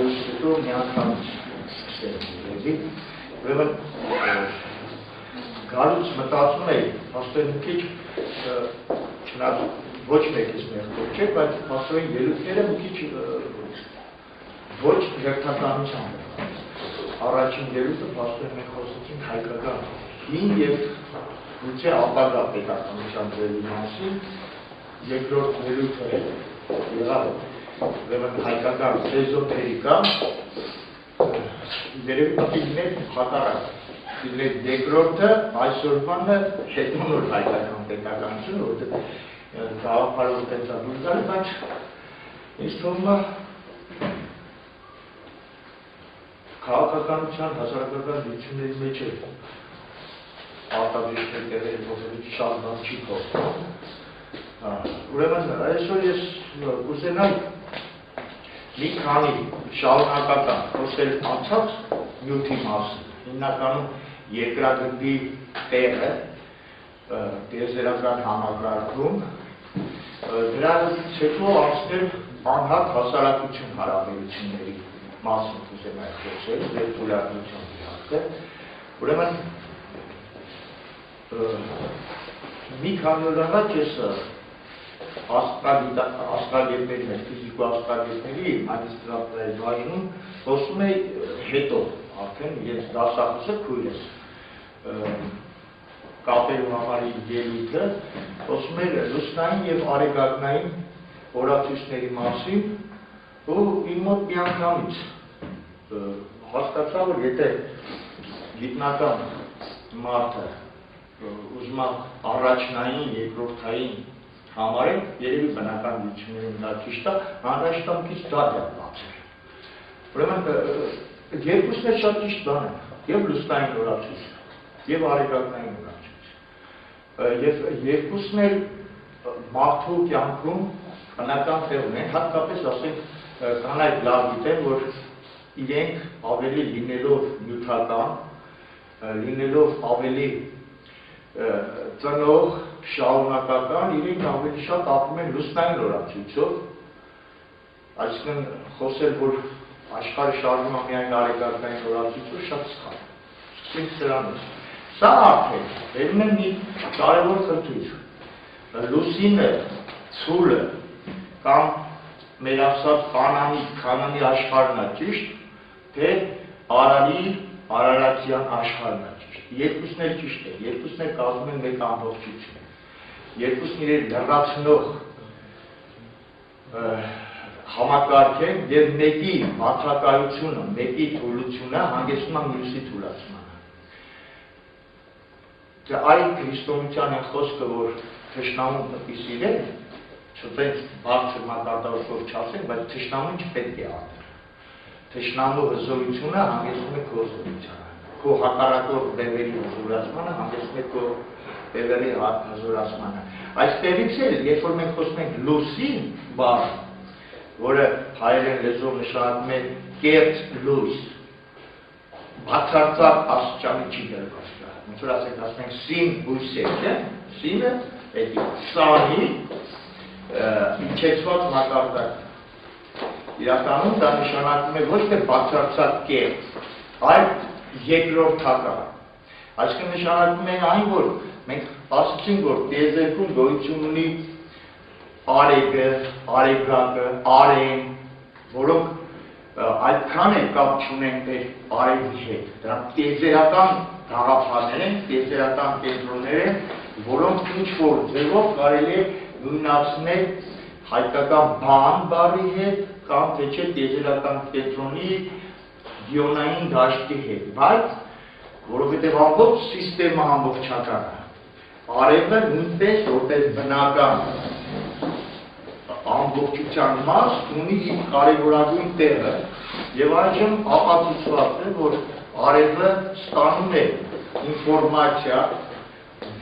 հայուց հետո մի անգամ սկսել ուրեմն գալուց մտածում էի հաստատ մի քիչ չնայած ոչ մեկից մեղքով չէ, բայց փաստորեն ելույթները մի քիչ ոչ հերթականությամբ առաջին ելույթը փաստորեն մենք խոսեցինք հայկական հին եւ գուցե ապագա պետականության ձևի մասին, երկրորդ ելույթը եղավ ուրեմն հայկական էզոտերիկա, երևի պետք է լիներ հակառակ, լիներ երկրորդը այսօրվանը հետմնոր հայկական պետականություն, որտեղ գաղափարով պետք է դուրս գալու, բայց ինձ թվում է քաղաքականության հասարակական դիտությունների մեջ է արտադրիչների տեղերի փոխելուց շատ բան չի փոխվում։ Ուրեմն այսօր ես կուզենայի մի քանի շարունակական խոսել անցած նյութի մասին, հիմնականում երկրագնդի տեղը, տիեզերական համակարգում, դրանից հետո անցնել անհատ հասարակություն հարաբերությունների մասին կուզենայի խոսել, եւ թույլատվություն իհարկե։ Ուրեմն մի քանի օր առաջ ես աստղագետների մեջ, ֆիզիկո աստղագետների մագիստրատուրայի բաժնում խոսում էի հետո, արդեն ես դասախոսը քույրս կապելու համար ելույթը, խոսում էր լուսնային եւ արեգակնային օրացույցների մասին, ու իմ մոտ մի անգամից հասկացա, որ եթե գիտնական մարդը ուզում է առաջնային, երկրորդային համարել, երևի բնական դիտություններում դա ճիշտ է, անհրաժեշտ է մի քիչ դադար բացել։ Ուրեմն երկուսն էլ շատ ճիշտ բան են, եւ լուսնային օրացույցը, եւ արեգակնային օրացույցը։ Եվ երկուսն էլ մարդու կյանքում բնական տեղ ունեն, հատկապես ասենք կանայք լավ գիտեն, որ իրենք ավելի լինելով նյութական, լինելով ավելի ծնող, շարունակական, իրենք ավելի շատ ապրում են լուսնային օրացույցով, այսինքն խոսել, որ աշխարհը շարժվում է միայն արեգակնային օրացույցով, շատ սխալ է։ Սկսենք սրանից։ Սա արդեն բերում է մի կարևոր խնդիր։ Լուսինը, ցուլը կամ մեր ասած քանանի աշխարհն է ճիշտ, թե արարատյան աշխարհն է ճիշտ։ Երկուսն էլ ճիշտ է, երկուսն էլ կազմում են մեկ ամբողջություն։ Երկուսն իրար լրացնող համակարգ են եւ մեկի բացակայությունը, մեկի թուլությունը հանգեցնում է մյուսի թուլացմանը։ Դե այն քրիստոնեության են խոսքը, որ թշնամուն պետք է սիրել, չտենց բարձր մակարդակով չասենք, բայց թշնամուն չպետք է անել։ Թշնամու հզորությունը հանգեցնում է քո հզորությանը, քո հակառակող բևերի հզորացմանը հանգեցնում է քո բևերի հզորացմանը։ Այստեղից էլ, երբ որ մենք խոսում ենք լուսին բառ, որը հայերեն լեզվով նշանակում է կեղծ լույս, բացարձակ աստիճանի չի դրված դա։ Ոնց որ ասենք սին բույսեր, չէ՞։ Սինը էդի սանի իջեցված մակարդակ։ Իրականում դա նշանակում է ոչ թե բացարձակ կեղծ, այլ երկրորդական։ Այսինքն նշանակում է այն, որ մենք ասացինք, որ տիեզերքում գոյություն ունի արեգը, արեգակը, արեն, որոնք այդքան էլ կապ չունեն մեր արևի հետ։ Դրանք տիեզերական գաղափարներ են, տիեզերական կենտրոններ են, որոնք ինչ-որ ձևով կարելի է նույնացնել հայկական բան բառի հետ կամ թե չէ տիեզերական կենտրոնի դիոնային դաշտի հետ, բայց որովհետև ամբողջ սիստեմը ամբողջական է։ Արևը նույնպես որպես բնական ամբողջության մաս ունի իր կարևորագույն տեղը եւ այժմ ապացուցված է, որ արևը ստանում է ինֆորմացիա,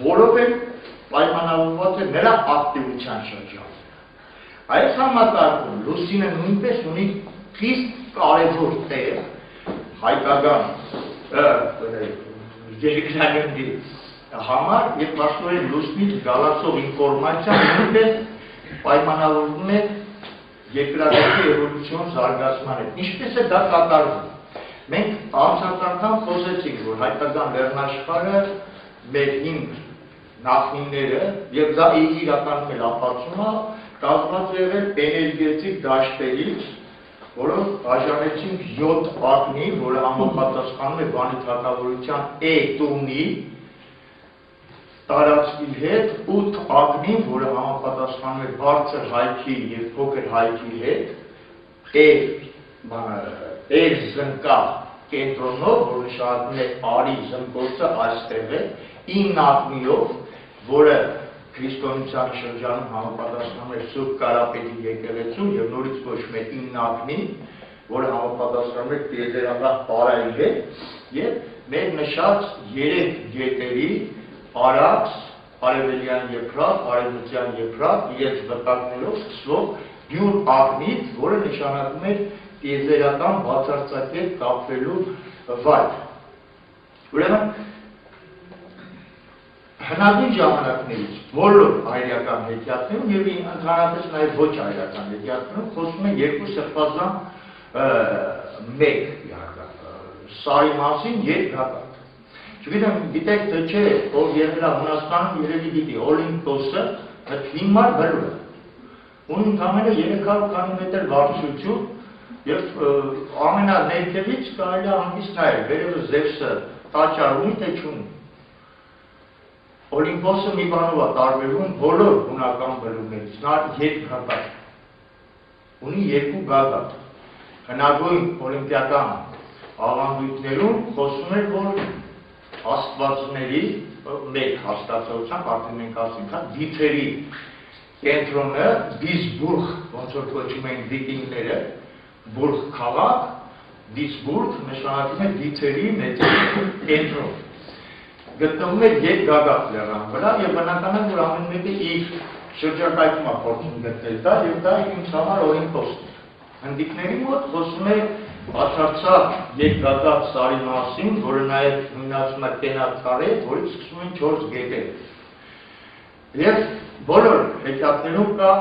որով է պայմանավորված է նրա ակտիվության շրջանը։ Այս համակարգում լուսինը նույնպես ունի խիստ կարևոր տեղ հայկական երկրագնդի համար եւ պաշտոնի լուսնից գալացող ինֆորմացիան նույնպես պայմանավորվում է երկրագործի էվոլյուցիոն զարգացման հետ։ Ինչպես է դա կատարվում։ Մենք անցած անգամ խոսեցինք, որ հայկական լեռնաշխարհը մեր հիմք նախնիները եւ դա իրականում էլ ապացում է կազմված եղել էներգետիկ դաշտերից, որոնք բաժանեցինք 7 ակնի, որը համապատասխանում է բանի թագավորության E տունի տարածքի հետ, 8 ակնի, որը համապատասխանում է բարձր հայքի եւ փոքր հայքի հետ, զնկա կենտրոնով, որ նշանակում է արի զնկոցը այստեղ է, 9 ակնիով, որը քրիստոնեության շրջանում համապատասխանում է Սուրբ Կարապետի եկեղեցու եւ նորից կոչվում է 9 ակնի, որը համապատասխանում է տիեզերական պարայի հետ եւ մեր նշած 3 գետերի Արաքս, Արևելյան Եփրատ, Արևմտյան Եփրատ իրենց վտակներով սկսվող յուր ակնից, որը նշանակում է տիեզերական բացարձակել կապվելու վայր։ Ուրեմն հնագույն ժամանակներից բոլոր հայրական հեքիաթներում եւ ընդհանրապես նաեւ ոչ հայրական հեքիաթներում խոսում են երկու սրբազան մեկ սարի մասին երկհատակ։ Չգիտեմ, գիտեք թե չէ, ով եղել է Հունաստանում երևի գիտի, Օլիմպոսը հիմար բլուր է։ Ունի ընդամենը 300 քանի մետր բարձրություն եւ ամենաներքևից կարելի է հանգիստ նայել, վերևը Զևսը տաճար ունի թե չունի։ Օլիմպոսը մի բանով է տարբերվում բոլոր հունական բլուրներից, նա երկհատակ ունի երկու գագաթ։ Հնագույն օլիմպիական ավանդույթներում խոսում է, որ աստվածների մեկ հաստատության, արդեն մենք ասենք, դիթերի կենտրոնը Դիսբուրգ, ոնց որ կոչում են վիկինգները, Բուրգ քաղաք, Դիսբուրգ նշանակում է դիթերի մեծի կենտրոն։ Գտնվում է երկգագաթ լեռան վրա եւ բնական է, որ ամեն մեկը իր շրջակայքում է փորձում գտնել դա եւ դա ինձ համար Օլիմպոսն է։ Հնդիկների մոտ խոսում է բացարձակ երկգագաթ սարի մասին, որը նաեւ նույնացում է տենացարե, որից սկսում են 4 գետեր։ Եվ բոլոր հեքիաթներում կա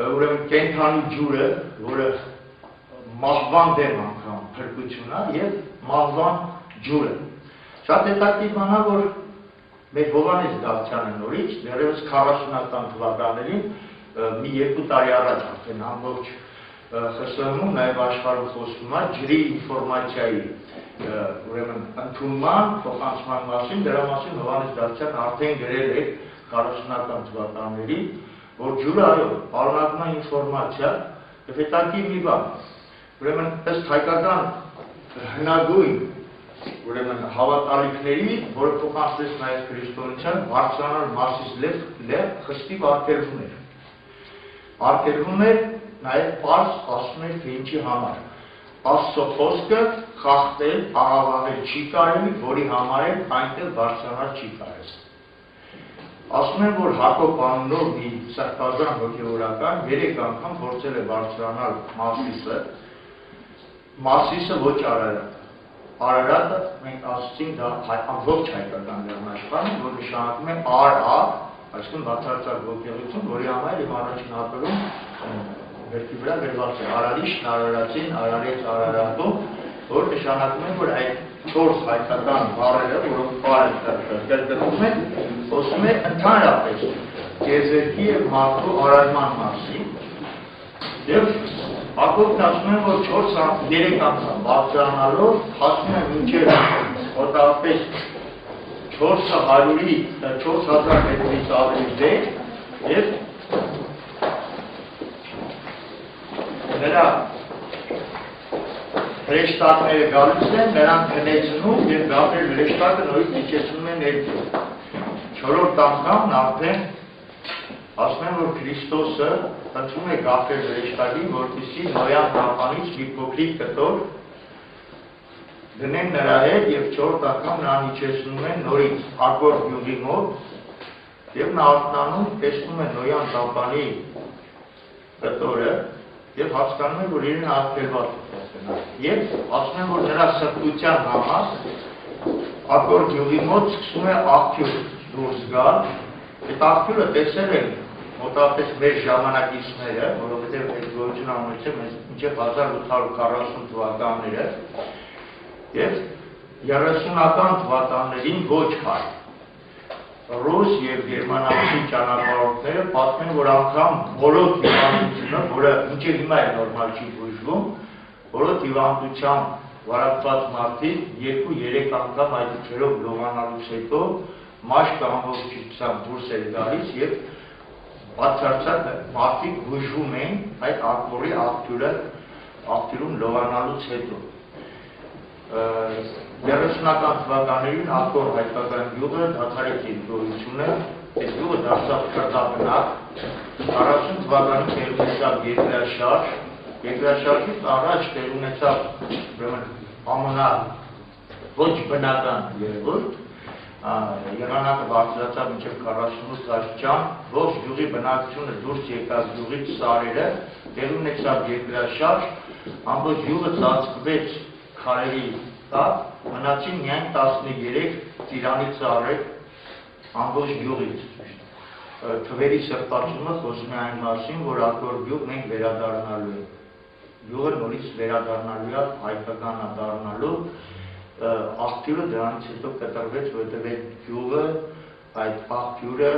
ուրեմն կենդանի ջուրը, որը մահվան դեմ անգամ փրկություն է եւ մահվան ջուրը։ Շատ հետաքրքիր բան է, որ մեր Հովհաննես Դավթյանը նորից դեռևս 40-ական թվականներին մի 2 տարի առաջ արդեն ամբողջ ԽՍՀՄ-ում նաև աշխարհում խոսվում է ջրի ինֆորմացիայի ուրեմն ընդունման, փոխանցման մասին, դրա մասին Հովհաննես Դավթյանը արդեն գրել է 40-ական թվականներին, որ ջուրը այո, պարունակում է ինֆորմացիա, եւ հետաքրքիր մի բան, ուրեմն ըստ հայկական հնագույն ուրեմն հավատալիքների, որը փոխանցվեց նաև քրիստոնեության, բարձրանալ Մարսիս լև խստիվ արգելվում էր։ Արգելվում էր նաև պարզ ասում էր, թե ինչի համար։ Աստծո խոսքը խախտել, աղավաղել չի կարելի, որի համար էլ այնտեղ բարձրանալ չի կարելի։ Ասում են, որ Հակոբ անունով մի սրբազան հոգևորական 3 անգամ փորձել է բարձրանալ Մարսիսը ոչ Արարատը։ Արարատը մենք ասացինք դա ամբողջ հայկական լեռնաշխարհում, որ նշանակում է Ար-Ա, այսինքն բացարձակ ոգեղություն, որի համար եւ առաջին հատորում վերքի վրա գրված է Արարիշն, Արարածին, Արարեց, Արարատու, որ նշանակում է, որ այդ 4 հայկական բառերը, որոնք բառը գտնվում են, խոսում է ընդհանրապես գեզերքի եւ մարդու արարման մասին։ Եվ Հակոբն ասում է, որ 3 անգամ բարձրանալով հասնում է մինչև մոտավորապես 4000 մետրից ավելի վեր եւ նրա հրեշտակները գալիս են, նրանք քնեցնում եւ գաբրիել հրեշտակը նորից իջեցնում են ներքև։ 4-րդ անգամն արդեն ասում են, որ Քրիստոսը ընտրում է գաբրիել հրեշտակին, որպեսզի Նոյան տապանից մի փոքրիկ կտոր դնեն նրա հետ եւ 4-րդ անգամ նրան իջեցնում են նորից Ակոր գյուղի մոտ եւ նա արթնանում տեսնում է Նոյան տապանի կտորը եւ հասկանում է, որ իրեն արգելված է։ Եվ ասում են, որ նրա սրբության համար Ակոր գյուղի մոտ սկսում է աղբյուր դուրս գալ, այդ աղբյուրը տեսել են մոտավորապես մեր ժամանակիցները, որովհետև այդ գոյություն անունիցը մեզ մինչև 1840 թվականները և 30-ական թվականներին ոչ հայ, ռուս և գերմանացի ճանապարհորդները պատմեն, որ անգամ բոլոր հիվանդությունը, որը մինչև հիմա է նորմալ չի բուժվում, բոլոր հիվանդությամբ վարակված մարդիկ 2-3 անգամ այդ ջրով լողանալուց հետո մաշկ ամբողջությամբ դուրս էր գալիս և բացարձակ մարդիկ բուժվում էին այդ ակվորի աղբյուրում լողանալուց հետո։ 30-ական թվականներին ակվոր հայկական գյուղը դադարեց իր գոյությունը, այս գյուղը դարձավ քրդաբնակ, 40 թվականին տեղ ունեցավ երկրաշարժից առաջ տեղ ունեցավ ոչ բնական երևույթ, եղանակը բարձրացավ մինչև 48 աստիճան, ողջ գյուղի բնակչությունը դուրս եկավ գյուղից սարերը, տեղ ունեցավ երկրաշարժ, ամբողջ գյուղը ծածկվեց քարերի տակ, մնացին միայն 13 ծիրանի ծառեր ամբողջ գյուղից։ Թվերի սրբացումը խոսում է այն մասին, որ ակվոր գյուղ մենք վերադառնալու ենք։ Գյուղը նորից վերադառնալու է, հայկական դառնալու, աղբյուրը դրանից հետո կտրվեց, որովհետև այդ գյուղը, այդ աղբյուրը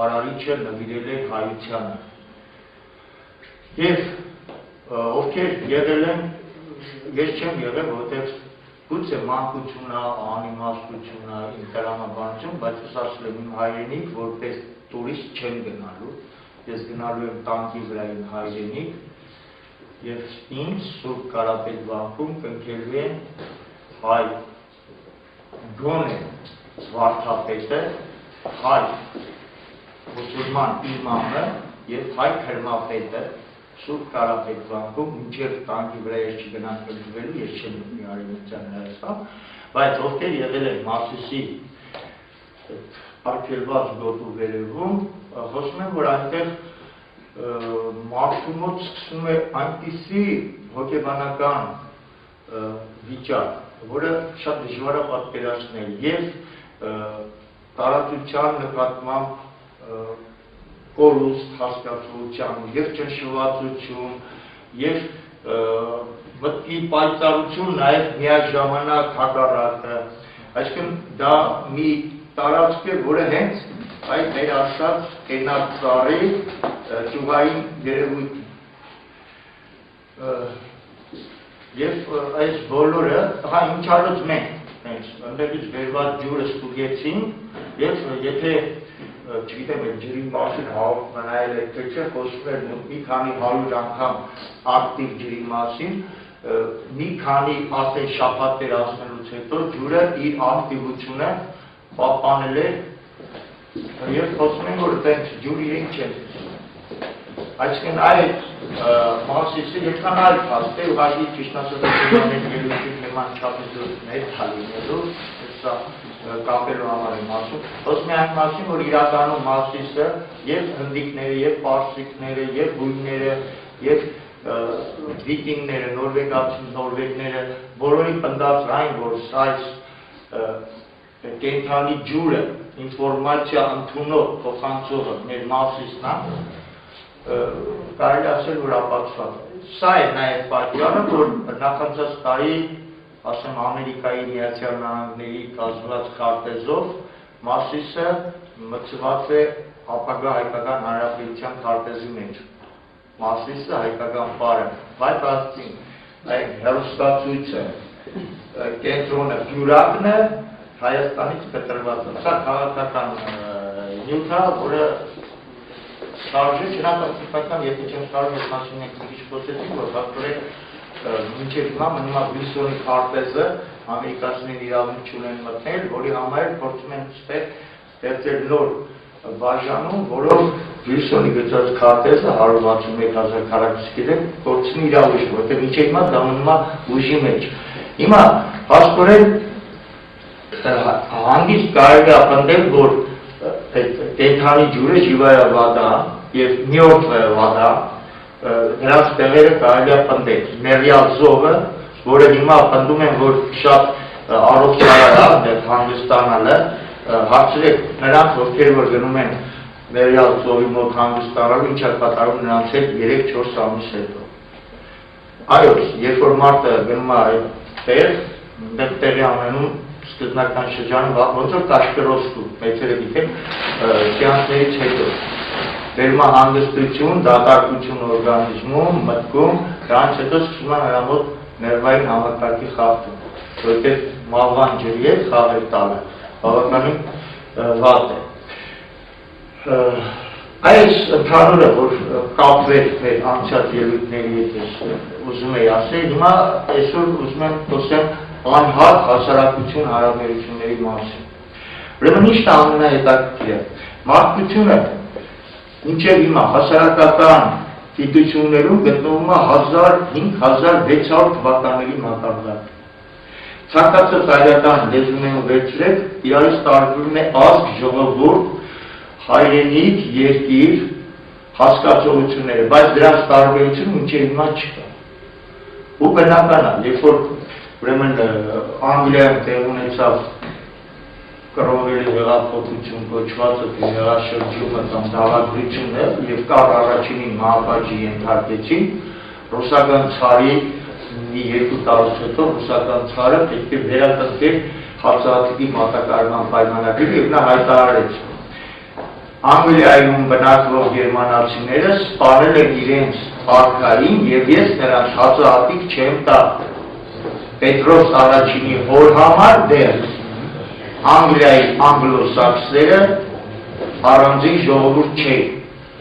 Արարիչը նվիրել է հայությանը։ Եվ ովքեր եղել են, ես չեմ եղել, որովհետև գուցե մանկությունը, անիմաստությունը, իմ տրամաբանություն, բայց ես ասել եմ իմ հայրենիք, որպես տուրիստ չեմ գնալու, ես գնալու եմ տանկի վրա իմ հայրենիք, և ինձ Սուրբ Կարապետ վանքում կընկերվի են հայ գոնե վարդապետը, հայ մուսուլման իմամը և հայ քրմապետը Սուրբ Կարապետ վանքում, մինչև տանկի վրա ես չգնանք ընկվելու, ես չեմ ունի Արևմտյան Հայաստան, բայց ովքեր եղել են Մարսիսի արգելված գոտու վերևում, խոսում են, որ այնտեղ մարդու մոտ սկսում է այնպիսի հոգեբանական վիճակ, որը շատ դժվար է պատկերացնել և տարածության նկատմամբ կորուստ հասկացության, և ճնշվածություն, և մտքի պայծառություն, նաև միաժամանակ հակառակը, այսինքն դա մի տարածք է, որը հենց այդ մեր ասած կենաց ծառի ճյուղային երևույթն և այս բոլորը, ինչ արվեց մենք, ընդեղից վերված ջուրը ստուգեցին և եթե չգիտեմ այդ ջրի մասին նայել եք թե չէ, խոսում էր մի քանի 100 անգամ ակտիվ ջրի մասին, մի քանի ասել շաբաթներ անցնելուց հետո ջուրը իր ակտիվությունը պահպանել է և խոսում են, որ տենց ջուր իրենք չեն։ Այսինքն այդ Մարսիսը երկան այլ փաստ է, ուղղակի ճիշտ ասած ելույթի նման չափից մեր թալինելու, սա կապելու համար եմ ասում, խոսում է այն մասին, որ իրականում Մարսիսը և հնդիկները, և պարսիկները, և բույները, և վիկինգները, նորվեգները, բոլորի պնդած այն, որ այս կենդանի ջուրը, ինֆորմացիա ընդունող փոխանցողը մեր Մարսիսն է, կարելի ասել, որ ապացված։ Սա է նաև պատճառը, որ նախանցած տարի, ասեմ Ամերիկայի Միացյալ Նահանգների կազմված քարտեզով Մարսիսը մտցված է ապագա հայկական հանրապետության քարտեզի մեջ։ Մարսիսը հայկական բառը, բայց ասեցին, այդ հեռուստացույցը, կենտրոնը, բյուրակն է Հայաստանից կտրված է։ Սա քաղաքական նյութ է, որը շարժը չնայած եթե չեմ շարժում, ես մասին եք քիչ խոսեցին, որ ֆակտորեն մինչև հիմա մնում է Վիլսոնի քարտեզը, ամերիկացիներն իրավունք չունեն մտնել, որի համար փորձում են ստեղծել նոր բաժանում, որով Վիլսոնի գծած քարտեզը 161,000 քառակուսի փորձում իրավունք, որտեղ մինչև հիմա դա մնում է ուժի մեջ։ Հիմա փաստորեն հանգիստ կարելի է պնդել, որ կենդանի ջուրը ժիվայա վադա և միորդվայա վադա, նրանց տեղերը կարելի է պնդել։ Մեռյալ զովը, որը հիմա պնդում են, որ շատ առողջարար է հանգստանալը, հարցրեք նրանց, ովքեր որ գնում են Մերյալ ծովի մոտ հանգստանալու, ինչ է կատարում նրանց հետ 3-4 ամիս հետո։ Այո, երբ որ մարդը գնում է այդտեղ, տեղի ամենում սկզբնական շրջանում ոնց որ կաշկրոսկու, մեծերը գիտեն, սեանսներից հետո բերում է հանգստություն, դատարկություն օրգանիզմում, մտքում, դրանից հետո սկսում է նրա մոտ ներվային համակարգի խախտում, որտեղ մալվան ջրի հետ խաղեր տալը, բավականին վատ է։ Այս ընդհանուրը, որ կապվեր մեր անցյալ ելույթների հետ ուզում էի ասել, հիմա այսօր ուզում եմ խոսեմ անհատ հասարակություն հարաբերությունների մասին։ Ուրեմն ինչ ամենահետաքրքիրը, մարդկությունը մինչև հիմա հասարակական գիտություններում գտնվում է 1500-1600 թվականների մակարդակ։ Ցանկացած այլական լեզուներում վերցրեք, իրարից տարբերում է ազգ, ժողովուրդ, հայրենիք, երկիր, հասկացողությունները, բայց դրանց տարբերություն մինչև հիմա չկա։ Ու բնական է, երբ որ ուրեմն Անգլիայում տեղ ունեցավ կրոնների հեղափոխություն կոչվածը, հեղաշրջումը կամ դավադրությունը եւ կար առաջինին մահապատժի ենթարկեցին, ռուսական ցարի մի 2 տարուց հետո ռուսական ցարը պետք է վերականգներ հացահատիկի մատակարարման պայմանագրերը եւ նա հայտարարեց Անգլիայում բնակվող գերմանացիները սպանել են իրենց արքային եւ ես նրանց հացահատիկ չեմ տա։ Պետրոս առաջինի հոր համար դեռ Անգլիայի անգլոսաքսերը առանձին ժողովուրդ չէ,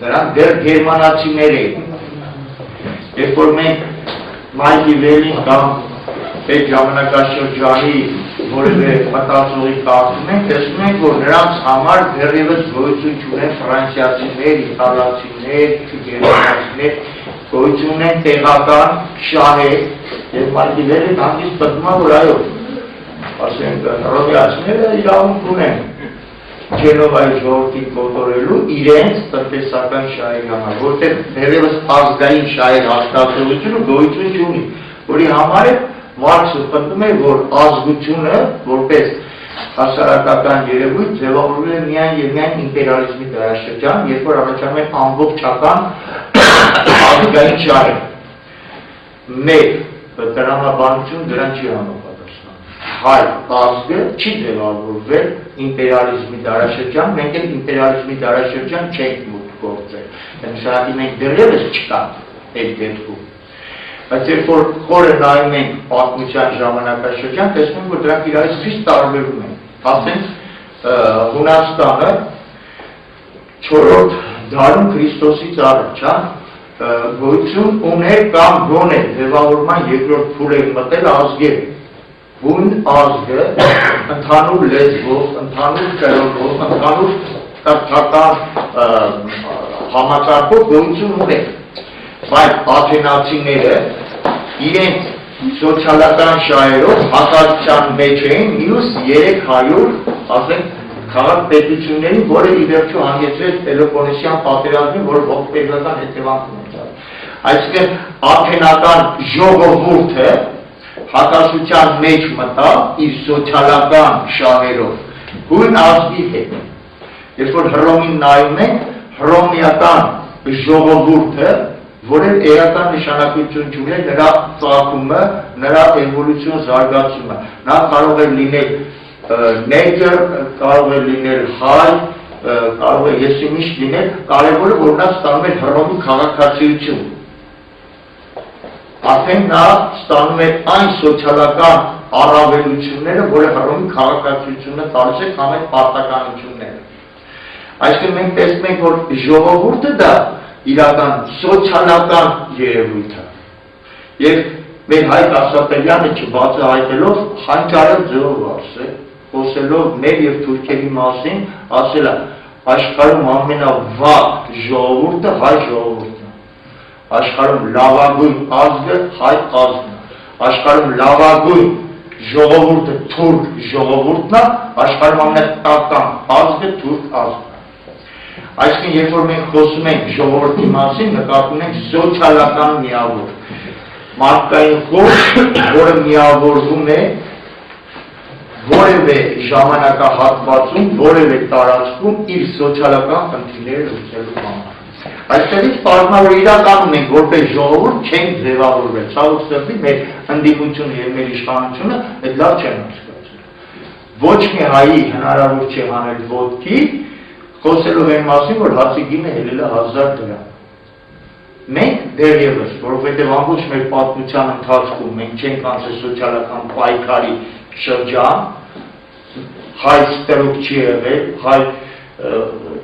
նրանք դեռ գերմանացիներ են։ Երբ որ մենք Մայքլ Վելին կամ այդ ժամանակաշրջանի որևէ մտածողի կարծում ենք, տեսնում ենք, որ նրանց համար դեռևս գոյություն չունեն ֆրանսիացիներ, իտալացիներ, գերմանացիներ, գոյություն ունեն տեղական շահեր, եւ Մայքլ Վելին հանգիստ պատմում է, որ այո, ասենք ռոմեացիները իրավունք ունեն Ջենովայի ժողովրդին կոտորելու իրենց տնտեսական շահերի համար, որտեղ դեռևս ազգային շահեր հաստատողությունը գոյություն չունի, որի համար է Մարքսը պատմում է, որ ազգությունը, որպես հասարակական երևույթ, ձևավորվում է միայն եւ միայն իմպերիալիզմի դարաշրջան, երբ որ առաջանում են ամբողջական ազգային շահեր։ Մեկ տրամաբանություն դրան չի համապատասխանում։ Հայ ազգը չի ձևավորվել իմպերիալիզմի դարաշրջան, մենք էլ իմպերիալիզմի դարաշրջան չենք մուտք գործել։ Նշանակի մենք դեռևս չկանք այդ դեպքում։ Բայց երբ որ խորը նայում ենք պատմության ժամանակաշրջան, տեսնում ենք, որ դրանք իրարից խիստ տարբերվում են։ Ասենք Հունաստանը 4-րդ դարում Քրիստոսից առաջ, գոյություն ուներ կամ գոնե ձևավորման երկրորդ փուլեր մտել ազգեր։ Հուն ազգը ընդհանուր լեզվով, ընդհանուր կրոնով, ընդհանուր կրթական համակարգով գոյություն ուներ։ Բայց աթենացիները իրենց սոցիալական շահերով հակազդության մեջ էին մյուս 300 ասենք քաղաք-պետություններին, որը ի վերջո հանգեցրեց Պելոպոնեսյան պատերազմին, որը ողբերգական հետևանք ունեցավ։ Այսինքն աթենական ժողովուրդը հակասության մեջ մտավ իր սոցիալական շահերով հույն ազգի հետ։ Երբ որ Հռոմին նայում ենք, հռոմեական ժողովուրդը որև էական նշանակություն չուներ նրա ծագումը, նրա էվոլյուցիոն զարգացումը։ Նա կարող է լինել նեգր, կարող է լինել հայ, կարող է եսիմիշ լինել, կարևորը որ նա ստանում է Հռոմի քաղաքացիություն։ Արդեն նա ստանում է այն սոցիալական առավելությունները, որը Հռոմի քաղաքացիությունը տալիս է կամ այդ պարտականությունները։ Այսինքն մենք տեսնում ենք, որ ժողովուրդը դա իրական սոցիալական երևույթ է։ Եվ մեր Հայկ Ասապելյանը չբացահայտելով խանճարը ձևով ասել, խոսելով մեր եւ թուրքերի մասին, ասել է աշխարհում ամենավատ ժողովուրդը հայ ժողովուրդն է։ Աշխարհում լավագույն ազգը հայ ազգն է։ Աշխարհում լավագույն ժողովուրդը թուրք ժողովուրդն է, աշխարհում ամենատական ազգը թուրք ազգն է։ Այսինքն, երբ որ մենք խոսում ենք ժողովրդի մասին, նկատում ենք սոցիալական միավոր։ Մարդկային խորհուրդ, որը միավորվում է որևէ ժամանակահատվածում, որևէ տարածքում իր սոցիալական խնդիրները լուծելու համար։ Այստեղից պարզնավոր իրականում ենք որպես ժողովուրդ չենք ձևավորվել, ցավոք սրտի մեր ընդդիմությունը եւ մեր իշխանությունը այդ լավ չեն հասկացել։ Ոչ մի հայի հնարավոր չէ հանել ոտքի, խոսելով այն մասին, որ հացի գինը ելել է 1000 դրամ։ Մենք դեռևս, որովհետև ամբողջ մեր պատմության ընթացքում մենք չենք անցել սոցիալական պայքարի շրջան, հայ ստրուկ չի եղել, հայ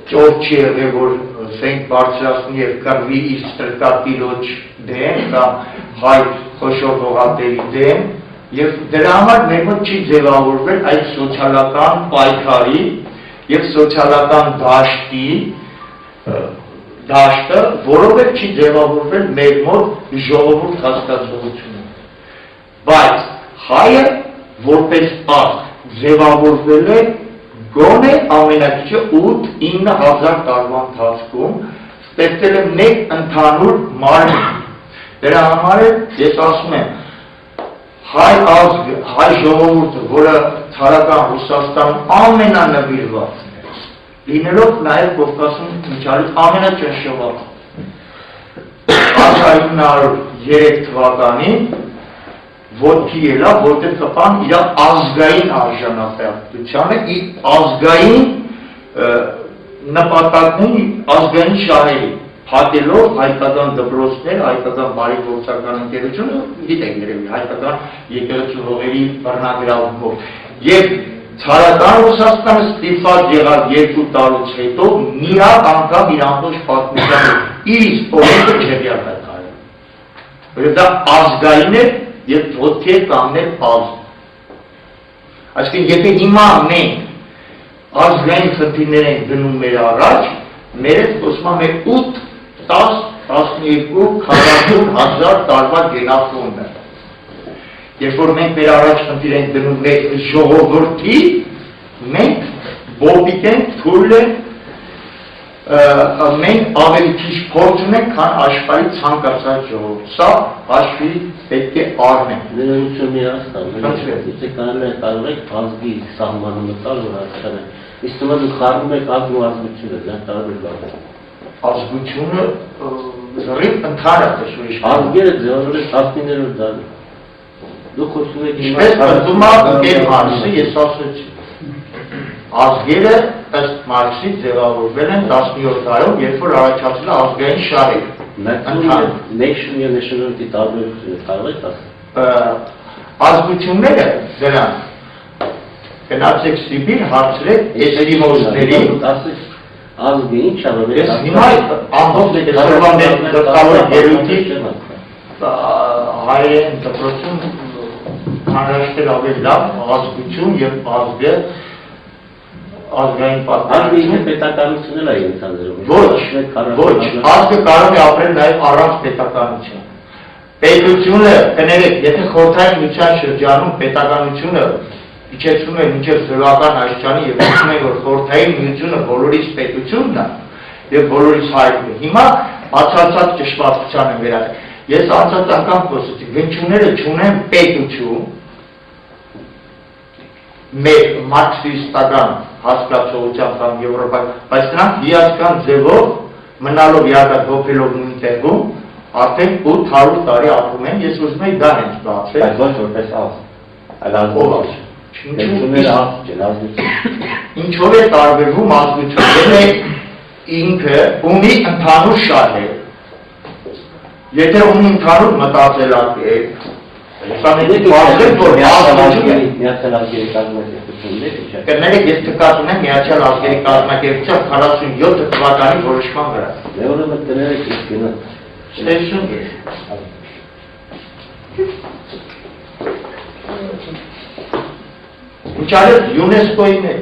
ճոր չի եղել, որ սենք բարձրացնի և կրվի իր ստրկատիրոջ դեմ, կամ հայ խոշոր հողատերի դեմ, և դրա համար մեր մոտ չի ձևավորվել այդ սոցիալական պայքարի և սոցիալական դաշտի դաշտը, որով էլ չի ձևավորվել մեր մոտ ժողովուրդ հասկացողությունը։ Բայց հայը որպես ազգ ձևավորվել է գոնե ամենակիչը 8-9 հազար տարվա ընթացքում, ստեղծել է մեկ ընդհանուր մարմին։ Դրա համար ես ասում եմ, հայ ազգը, հայ ժողովուրդը, որը ցարական Ռուսաստանում ամենանվիրվածն է, լինելով նաև Կովկասում միջավայրից ամենաճնշողը 1903 թվականին ոտքի ելավ, որտեղ կպան իր ազգային արժանապատվությանը, իր ազգային նպատակների, ազգային շահերի, փակելով հայկական դպրոցներ, հայկական բարեգործական ընկերությունը, գիտեք երևի, հայկական եկեղեցու հողերի բռնագրավումով։ Եվ ցարական Ռուսաստանը ստիպված եղավ 2 տարուց հետո միակ անգամ իր ամբողջ պատմությանը իր իսպորտը չեղյակ է կարել։ Որովհետև դա ազգային է և ոտքի է կանգնել ազգ։ Այսինքն, եթե հիմա մենք ազգային խնդիրներ ենք գնում մեր առաջ, մեր հետ խոսում է 8, 10, 12, 40 հազար տարվա գենախոնը։ Երբ որ մենք մեր առաջ խնդիր ենք դնում մեր ժողովրդի, մենք բոպիկ ենք, թույլ ենք, մենք ավելի քիչ փորձ ունենք, քան աշխարհի ցանկացած ժողովուրդ։ Սա հաշվի պետք է առնենք։ Ներողություն մի ասեմ, եթե կարող եք ազգի սահմանումը տալ, որ հասկանան։ Իսկ հիմա դուք խառնում եք ազգ ու ազգությունը, դա տարբեր բան։ Ազգությունը զրիվ ընդհանրապես ուրիշ։ Ազգերը ձևավորել 19-րդ դարում։ Դուք խոսում եք ինչպես ընդդում է Մարքսը, ես ասացի։ Ազգերը ըստ Մարքսի ձևավորվել են 17-րդ դարում, երբ որ առաջացել է ազգային շահեր։ Nation և nationality տարբերությունը կարող եք ասել։ Ազգությունները դրան գնացեք Սիբիր, հարցրեք էսկիմոսների, ազգը ինչ է, որ ես հիմա ամբողջ դեպքերով գլխավոր ելույթի հայերեն դպրոցում հանրաշտել ավելի լավ ազգություն և ազգը ազգային պատմություն պետականությունն է ենթադրում։ Ոչ, ազգը կարող է ապրել նաև առանց պետականության։ Պետությունը, կներեք, եթե խորհրդային միության շրջանում պետականությունը իջեցնում է մինչև զրոական աշխարհի եւ ասում է, որ խորհրդային միությունը բոլորից պետությունն է եւ բոլորից հայրն է։ Հիմա բացարձակ ճշմարտության են վերածել։ Ես անցած անգամ խոսեցի, վենչուները չունեն պետություն, մեր մարքսիստական հասկացողությամբ կամ եվրոպական, բայց նրանք հիացական ձևով մնալով իհարկե հոգելով նույն տեղում արդեն 800 տարի ապրում են, ես ուզում եմ դա հենց բացել։ Բայց ոչ որպես ազգ, Ինչով է տարբերվում ազգությունը, ինքը ունի ընդհանուր շահեր։ Եթե ունի ընդհանուր մտածելակերպ, Կներեք, ես թկած ունեմ Միացյալ Ազգերի կազմակերպության 47 թվականի որոշման վրա։ Ստեսություն է։ Ինչ արել ՅՈՒՆԵՍԿՕ-ին է։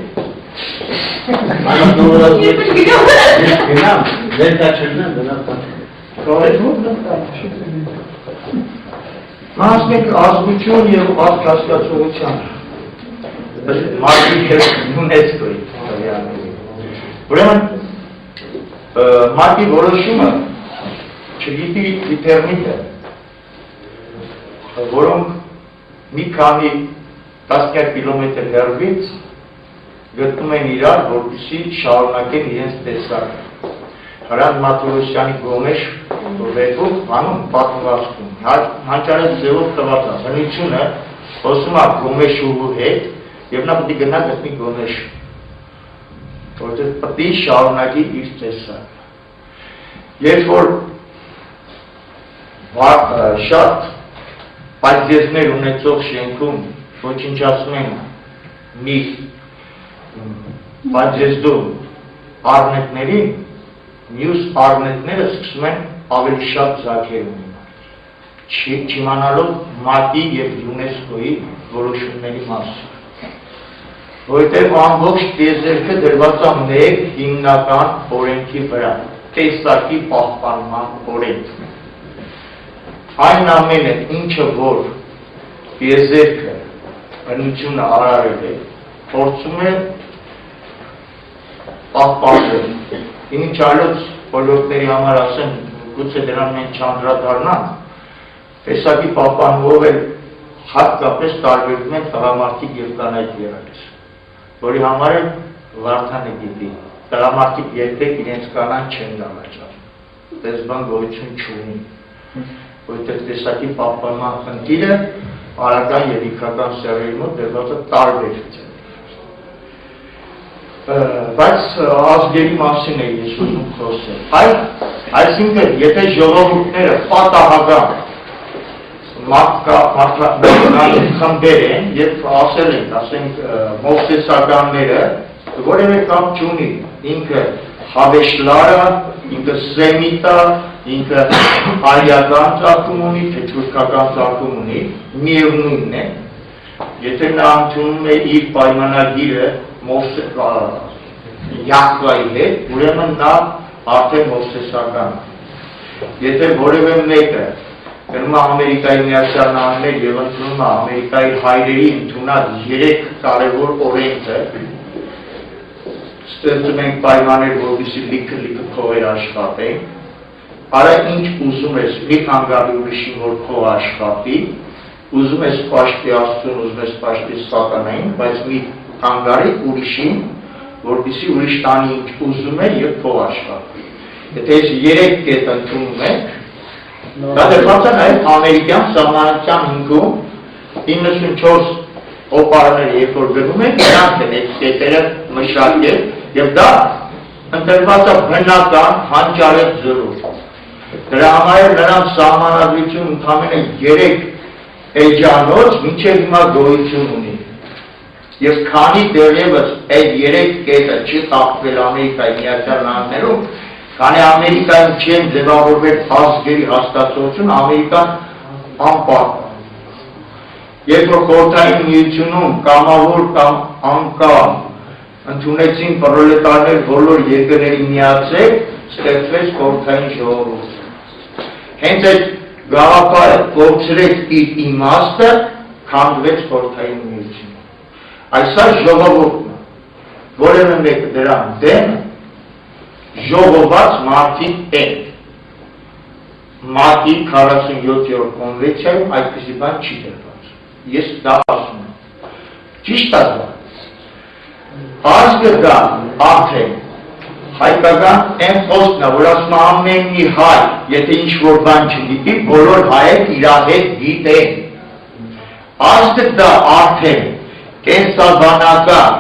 Մասնիկ ազգություն և ազգ հասկացողության մարդիկ և ՅՈՒՆԵՍԿՕ-ի ուրեմն մարդի որոշումը չգիտի դիտերմինը, որոնք մի քանի 10 կիլոմետր հեռվից գտնում են իրար, որպեսզի շարունակեն իրենց տեսակը։ Հրանտ Մաթեոսյանի Գոմեշ վեպում անում պատմվածքում հանճարած ձևով տված է հնությունը խոսում է Գոմեշուհու հետ եւ նա պետք է գնա գտնի Գոմեշ, որտեղ պետք է շարունակի իր տեսակը։ Երբ որ շատ պատժեզներ ունեցող շենքում ոչնչացնում են մի պատժեզդում առնետներին, մյուս առնետները սկսում են ավելի շատ ձագեր ունենալ, չիմանալով ՄԱԿ-ի և ՅՈՒՆԵՍԿՕ-ի որոշումների մասին, որովհետև ամբողջ տիեզերքը դրված է մեկ հիմնական օրենքի վրա, տեսակի պահպանման օրենք։ Այն ամենը, ինչը որ տիեզերքը բնությունը արարել է, փորձում է պահպանվել։ Ինչ այլոց բոլորների համար ասեմ, գուցե դրան մենք չանդրադառնանք, տեսակի պահպանվով էլ հատկապես տարբերվում են տղամարդիկ և կանայք եղած, որի համար էլ Վարդանը գիտի, տղամարդիկ երբեք իրենց կանան չեն դավաճառ, այդպես բան գոյություն չունի, որովհետև տեսակի պահպանման խնդիրը արական և իգական սեռերի մոտ դրված է տարբեր բայց ազգերի մասին է ես ուզում խոսել։ Այսինքն, եթե ժողովուրդները պատահական մարդկանց խմբեր են և ասել են, ասենք մովսեսականները, որևէ կապ չունի, ինքը հավեշլարա, ինքը սեմիտա, ինքը արիական ծագում ունի, թե թուրքական ծագում ունի, միևնույնն է, եթե նա ընդունում է իր պայմանագիրը Յահվայի հետ, ուրեմն նա արդեն մովսեսական է։ Եթե որևէ մեկը գնում է Ամերիկայի Միացյալ Նահանգներ և ընդունում է Ամերիկայի հայրերի ընդունած 3 կարևոր օրենքը, ստեղծում ենք պայմաններ, որպեսզի լիքը փողեր աշխատեն, արա ինչ ուզում ես, մի խանգարի ուրիշին, որ փող աշխատի, ուզում ես պաշտի Աստծուն, ուզում ես պաշտի սատանային, բայց մի խանգարի ուրիշին, որպեսզի ուրիշ տանի ինչ ուզում է և փող աշխատի։ Եթե ես 3 կետ ընդունում ենք, դա դրված է նաև ամերիկյան սահմանադրության հիմքում 94 օպարները երբ որ գնում են, նրանք են այդ կետերը մշակել և դա ընտրված է բնական հանճարեղ ձևով։ Դրա համար նրանց սահմանադրություն ընդամենը 3 էջանոց մինչև հիմա գոյություն ունի։ Եվ քանի դեռևս այդ 3 կետը չի խախտվել Ամերիկայի Միացյալ Նահանգներում, քանի Ամերիկայում չեն ձևավորվել ազգերի հաստատություն, Ամերիկան անպահ։ Երբ որ Խորհրդային Միությունում կամավոր կամ անկամ ընդունեցին պրոլետարներ բոլոր երկրների միացել, ստեղծվեց Խորհրդային ժողովուրդ։ Հենց այդ գաղափարը կորցրեց իր իմաստը, քանդվեց Խորհրդային Միությունում։ Այսա ժողովուրդն է, որևէ մեկը դրան դեմ ժողոված մարդիկ են։ ՄԱԿ-ի 47-րդ կոնվենցիայում այդպիսի բան չի դրված։ Ես դա ասում եմ։ Ճիշտ է դա։ Ազգը դա արդեն հայկական այն խոսքն է, որ ասում է ամեն մի հայ, եթե ինչ-որ բան չգիտի, բոլոր հայեր իր հետ գիտեն։ Ազգը դա արդեն կենսաբանական,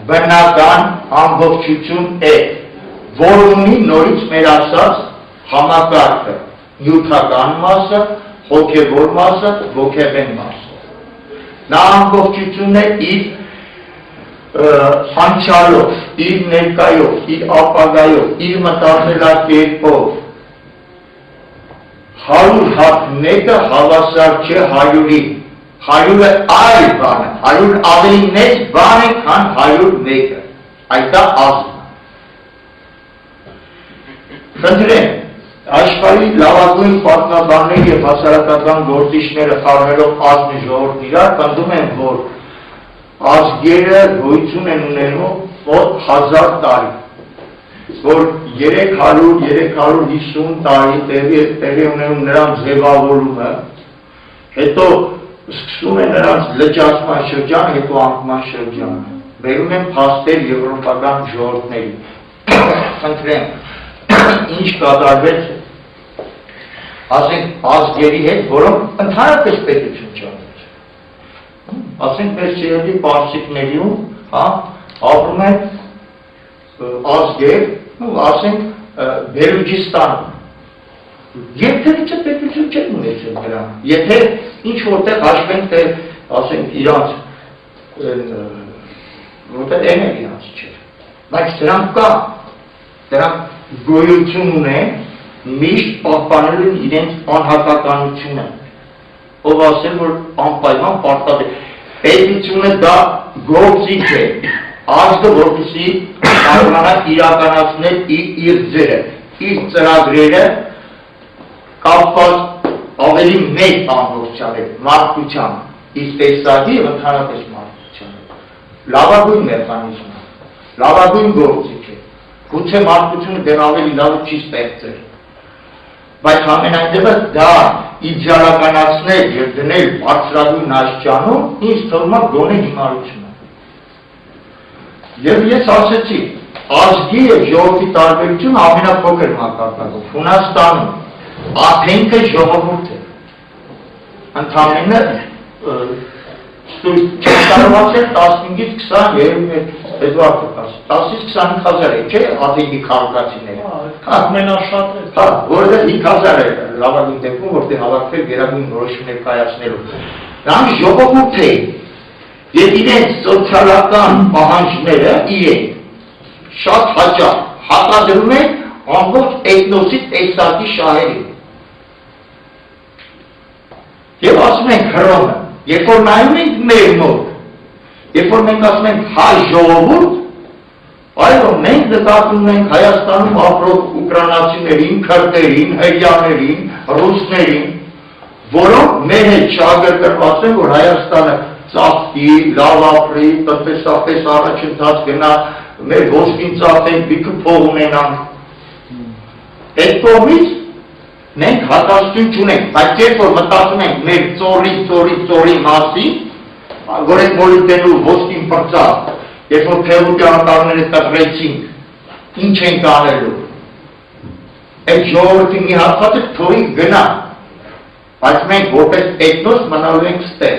բնական ամբողջություն է, որ ունի նորից մեր ասած համակարգը, նյութական մասը, հոգևոր մասը, ոգևեն մասը։ Նա ամբողջությունն է իր անցյալով, իր ներկայով, իր ապագայով, իր մտածելակերպով։ 100 հատ մեկը հավասար չէ 100-ին։ 100-ը այլ բան է, 100 ավելի մեծ բան է, քան 101-ը։ Այդ դա ազգ է։ Խնդրեմ, աշխարհի լավագույն պատմաբաններ և հասարակական գործիչները խառնելով ազգի ժողովուրդն իրար, պնդում են, որ ազգերը գոյություն են ունենում մոտ 1000 տարի, որ 300-350 տարի տեղի ունենում նրանց ձևավորումը, հետո սկսում է նրանց լճացման շրջան, հետո անկման շրջան, բերում են փաստեր եվրոպական ժողովուրդների, խնդրեմ, ինչ կատարվեց, ասենք ազգերի հետ, որոնք ընդհանրապես պետություն չանեց, ասենք մերսիելի պարսիկներիում, ապրում են ազգեր, ասենք Բելուջիստանում, Երբևիցե պետություն չեն ունեցել նրան, եթե ինչ որտեղ հաշվենք, թե ասենք իրանց, որտեղ են էլ իրանց չէր, բայց դրանք կա, դրանք գոյություն ունեն, միշտ պահպանել են իրենց անհատականությունը, ով ասել, որ անպայման պարտադիր է, պետությունը դա գործիք է, ազգը որպեսզի կարողանա իրականացնել իր ձերը, իր ծրագրերը կապված ավելի մեծ ամբողջությամբ, մարդկությամբ, իսկ տեսակի և ընդհանրապես մարդկությամբ, լավագույն մեխանիզմ է, լավագույն գործիք է, գուցե մարդկությունը դեռ ավելի լավ չի ստեղծել, բայց ամենայն դեպս դա իդեալականացնել և դնել բարձրագույն աստիճանում, ինձ թվում է գոնե հիմարություն է։ Եվ ես ասեցի, ազգի և ժողովրդի տարբերությունը ամենափոքր մակարդակով, Հունաստանում Աթենքը ժողովուրդ է, ընդամենը չկարողացել 15-ից 20 Էդվարդը 10-ից 25 հազար է, չէ, Աթենքի քաղաքացիները։ Ամենաշատը։ Հա, որովհետև 5000 է լավագույն դեպքում, որտեղ հավաքվել գերագույն որոշումներ կայացնելու։ Նրանք ժողովուրդ էին, և իրենց սոցիալական պահանջները իրենք շատ հաճախ հակադրում են ամբողջ էթնոսի տեսակի շահերին։ Եվ ասում ենք Հռոմը, երբ որ նայում ենք մեր մոտ, երբ որ մենք ասում ենք հայ ժողովուրդ, այո, մենք նկատում ենք Հայաստանում ապրող ուկրաինացիներին, քրդերին, հրեաներին, ռուսներին, որոնք մեր հետ շահագրգռված են, որ Հայաստանը ծաղկի, լավ ապրի, տնտեսապես առաջընթաց գնա, մեր ոսկին ծախեն, բիքը փող ունենանք։ Այդ կողմից մենք հատաստություն չունենք, բայց երբ որ մտածում ենք մեր ծորի մասին, որ ենք մոլիբդենու ոսկին պրծավ, երբ որ փեղուտյանատարները տպրեցինք, ինչ ենք անելու, այդ ժողովրդի մի հատվածը թողի գնա, բայց մենք որպես էթնոս մնալու ենք ստեղ։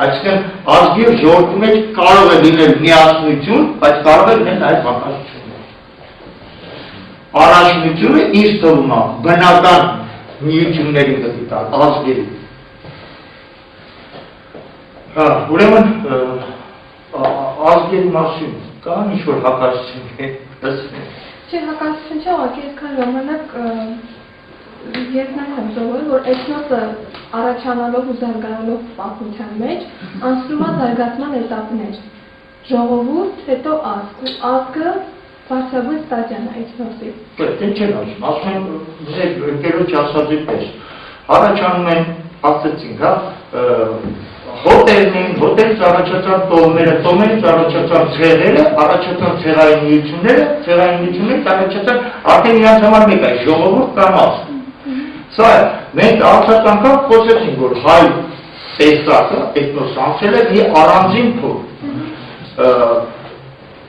Այսինքն ազգի և ժողովրդի մեջ կարող է լինել միասնություն, բայց կարող է լինել նաև հակասություն։ Առաջնությունը ինձ թվում է բնական միությունների գտի տալ, ազգերի։ Ուրեմն ազգերի մասին կա ինչ-որ հակասություն է։ Չէ, հակասություն չէ, ուղղակի այսքան ժամանակ ես նաև եմ սովորել, որ էթնոսը առաջանալով ու զարգանալով պատմության մեջ անցնում է զարգացման էտապներ։ Ժողովուրդ, հետո ազգ, ու ազգը բարձրագույն ստադիան է էթնոսի։ Դե չեն ասում եմ ձեր ընկերոջ ասածի պես, առաջանում են, ասեցինք, հոտելներին, հոտելից առաջացան տոմերը, տոմերից առաջացան ցեղերը, առաջացան ցեղային միությունները, ցեղային միություններից առաջացան արդեն իրանց համար մեկ է, ժողովուրդ կամ ազգ։ Սա է, մենք առաջած անգամ խոսեցինք, որ հայ տեսակը, էթնոս անցել է մի առանձին փուլ,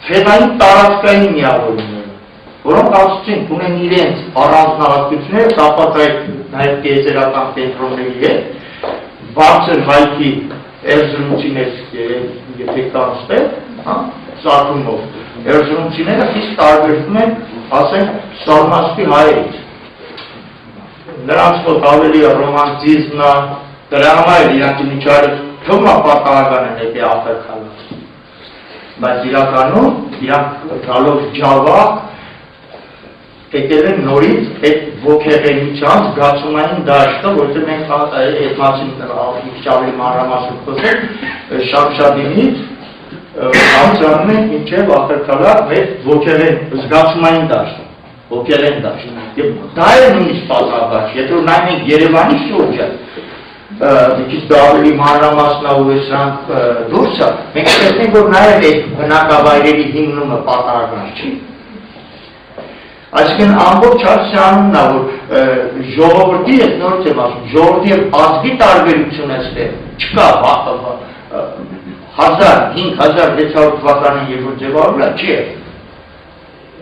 ցեղային տարածքային միավորումները, որոնք ասեցինք ունեն իրենց առանձնահատկությունները, կապված նաև տիեզերական կենտրոնների հետ, բարձր հայքի էրզրումցիներ, եթե կանցնել, ծագումով, էրզրումցիները իսկ տարբերվում են, ասենք, Սալմասկի հայերից։ Նրանց մոտ ավելի ռոմանտիզմն է, դրա համար իրանք միջարը թվում է պատահական են հետի ախրքալը։ Բայց իրականում իրանք գալով ջավախ եկել են նորից այդ ոգեղենության զգացումային դաշտը, որտեղ մենք այդ մասին մի ավելի մանրամասն խոսենք, Շամշադինից բարձրանում ենք մինչև ախրքալա մեր ոգեղեն զգացումային դաշտը, ոգեղեն դաշտ։ Եվ դա է նույնիսկ պատահական, եթե որ նայում ենք Երևանի շուրջը, մի քիչ դա ավելի մանրամասնավոր սրանք դուրս է, մենք տեսնենք, որ նաև այդ բնակավայրերի հիմնումը պատահական չի։ Այսինքն ամբողջ հարցանունն է, որ ժողովրդի ես նորից եմ ասում, ժողովրդի և ազգի տարբերություն էստեղ չկա 5000-5600 թվականին երբ որ ձևավորվել է, չի է։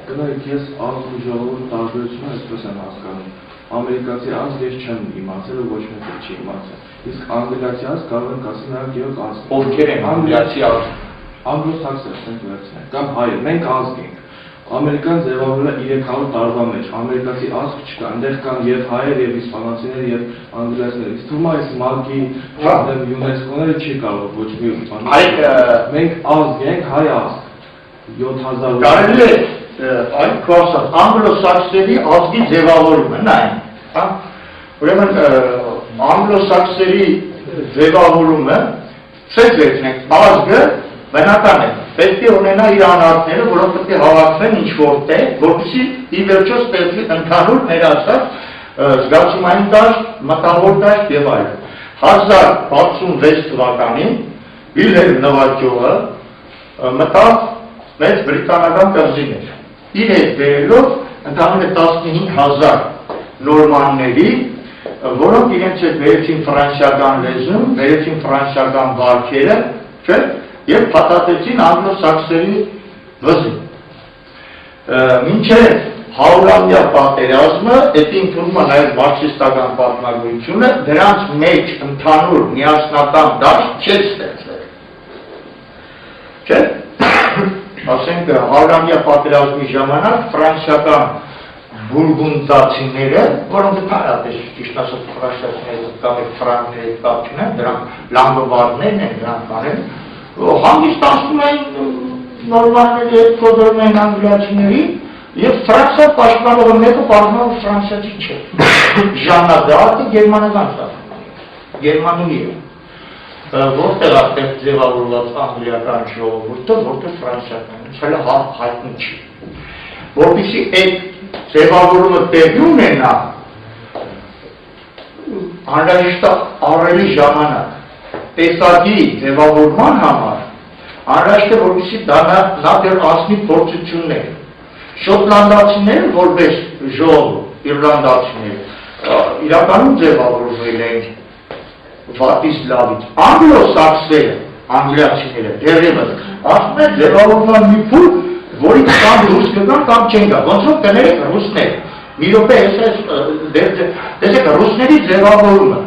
Գնայք ես ազգ ու ժողովուրդ տարբերությունը այսպես եմ հասկանում։ Ամերիկացի ազգ ես չեմ իմացել ու ոչ մեկ չի իմացել։ Իսկ անգլիացի ազգ կարող ենք ասել նաև երեք ազգ։ Ովքեր են անգլիացի ազգ։ Անգլո-սաքսոններ ենք վերցնել, կամ հայեր, մենք ազգ ենք։ Ամերիկան ձևավորվել է 300 տարվա մեջ, ամերիկացի ազգ չկա, այնտեղ կան եւ հայեր, եւ իսպանացիներ, եւ անգլիացիներ։ Իսկ թվում է այս ՄԱԿ-ի, ՅՈՒՆԵՍԿՕ-ները չի կարող ոչ մի բան։ Մենք ազգ ենք, հայ ազգ։ 7000 Կարելի է այդ քոսը անգլո-սաքսերի ազգի ձևավորումը, նայ, հա։ Ուրեմն անգլո-սաքսերի ձևավորումը ցույց վերցնենք, ազգը բնական է, պետք է ունենա իր անհատները, որոնք պետք է հավաքվեն ինչ-որտեղ, որպեսզի ի վերջո ստեղծվի ընդհանուր ներածած զգացումային դաշտ, մտավոր դաշտ եւ այլն։ 1066 թվականին Վիլհելմ Նվաճողը մտավ մեծ բրիտանական կղզիներ։ Իր հետ բերելով ընդհանուր 15000 նորմանների, որոնք իրենց հետ բերեցին ֆրանսիական լեզուն, բերեցին ֆրանսիական բարքերը, չէ՞, և փաթաթեցին անգլո-սաքսերի վզին։ Մինչև 100-ամյա պատերազմը, այդ ընդունում է նաև մարքսիստական պատմագրությունը, դրանց մեջ ընդհանուր միասնական դաշտ չէր ստեղծվել։ Չէ՞։ Ասենք 100-ամյա պատերազմի ժամանակ ֆրանսիական բուրգունդացիները, որոնք ընդհանրապես ճիշտ ասած ֆրանսիացիները կամ ֆրանկների կապ չունեն, դրանք լանգոբարդներն են, դրանք անեն, հանգստացնում են նորմանների հետ կոդորում են անգլիացիների և Ֆրանսիա պաշտպանողը մեկը պարզվում ֆրանսիացի չէ։ Ժաննա դ'Արտը գերմանական Գերմանուհի է։ Որտեղ այդտեղ ձևավորված անգլիական ժողովուրդը, որտեղ ֆրանսիական, հələ հայտնի չի։ Որպեսզի այդ ձևավորումը տեղի ունենա, անհրաժեշտ է առելի ժամանակ։ Տեսակի ձևավորման համար անհրաժեշտ է, որպեսզի նա դեռ անցնի փորձություններ։ Շոտլանդացիները որպես ժողովուրդ, իռլանդացիները իրականում ձևավորվել են վատիսլավից։ Անգլո-սաքսերը, անգլիացիները դեռևս ասում են ձևավորման մի փուլ, որից կամ ռուս կգան, կամ չեն գա։ Ոնց որ կներեք ռուսներ։ Մի րոպե տեսեք ռուսների ձևավորումը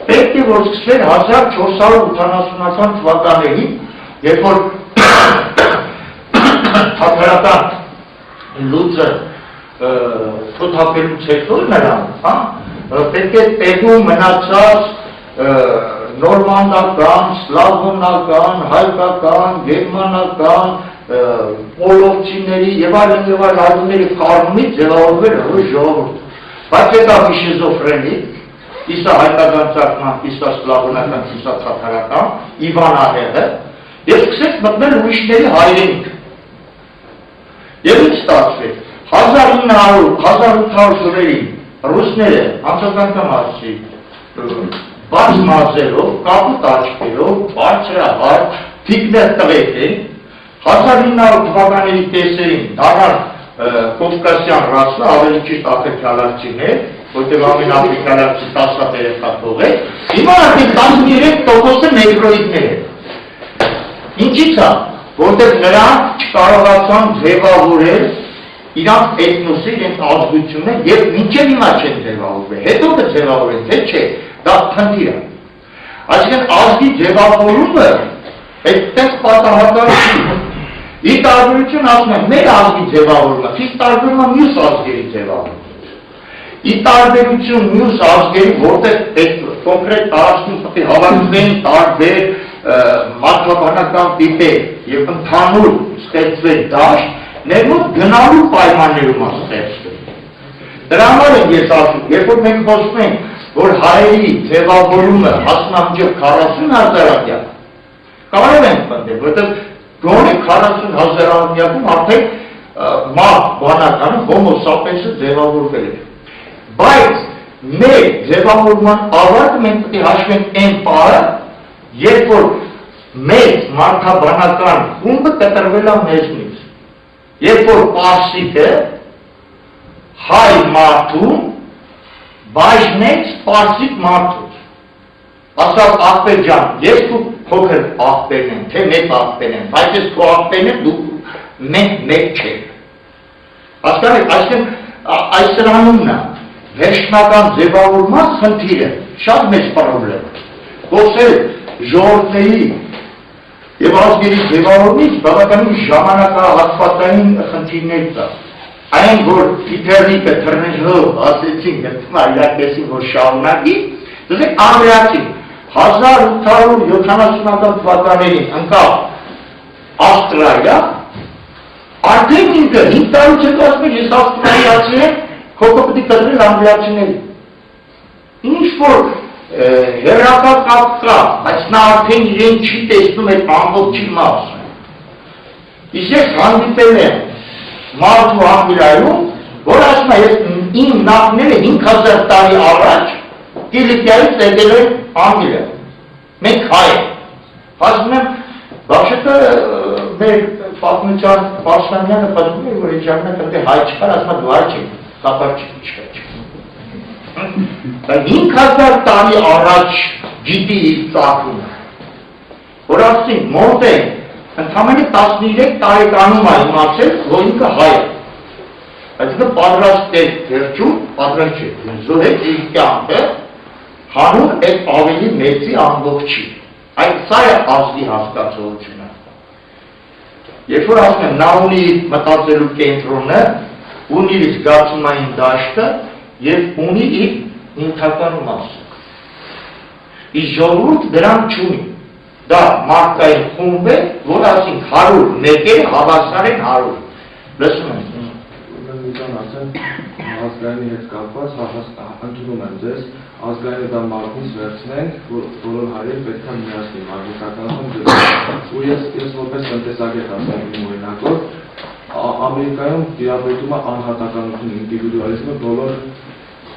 պետք է որ սկսվեր 1480-ական թվականներին, երբ որ թաթարական լուծը թոթափելուց հետո նրան, պետք է տեղում մնացած նորմանդական, սլավոնական, հայկական, գերմանական, պոլովցիների եւ այլն այլների կառումից ձևավորվել ռուս ժողովուրդը։ Բայց դա մի շիզոֆրենիկ, իսա հայկական ծագման, իսա սլավոնական, իսա թաթարական, Իվան Ահեղը, և սկսեց մտնել ուրիշների հայրենիք։ Եվ ինչ ստացվեց, 1800 թվականին ռուսները անցական ասի բաց մազերով, կապուտ աչքերով, բարձրահար, թիկներ տվեց են, 1900 թվականների տեսերին դառան կովկասյան ռասը, ավելի ճիշտ აფրիկալացիներ, որտեղ ամեն აფրիկալացի 10 երեխա թողեց, հիմա արդեն 13% նեգրոիդներ են։ Ինչի՞ց է, որտեղ նրանք չկարողացան ձևավորել իրանք էթնոսը, իրենց ազգությունը և մինչև հիմա չեն ձևավորվել, հետո կձևավորեն, թե չէ, դա խնդիր է։ Այսինքն ազգի ձևավորումը այդտեղ պատահական չի։ Ի տարբերություն ասում եմ, մեր ազգի ձևավորումը, խիստ տարբերում է մյուս ազգերի ձևավորումը։ Ի տարբերություն մյուս ազգերի, որտեղ այդ կոնկրետ տարածքում պետք է հավաքվեն տարբեր մարդաբանական տիպեր և ընդհանուր ստեղծվել դաշտ, ներմոտ գնալու պայմաններում է ստեղծվել։ Դրա համար եմ ես ասում, երբ որ մենք խոսում ենք, որ հայերի ձևավորումը հասնամջով 40,000-ամյակ, կարող ենք պնդել, որտեղ գոնե 40,000-ամյակում արդեն մարդ բանականը հոմո սապիենսը ձևավորվել է։ Բայց մեր ձևավորման ավարտը մենք պետք է հաշվենք այն պարը, երբ որ մեծ մարդաբանական խումբը կտրվել է մեզնից, երբ որ պարսիկը հայ մարդուն բաժնեց պարսիկ մարդուց, ասավ աղբեր ջան, ես դու փոքր աղբերն եմ, թե մեծ աղբեր եմ, բայց ես քո աղբերն եմ, դու մենք մեկ չենք, հասկանեք, այս սրանումն է, վերջնական ձևավորման խնդիրը, շատ մեծ պրոբլեմ, խոսել ժողովրդների և ազգերի ձևավորումից բավականին ժամանակահատվածային խնդիրներ կա, այն որ Թիթեռնիկը թռնեժով ասեցին, իրակեսին, որ շարունակի, դուք ամրացին 1870 թվականներին ընկավ Ավստրալիա, արդեն ինքը 5 տարուց հետո ասում ես ավստրալիացի եմ, քոքո պետք է կտրել անգլիացիների։ Ինչ որ հերապատ կապ կա, բայց նա արդեն իրեն չի տեսնում այդ ամբողջի մասը։ Իսկ ես հանդիպել եմ մարդու Անգլիայում, որ ասում է, ես իմ նախները 5000 տարի առաջ Կիլիկիայից եկել են Անգլիա, մենք հայ ենք, ասում եմ, բախշետը մեր պատմության Պարսանյանը պատմում է, որ այդ ժամանակ ընդ հայ չկար, ասում է դու հայ չեք, կապար չկար։ 5000 տարի առաջ գիտի իր ծագումը, որ ասին Մորտեն ընդամենը 13 տարեկանում է իմացել, որ ինքը հայ է, բայց ինքը պատրաստ է վերջում, պատրաստ չէ, զոհեց իր կյանքը հանուն այդ ավելի մեծի ամբողջի, այդ սա է ազգի հասկացողությունը։ Երբ որ ասում եմ, նա ունի մտածելու կենտրոնը, ունի իր զգացումային դաշտը և ունի իր նյութական մասը։ Իսկ ժողովուրդ դրան չունի։ Դա մարդկային խումբ է, որ ասենք 100 մեկերը հավասար են 100։ Լսում եմ։ Ուրեմն ասեմ, ազգայինի հետ կապված ընդունում եմ ձեզ, ազգայինը դա մարդից վերցնենք, որ բոլոր հայերը պետք է միասնի մարդկայնական ու ես որպես տնտեսագետ ասեմ իմ օրինակով, Ամերիկայում տիրապետում է անհատականություն, ինդիվիդուալիզմը բոլոր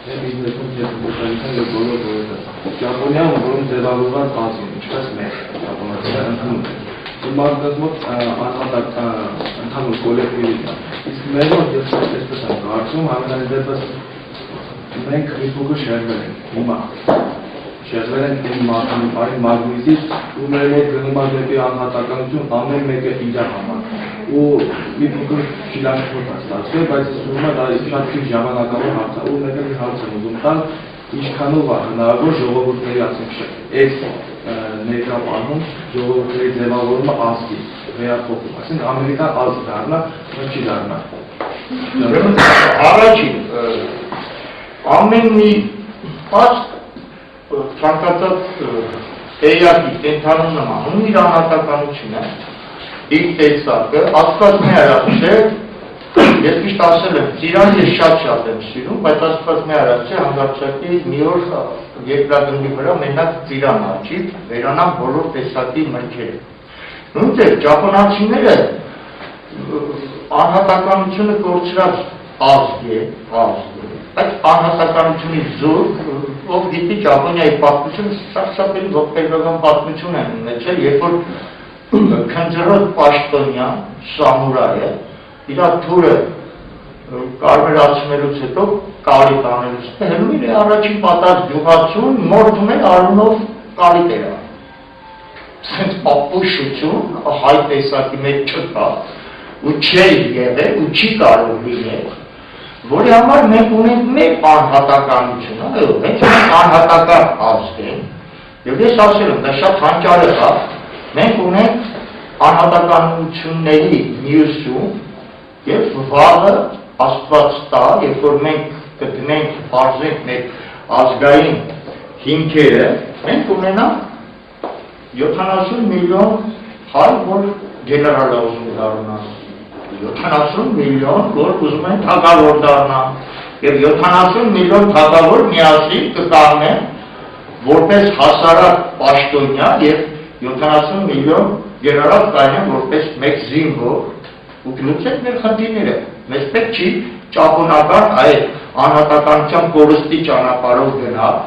բիզնեսում հետևության և բոլոր որոտը։ Ճապոնիայում որում ձևավորված ազգին, ինչպես մեր ճապոնացիները ընդունում են։ Ու մարդկանց մոտ ընդհանուր կոլեկտիվի կա։ Իսկ մեր մոտ ես այսպես եմ կարծում, համենայն դեպս մենք մի փոքր շեղվել ենք հիմա։ Շեղվել ենք այն մագնիսից ու մեր մոտ գնում է դեպի անհատականություն ամեն մեկը իր համար։ Ու մի փոքր շիլաշփոթ է ստացվել, բայց ես ուզում եմ դա շատ քիչ ժամանակավոր հարց է, ու մեկ էլ հարց եմ ուզում տալ, ինչքանով է հնարավոր ժողովուրդների ասենք այս ներկա պահում ժողովուրդների ձևավորումը ազգի վերափոխում, ասենք Ամերիկան ազգ դառնա, չի դառնա։ Առաջին ամեն մի ազգ ցանկացած էյակի կենթանում նման ունի իր անհատականությունը, իր տեսակը, Աստված մի արարչե, ես միշտ ասել եմ, Ծիրան ես շատ եմ սիրում, բայց Աստված մի արարչե հանգարցակի մի օր երկրագնդի վրա մենակ Ծիրան արջի, վերանամ բոլոր տեսակի մրգերը։ Նույնպես ճապոնացիները անհատականությունը կորցրած ազգ է, բայց անհատականությունից զուրկ, ով գիտի Ճապոնիայի պատմությունը սարսափելի ողբերգական պատմություն են ունեցել, երբ որ քնձռոտ պաշտոնյա սամուրայը իր թուրը կարմրացնելուց հետո կարի տանելուց հետո հելում իր առաջին պատած գյուղացուն մորթում է արունով կարի տերա։ Սենց պապուշություն հայ տեսակի մեջ չկա ու չէ եղել ու չի կարող լինել, որի համար մենք ունենք մեր անհատականությունը, մենք անհատական ազգ ենք, և ես ասել եմ, դա շատ հանճարը կա, մենք ունենք անհատականությունների մյուսում և վաղը Աստված տա, երբ որ մենք կդնենք, պարզենք մեր ազգային հիմքերը, մենք ունենանք 70 միլիոն հայ, որ գեներալ ուզում դառնան, 70 միլիոն, որ ուզում են թագավոր դառնան, և 70 միլիոն թագավոր միասին կկանգնեն որպես հասարակ պաշտոնյա և 70 միլիոն գեներալ կայնեն որպես մեկ զինվոր ու կլուծեք մեր խնդիրները, մեզ պետք չի ճապոնական այդ անհատականության կորստի ճանապարհով գնալ,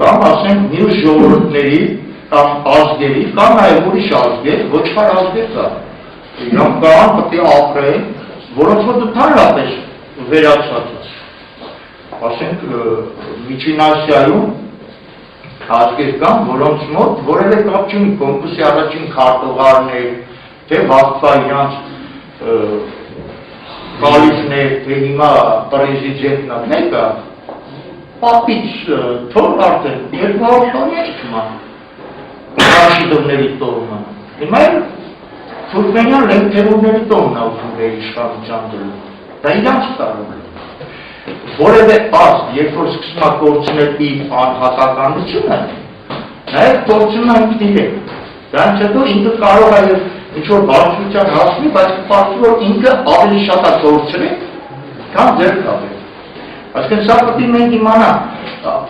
կամ ասենք մյուս ժողովուրդների կամ ազգերի, կամ նաև ուրիշ ազգեր, ոչխար ազգեր կա, իրանք կան պետք է ապրեն, որոնց մոտ ընդհանրապես վերացած է։ ասենք Միջին Ասիայում ազգեր կան, որոնց մոտ որևէ կապ չունի կոմկուսի առաջին քարտուղարներ, թե վաղվա իրանց կալիֆներ, թե հիմա պրեզիդենտն է մեկը, պապից թող արդեն 200 տարի է հիմա Ռաշիդովների տողնը, հիմա Թուրքմենյան լենքերումների տողնն է ուզում է իշխանության դրում, դա իրանց կարող է որևէ ազգ, երբ որ սկսում է կորցնել իր անհատականությունը, նաև կորցնում է ինքն իրեն։ Դրանից հետո ինքը կարող է ինչ-որ բարձրության հասնի, բայց կպարտի, որ ինքը ավելի շատ է կորցրել, քան ձեռք կապել։ Այսինքն սա պետք է մենք իմանանք,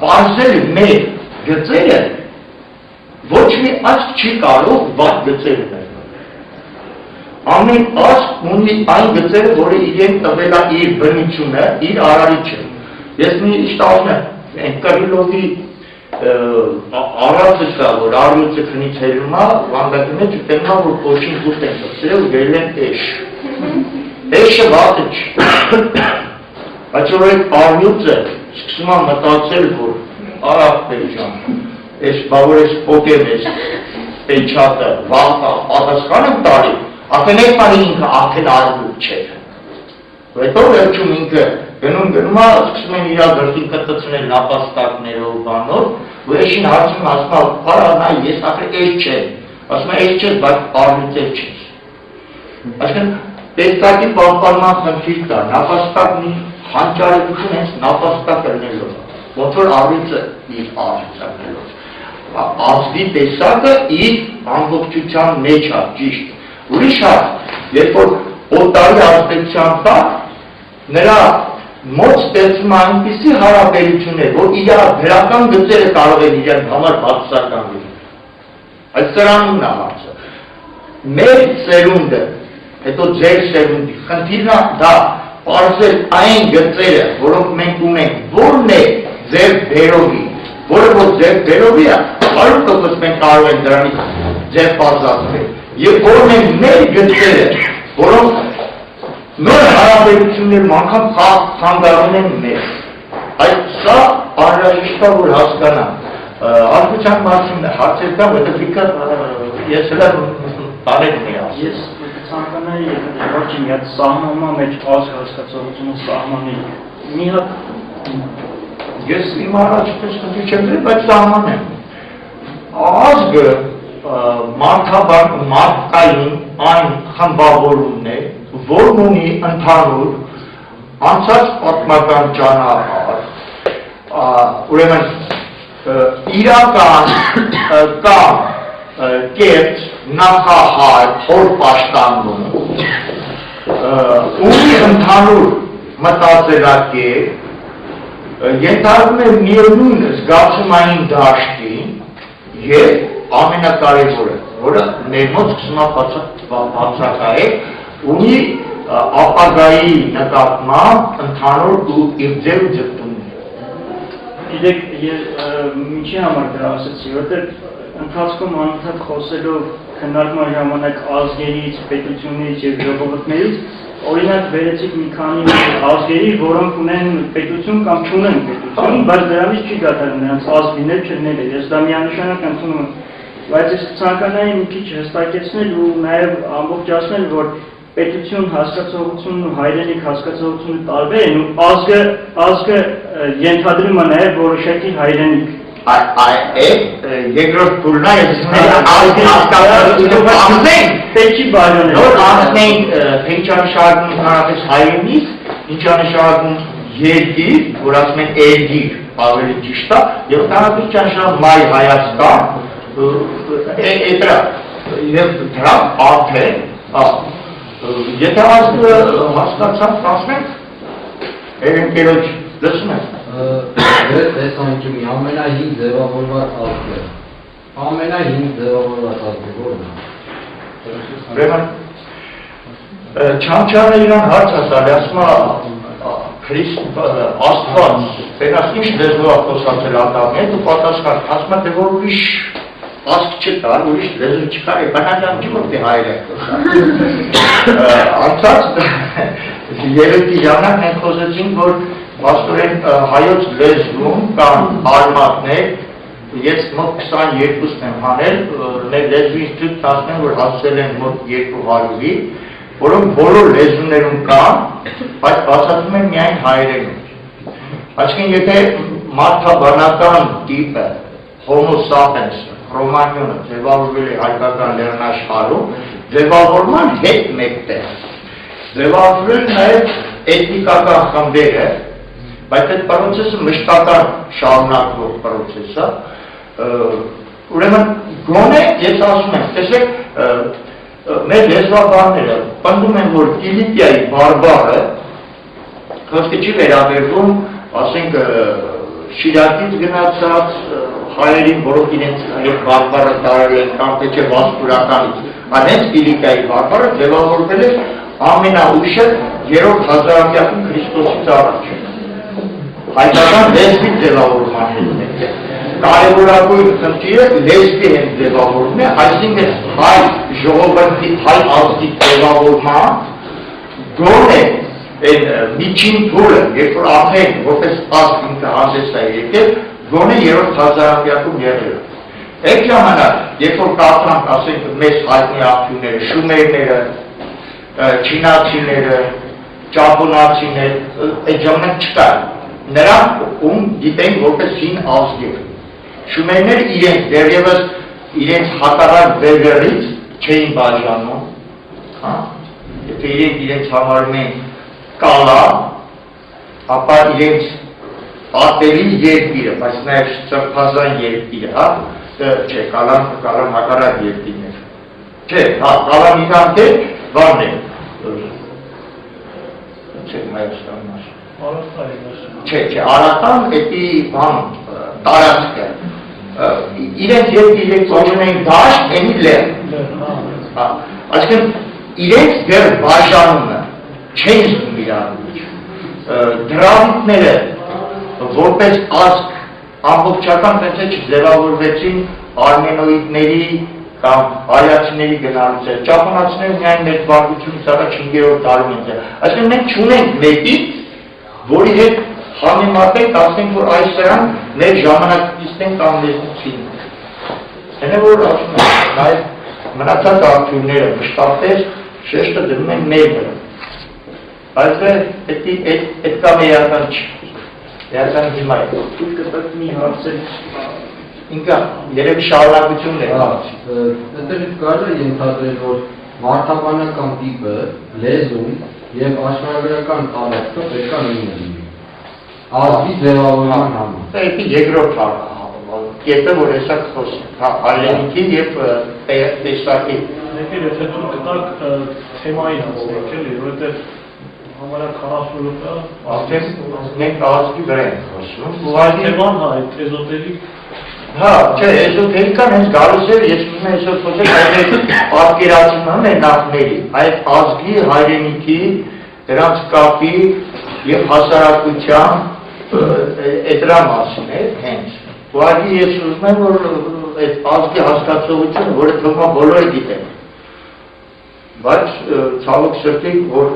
պարզել մեր գծերը ոչ մի ազգ չի կարող վատ գծեր ունել։ Ամեն ազգ ունի այն գծերը, որը իրեն տվել է իր բնությունը, իր արարիչը։ Ես միշտ ասում եմ, Կիրիլովի արածը կա, որ արյուծը քնից հելում է, վանդակի մեջ ուտելում է, որ կոշին գուտ են տսել ու գերել են էշ։ Էշը վատը չի։ Բայց որ այդ արյուծը սկսում է մտածել, որ արավ պետջան, էս բավոր ես պոկեմ ես պետչատը, վաղ պատասխան եմ տարի, Ակեն այդ պանի ինքը ակեն արվում չէր։ Հետո վերջում ինքը գնում է, սկսում են իրա գրտին կտցնել նապաստակներով բանով, ու էշին հարցում ասում է, պարանա, ես ակեն էշ չեմ, ասում է էշ չես, բայց արվիծել չես։ Այսինքն տեսակի պահպանման խնդիր կա, նապաստակնի հանճարելություն հենց նապաստակ ելնելով, ոնց որ արվիծը իր արվիծակնելով։ Ազգի տեսակը իր ամբողջության մեջ է, ճիշտ։ Ուրիշ հարց, երբ որ օտարի ազդեցության տակ, նրա մոտ ստեղծում այնպիսի հարաբերություններ, որ իր դրական գծերը կարող են իրեն համար բացասական լինել։ Այդ սրանումն է հարցը։ Մեր սերունդը, հետո ձեր սերունդի, խնդիրն է դա պարզել այն գծերը, որոնք մենք ունենք, որն է ձեր բերովի, որը որ ձեր բերովի է, 100% մենք կարող ենք դրանից ձեր պարզացնել։ Եվ որն են մեր գծերը, որոնք նոր հարաբերություններում անգամ խանգարում են մեզ։ Այդ սա անհրաժեշտ է, որ հասկանանք։ Ազգության մասին հարցեր կան, հետո ես հենց տանեմ մի ասեմ։ Ես ցանկանայի վերջին մի հատ սահմանման մեջ ազգ հասկացողությունը սահմանի մի հատ ես իմ առաջպես խնդիր չեմ դրել, բայց սահմանեմ։ Ազգը մարդկային այն խմբավորումն է, որն ունի ընդհանուր անցած պատմական ճանապարհ, ուրեմն իրական կամ կերտ նախահայտ հորպաշտանում ունի ընդհանուր մտածելակերպ, ենթարկում է միևնույն զգացումային դաշտին և ամենակարևորը, որը մեր մոտ սկսում է բացակայել, ունի ապագայի նկատմամբ ընդհանուր ու իղձեր ու ձգտումներ։ Գիտեք, ինչի համար դրա ասեցի, որտեղ ընթացքում անընդհատ խոսելով քննարկման ժամանակ ազգերից, պետություններից և ժողովուրդներից, օրինակ վերեցիք մի քանի ազգերի, որոնք ունեն պետություն կամ չունեն պետություն, բայց դրանից չի դադարում նրանց ազգ լինել չլինելը, ես դա միանշանակ ընդունում եմ, բայց ես ցանկանայի մի քիչ հստակեցնել ու նաև ամբողջացնել, որ պետություն հասկացողությունն ու հայրենիք հասկացողությունը տարբեր են ու ազգը ենթադրում է նաև որոշակի հայրենիք։ Երկրորդ փուլն է, ես ազգի հասկացողությունը անենք, պետքի բաժանել։ Նոր անենք, թե ինչ անշարժում հանրապես հայրենիք, ինչ անշարժում երկիր, որ ասում են էրգիր, ավելի ճիշտ է, և հանրապես ինչ անշարժում մայ Հայաստան, և դրա արդեն, եթե ազգը հասկացան տասնենք, ընկերոջ լսում են։ Ձեր տեսանկյունի ամենահին ձևավորված ազգը, ամենահին ձևավորված ազգը որն է։ Ուրեմն Չամչյանը իրան հարց է տալի, ասում է Աստված, տենաս ինչ լեզվով է խոսացել Ադամի հետ ու պատասխան, ասում է թե որ ուրիշ ազգ չկար, ուրիշ լեզու չկար, բանական չի որ թե հայր է խոսալ։ Անցած երեկի ժամանակ մենք խոսեցինք, որ Աստորեն հայոց լեզվում կան արմատներ, ես մոտ 22-ն եմ հանել, մեր լեզվից թույլ տասնեմ, որ հասել են մոտ 200-ի, որոնք բոլոր լեզուներում կան, բայց բացատրում են միայն հայերենում։ Այսինքն, եթե մարդաբանական տիպը, Homo sapiens, Կրոմանյոնը ձևավորվել է հայկական լեռնաշխարհում, ձևավորման հետ մեկտեղ։ Ձևավորվել նաև էթնիկական խմբերը, բայց այդ պրոցեսը մշտական շարունակվող պրոցես է, ուրեմն գոնե ես ասում եմ, տեսեք, մեր լեզվաբանները պնդում են, որ Կիլիկիայի բարբառը խոսքը չի վերաբերվում, ասենք Շիրակից գնացած հայերին, որոնք իրենց այդ բարբառը տարել են կամ թե չէ վասպուրականից, այլ հենց Կիլիկիայի բարբառը ձևավորվել է ամենաուշը 3-րդ հազարամյակում Քրիստոսից առաջ։ Հայկական լեզվի ձևավորման հետ է։ Կարևորագույն խնդիրը լեզվի հետ ձևավորվում է, այսինքն հայ ժողովրդի, հայ ազգի ձևավորման գոնե միջին փուլը, երբ որ ամեն որպես ազգ ինքը հանդես է եկել, գոնե 3-րդ հազարամյակում եղել է։ Այդ ժամանակ, երբ որ կարդանք, ասենք, մեզ հայտնի աղբյուրները, շումերները, չինացիները, ճապոնացիներ, այդ ժամանակ չկար։ Նրանք ում գիտեն որպես հին ազգեր։ Շումերները իրենք դեռևս իրենց հակառակ վերերից չէին բաժանում, եթե իրենց համարում են կալա, ապա իրենց ատելի երկիրը, բայց նաև սրբազան երկիրը, չէ, կալան հակառակ երկիրներ։ Չէ, կալան իրանք է, վարն է։ Չէ, Հայաստանն ասում։ Չէ, Արատան էտի բան տարածքը։ Իրենց իրենք կոչում էին դաշտ, էնի լեռ։ Այսինքն իրենց դեռ բաժանումը չեն զգում իրարից։ Դրավիտները որպես ազգ ամբողջական պետք չձևավորվեցին արմենոիդների կամ արիացիների գնալուց է։ Ճապոնացիները միայն մեր թվարկությունից առաջ 5-րդ դարում են։ Այսինքն մենք չունենք մեկից, որի հետ համեմատենք, ասենք, որ այս սրան մեր ժամանակից են կամ լեզվին։ Հենե որ ասում են, նաև մնացած աղբյուրները մշտապես շեշտը դնում են մեր վրա։ Բայց այդ կամ էական չի։ Էական հիմա է։ Դուք կտակ մի հարցեր ինքը երևի շարունակությունն է հարցի։ Այդտեղից կարելի է ենթադրել, որ մարդաբանական տիպը, լեզուն եւ աշխարհագրական տարածքը պետք է նույնը լինի։ Ազգի ձևավորման համար։ Դա երկրորդ կետը, որ հեսա խոսում, հայրենիքի եւ տեսակի։ Եկել եթե դուք կտակ թեմային հասնենք էլի, որովհետեւ համարյա 40 րոպե ասես մենք ազգի վրա ենք խոսում։ թեման հա այդ էզոտերիկ Հա, չէ, էզոտերիկան հենց գալուց էր, ես ուզում եմ այսօր խոսել այդ պատկերացման է նախների, այդ ազգի, հայրենիքի, դրանց կապի եւ հասարակության դրա մասին է հենց։ Ուղղակի ես ուզում եմ, որ այդ ազգի հասկացողությունը, որը թվում է բոլորը գիտեն, բայց ցավոք սրտի, որ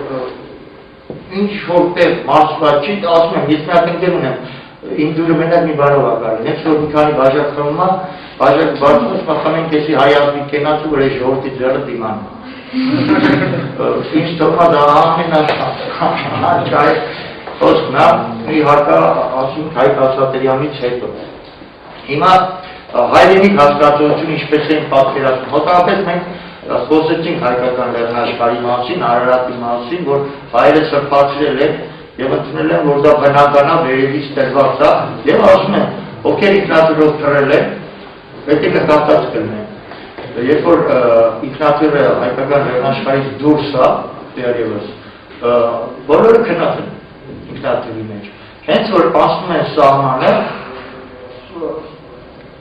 ինչ որտեղ մարսված չի, ասում եմ, ես մի հատ ընկեր ունեմ, իմ դուրը մենակ մի բանով ակարել, հենց որ մի քանի բաժակ խմում է, բաժակ բարձում, մախանենք եսի հայ ազգի կենացու, որ այս ժողովրդի ձեռը դիմանում։ Ինչ թվում է դա ամենաշայ խոսքն է, իհարկե ասում հայ կասատերյանից հետո։ Հիմա հայրենիք հասկացողություն ինչպես են պատկերացնում, հոտապես մենք խոսեցինք հայկական լեռնաշխարհի մասին, Արարատի մասին, որ հայերը սրբացրել են եւ ընդունել են, որ դա բնական է, վերևից տրված է, եւ ասում են, ովքեր ինքնաթիռով թռել են, պետք է նկատած կլինեն։ Երբ որ ինքնաթիռը հայկական լեռնաշխարհից դուրս է, դեռևս, բոլորը քնած են ինքնաթիռի մեջ։ Հենց որ ասում են սահմանը,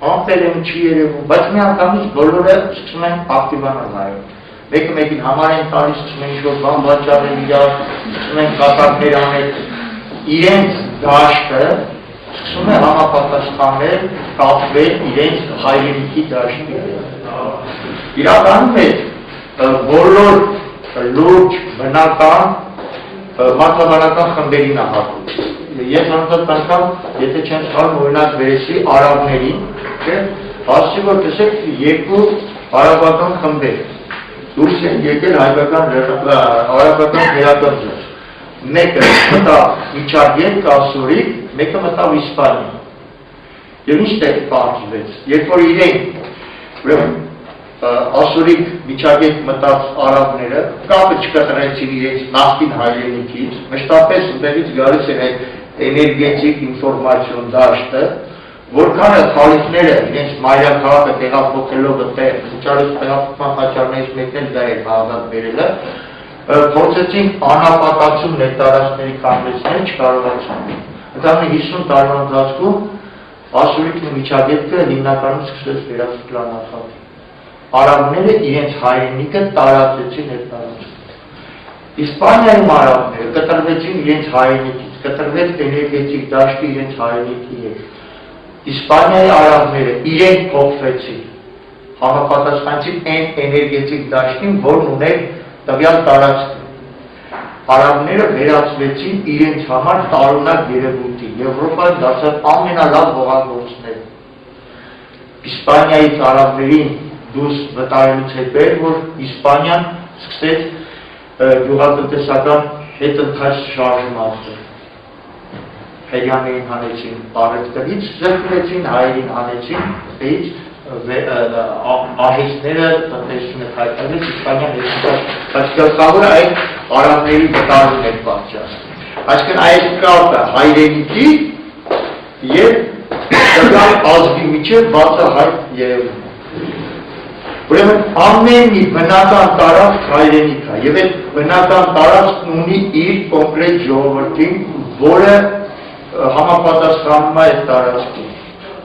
ամպեր են չի երևում, բայց մի անգամից բոլորը սկսում են ակտիվանալ նայել։ Մեկը մեկին համար են տալիս, սկսում են ինչ-որ բան վաճառել իրար, սկսում են կատակներ անել, իրենց դաշտը սկսում է համապատասխանել, կապվել իրենց հայրենիքի դաշտի հետ։ Իրականում է բոլոր լուրջ, բնական մարդաբանական խմբերին է հատում։ Ես անցած անգամ, եթե չեմ սխալվում, օրինակ վերեցի արաբներին, ասի որ տեսեք երկու արաբական խմբեր դուրս են եկել արաբական վերականգնող։ Մեկը մտավ միջագետք ասորիկ, մեկը մտավ Իսպանիա։ Եվ ինչ պահանջվեց, երբ որ իրենք ասորիկ միջագետք մտած արաբները կապը չկտրեցին իրենց նախկին հայրենիքից, մշտապես ուտեղից գալիս են այդ էներգետիկ ինֆորմացիոն դաշտը, որքան խալիքները իրենց մայրաքաղաքը տեղափոխելով այդտեղ, տեղափոխման պատճառներից մեկն էլ դա էր հաղթած բերելը, փորձեցին անապատացում ներդարաշտների կանգնեցնել չկարողացան։ Ընդհանրապես 50 տարվա ընթացքում ասորիկն ու միջագետքը հիմնականում սկսեց վերացկլանացնել։ Արաբները իրենց հայրենիքը տարածեցին այդ տարածքում։ Իսպանիայում արաբները կտրվեցին իրենց հայրենիքից, կտրվեց էներգետիկ դաշտը իրենց հայրենիքի հետ։ Իսպանիայի արաբները իրենք փոխվեցին, համապատասխանեցին այն էներգետիկ դաշտին, որն ուներ տվյալ տարածքը։ Արաբները վերածվեցին իրենց համար տարօրինակ երևույթի, Եվրոպայում դարձան ամենալավ հողագործները։ Իսպանիայից արաբներին դուրս վտարելուց հետո էր, որ Իսպանիան սկսեց գյուղատնտեսական հետընթաց շարժումը։ Հերյաններին հանեցին առևտրից, զրկվեցին, հայերին հանեցին, այդից ահիստները տնտեսությունը հայտնվեց Իսպանիան հետընթաց, բայց գլխավորը այդ արաբների վտարումն էր պատճառը։ Այսինքն այդ կապը հայրենիքի եւ տվյալ ազգի միջև բացահայտ երևում է։ Ուրեմն ամեն մի բնական տարածք հայրենիք է եւ այդ բնական տարածքն ունի իր կոնկրետ ժողովրդին, որը համապատասխանում է այդ տարածքին։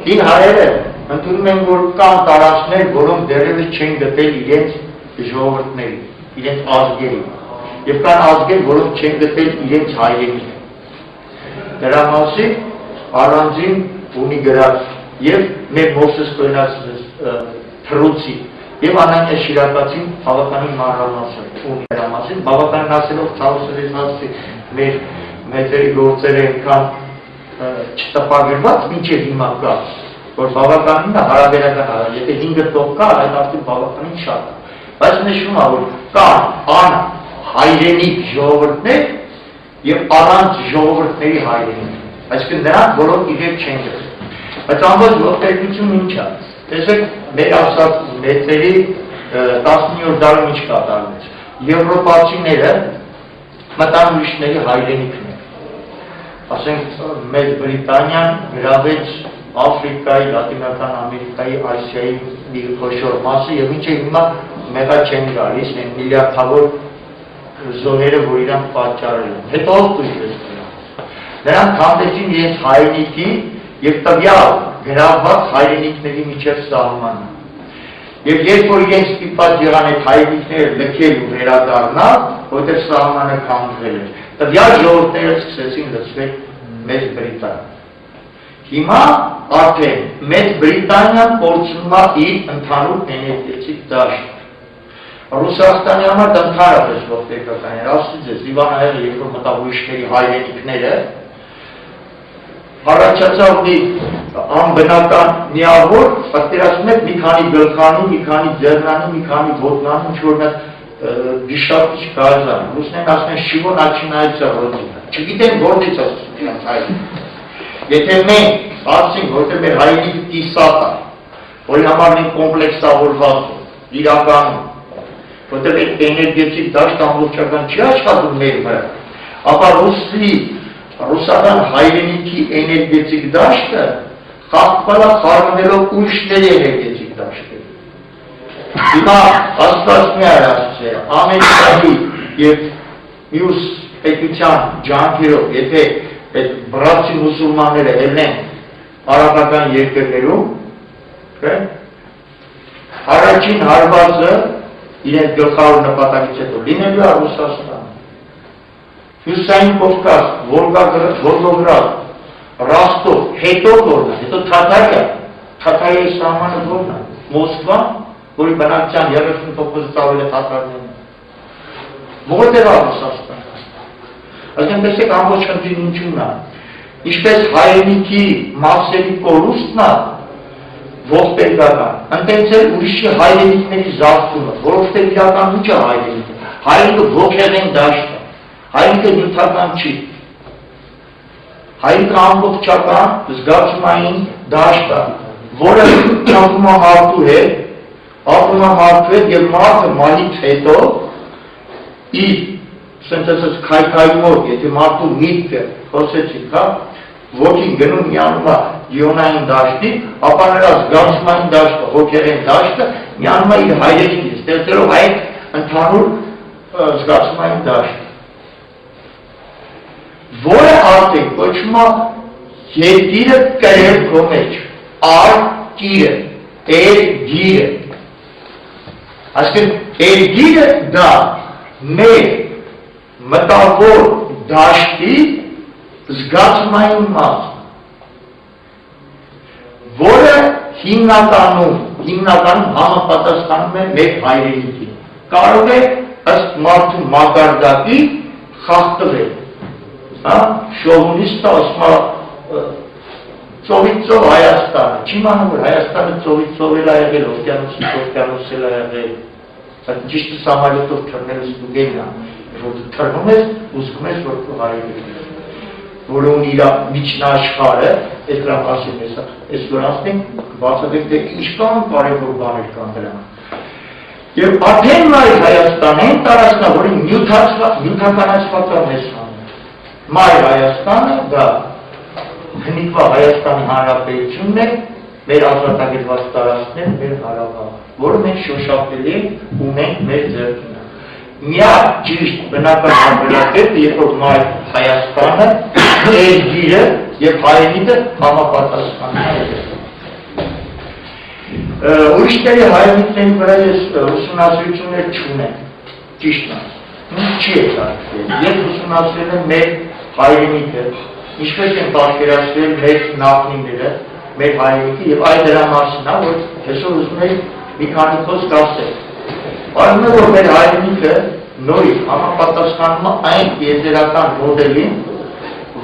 Հին հայերը ընդունում են, որ կան տարածքներ, որոնք դեռևս չեն գտել իրենց ժողովուրդներին, իրենց ազգերին, եւ կան ազգեր, որոնք չեն գտել իրենց հայրենիքը։ Դրա մասին առանձին ունի գրած եւ մեր Մովսես Կոյնացի թռուցի եւ Անանիա Շիրակացին բավականին մանրամասն ունի դրա մասին, բավականին ասելով ցավսերից ասի մեր մեծերի գործերը այնքան չտպագրված մինչև հիմա կա, որ բավականին է հարաբերական արած, եթե 5 տող կա, այդ արդեն բավականին շատ է, բայց նշում է, որ կան հայրենիք ժողովուրդներ եւ առանց ժողովուրդների հայրենիք, այսինքն նրանք, որոնք իրենք չեն գտել, բայց ամբողջ ողբերգությունը ինչ է, տեսեք մեր ասած մեծերի 19-րդ դարում ինչ կատարվեց, եվրոպացիները մտան ուրիշների հայրենիքն են, ասենք Մեծ Բրիտանիան գրավեց Աֆրիկայի, Լատինական Ամերիկայի, Ասիայի մի խոշոր մասը եւ ինչը հիմա մեղա չեն գալիս, են միլիարդավոր զոները, որ իրանք պատճառել են։ Հետո ո՞վ նրանք հանդեցին իրենց հայրենիքի եւ տվյալ գրավված հայրենիքների միջև սահմանը։ Եվ երբ որ իրենք ստիպված եղան այդ հայրենիքները լքել ու վերադառնալ, որտեղ սահմանը քանդվել էր, տվյալ ժողովուրդները սկսեցին լցվել Մեծ Բրիտանիա։ Հիմա արդեն Մեծ Բրիտանիան կորցնում է իր ընդհանուր էներգետիկ դաշտը։ Ռուսաստանի համար դա ընդհանրապես ողբերգական էր, ասեցի ձեզ, Իվանայանը երբ որ մտավ ուրիշների հայրենիքները, առաջացավ մի անբնական միավոր, պատկերացնում եք մի քանի գլխանի, մի քանի ձեռնանի, մի քանի ոտնանի, ինչ-որ մեկ գիշատիչ գազան, ռուսներն ասում են շիվո начинается родина, չգիտեն որտից ասում իրանց հայրենիք։ Եթե մենք ասենք, որտեղ մեր հայրենիքը կիսատ է, որի համար մենք կոմպլեքսավորված ենք, իրականում, որտեղ այդ էներգետիկ դաշտ ամբողջական չի աշխատում մեր վրա, ապա ռուսական հայրենիքի էներգետիկ դաշտը խախտվել է խառնվելով ուրիշների էներգետիկ դաշտերը։ Հիմա Աստված մի արածը, Ամերիկայի եւ մյուս պետության ջանքերով, եթե այդ բրացի մուսուլմանները ելնեն արաբական երկրներում, առաջին հարվածը իրենց գլխավոր նպատակից հետո լինելու է Ռուսաստան, Հյուսային Կովկաս, Վոլգոգրադ, Ռոստով, հետո որն է, հետո Թաթարիա, Թաթարիայի սահմանը որն է, Մոսկվան, որի բնակչության 30%-ից ավել է թաթարներն։ Որտեղ է Ռուսաստանը։ Այսինքն տեսեք ամբողջ ընդդիմությունն է։ Ինչպես հայրենիքի մասերի կորուստն է ողբերգական, ընդենց էլ ուրիշի հայրենիքների զարթումը, որովհետև իրական ոչ է հայրենիքը։ Հայրենիքը ոգեղեն դաշտ է, հայրենիքը նյութական չի։ Հայրենիքը ամբողջական զգացումային դաշտ է, որը ապրում է մարդու հետ և մարդը մահից հետո իր սենտեսս քայքայումով, եթե մարդու միտքը խոսեցիք, ոգին գնում միանում է իոնային դաշտի, ապա նրա զգացումային դաշտը, հոգեղեն դաշտը միանում է իր հայրենիքի, ստեղծելով այդ ընդհանուր զգացումային դաշտ, որը արդեն կոչվում է երկիրը կրել քո մեջ, արգիրը, երգիրը, այսինքն երգիրը դա մեր մտավոր դաշտի զգացումային մաս, որը հիմնականում համապատասխանում է մեր հայրենիքին, կարող է ըստ մարդու մակարդակի խախտվել, շովինիստը ասում է ծովից ծով Հայաստանը, չի մանում որ Հայաստանը ծովից ծով էլ ա եղել, օվկիանոսից օվկիանոս էլ ա եղել, ճիշտ սամալյոտով թռնելուց դուգենն է, որ դու թռնում ես, ուզում ես, որ քո հայրենիքն է, որը ունի իր միջնաշխարհը, այդ դրա մասին ես որ ասենք, բացատրենք, թե ինչքան կարևոր բաներ կան դրան։ Եվ արդեն մայր Հայաստանը այն տարածքն է, որը նյութականացված է մեզ համար։ Մայր Հայաստանը դա հնիկվա Հայաստանի Հանրապետությունն է, մեր ազատագրված տարածքն է, մեր հարավը, որը մենք շոշափելի ունենք մեր ձեռքին։ Միակ ճիշտ բնական համբերակետը, երբ որ մայր Հայաստանը, երգիրը և հայրենիքը համապատասխանում է։ Ուրիշների հայրենիքների վրա ես ուսումնասիրություններ չունեմ, ճիշտն է, չի եկարել, երբ ուսումնասիրել եմ մեր հայրենիքը, ինչպես են պատկերացրել մեր նախնիները, մեր հայրենիքը և այլ դրա մասին է, որ այսօր ուզում եմ մի քանի խոսք ասել։ Արվում է, որ մեր հայրենիքը նորից համապատասխանում է այն եզերական մոդելին,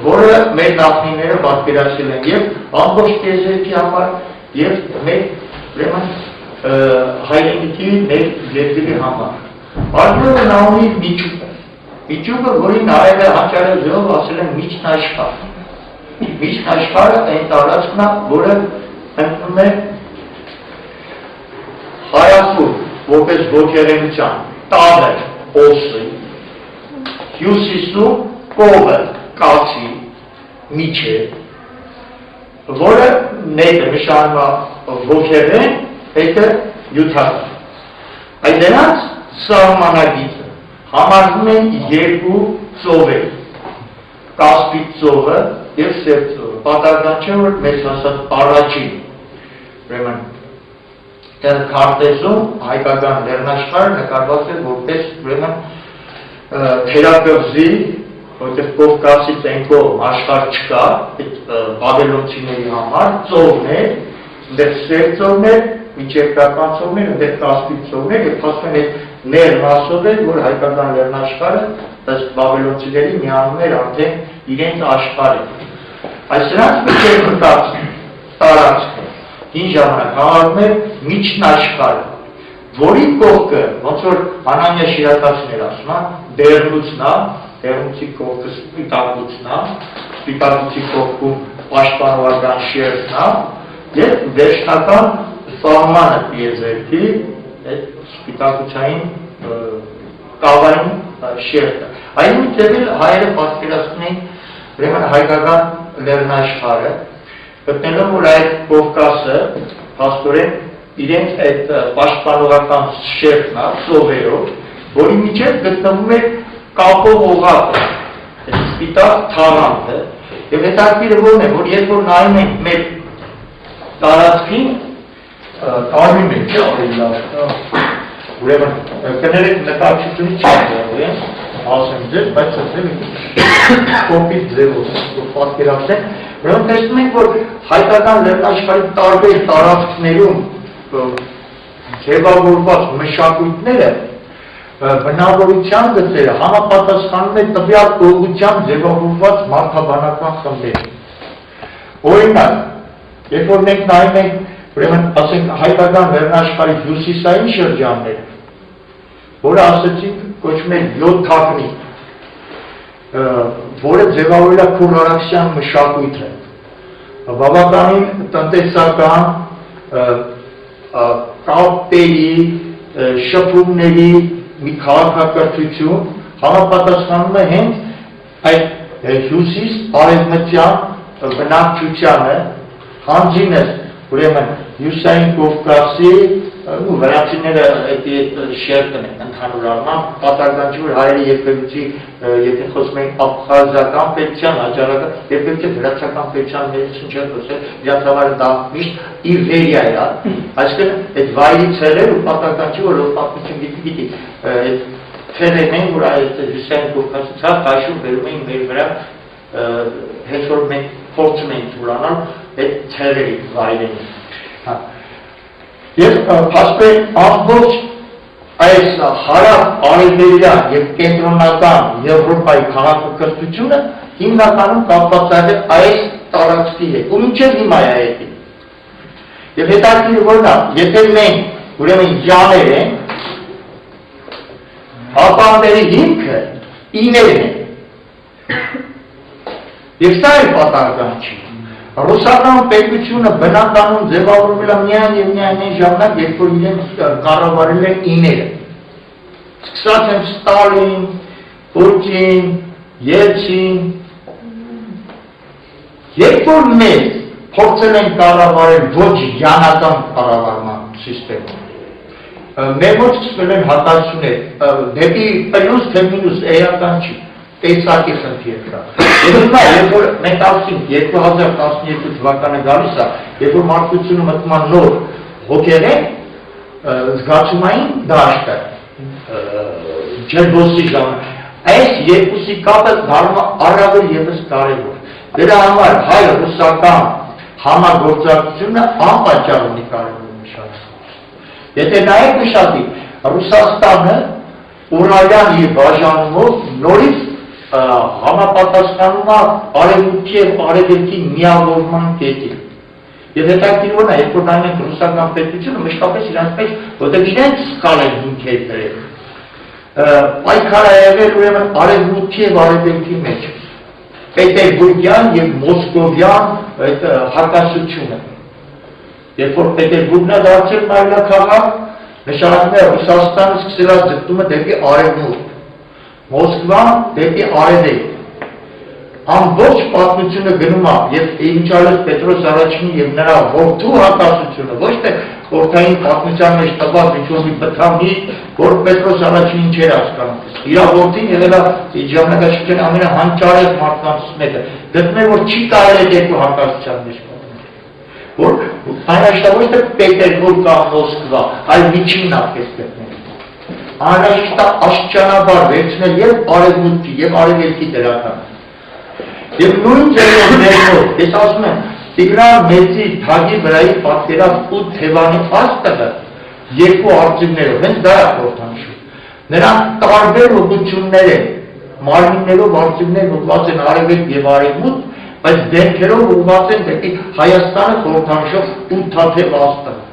որը մեր նախնիները պատկերացրել են և ամբողջ տիեզերքի համար և մեր հայրենիքի մեր երկրի համար։ Արվում է, որ նա ունի միջուկը, որին հայերը հանճարել ձևով ասել են միջնաշխարհ։ Միջնաշխարհը այն տարածքն է, որը ընկնում է հարավում, որպես ոգեղենության, տանը, օսի, հյուսիսում, կողը, կացի, միջը, որը նետը նշանում է ոգեղեն, հետը նյութական։ Այդ դրանց սահմանագիծը համարվում են երկու ծովեր, Կասպից ծովը և Սև ծովը, պատահական չէ, որ մեզ հասած առաջին, ուրեմն քարտեզում հայկական լեռնաշխարհը նկարված է որպես ուրեմն թերակղզի, որտեղ Կովկասից այն կողմ աշխարհ չկա, այդ բաբելոնցիների համար ծովներ, այնտեղ Սև ծովներ, միջերկրական ծովներ, այնտեղ Կասպից ծովներ, եւ փաստորեն այդ ներմասով է, որ հայկական լեռնաշխարհը ըստ բաբելոնցիների միանում էր արդեն իրենց աշխարհը։ Այս նրանց միջերկրած տարածքը հին ժամանակ համարվում է միջնաշխարհը, որի կողքը, ոնց որ Անանյա Շիրակացին էր ասում, դեղնուցն է, դեղնուցի կողքը սպիտակուցն է, սպիտակուցի կողքում պաշտպանողական շերտն է, եւ վերջնական սահմանը տիեզերքի այդ սպիտակուցային կավային շերտը։ Այնուհետև հայերը պատկերացնում են ուրեմն հայկական լեռնաշխարհը, գտնելով որ այդ Կովկասը փաստորեն իրենց այդ պաշտպանողական շերտն է, ծովերով, որի միջև գտնվում է կապող օղակը, սպիտակ թաղանթը, եւ հետաքրքիրը որն է, որ երբ որ նայում ենք մեր տարածքին, կարմիր մենք չէ ավելի լավ, ուրեմն կներեք նկարչությունից չի դեռ, ասեմ ձեզ, բայց ձեզ կոպիտ ձևով պատկերացնենք, ուրեմն տեսնում ենք, որ հայկական լեռնաշխարհի տարբեր տարածքներում ձևավորված մշակույթները բնավորության գծերը համապատասխանում են տվյալ ուղղությամբ ձևավորված մարդաբանական խմբերին։ Օրինակ, երբ որ մենք նայում ենք, ուրեմն ասենք հայկական լեռնաշխարհի հյուսիսային շրջանները, որը ասեցինք կոչվում է 7 թափնի, որը ձևավորել է քուրհարաքսյան մշակույթը, բավականին տնտեսական, կապերի, շփումների մի քաղաքակրթություն համապատասխանում է հենց այդ հյուսիս արևմտյան բնակչությանը, հանձինը, ուրեմն հյուսային Կովկասի ու վրացիները շերտն են ընդհանուր առմամբ, պատահական չէ, որ հայերը երբևիցի, եթե խոսում ենք աբխազական պետության, հաջարակը, երբևիցի վրացական պետության մեծ չեն խոսել, իրացավարը դա միշտ Իվերիա է, այսինքն այդ վայրի ցեղեր ու պատահական չէ, որ պատմություն գիտի, ցեղերն են, որ այդ հյուսային Կովկասից հաշվում բերում էին մեր վրա, հենց որ մենք փորձում ենք ուրանալ այդ ցեղերի վայրերին։ Եվ փաստորեն ամբողջ այս հարավ-արևելյան եւ կենտրոնական Եվրոպայի քաղաքակրթությունը հիմնականում կապված է այս տարածքի հետ, ու մինչև հիմա է այդ։ Եվ հետաքրքիր որն է, եթե մենք ուրեմն յաներ ենք, ապա մեր հիմքը իներն են։ Եվ սա էլ պատահական չի։ Ռուսական պետությունը բնականում ձևավորվել է միայն եւ միայն այն ժամանակ, երբ որ իրենց կառավարել են իները։ Սկսած են Ստալին, Պուտին, Ելցին, երբ որ մեզ փորձել են կառավարել ոչ յանական կառավարման սիստեմով, մեր մոտ սկսվել են հակասություններ, դեպի պլյուս թե մինուս էական չի, տեսակի խնդիր կա։ Եվ հիմա, երբ որ մենք ասում 2012 թվականը գալիս է, երբ որ մարդկությունը մտնում է նոր հոգերեն, զգացումային դաշտը, ջերբոսի ժամանակ, այս երկուսի կապը դառնում է առավել ևս կարևոր։ Դրա համար հայ-ռուսական համագործակցությունը անպատճառ ունի կարևոր նշանակություն։ Եթե նայեք նշատի, Ռուսաստանը Ուրալյան իր բաժանումով նորից համապատասխանում է արևմուտքի եւ արևելքի միավորման կետին։ Եվ հետաքրքիրն է, երբ որ նայում ենք ռուսական պետությունը, մշտապես իրանց մեջ, որտեղ իրենց սխալ են հիմքեր դրել, պայքար է եղել ուրեմն արևմուտքի եւ արևելքի մեջ, պետերբուրգյան եւ մոսկովյան այդ հակասությունը։ Երբ որ Պետերբուրգն է դարձել մայրաքաղաք, նշանակում է Ռուսաստանը սկսել է ձգտումը դեպի արևմուտք, Մոսկվան դեպի արևելք։ Ամբողջ պատմությունը գնում է եւ ինչալես Պետրոս առաջինի եւ նրա որդու հակասությունը, ոչ թե խորհրդային պատմության մեջ տված ինչ-որ մի բթամի, որ Պետրոս առաջինին չէր հասկանում։ Իր որդին եղել է ժամանակաշրջանի ամենահանճարեղ մարդկանցից մեկը։ Գտնում է, որ չի կարելի այդ երկու հակասության մեջ պատմել։ Որ անհրաժեշտ ոչ թե Պետերբուրգ կամ Մոսկվա, այլ միջինն է գտնել։ Անհրաժեշտ է աշճանաբար վերցնել եւ արևմուտքի եւ արևելքի դրական։ Եվ նույն ձևով ներքով, ես ասում եմ, Տիգրան Մեծի թագի վրայի պատկերած 8 Թևանի աստղը երկու արծիվներով, հենց դա է խորհրդանշում։ Նրանք տարբեր ուղղություններ են, մարմիններով արծիվներ ուղղված են արևելք եւ արևմուտք, բայց դեմքերով ուղղված են դեպի Հայաստանը խորհրդանշող 8 թաթև աստղ։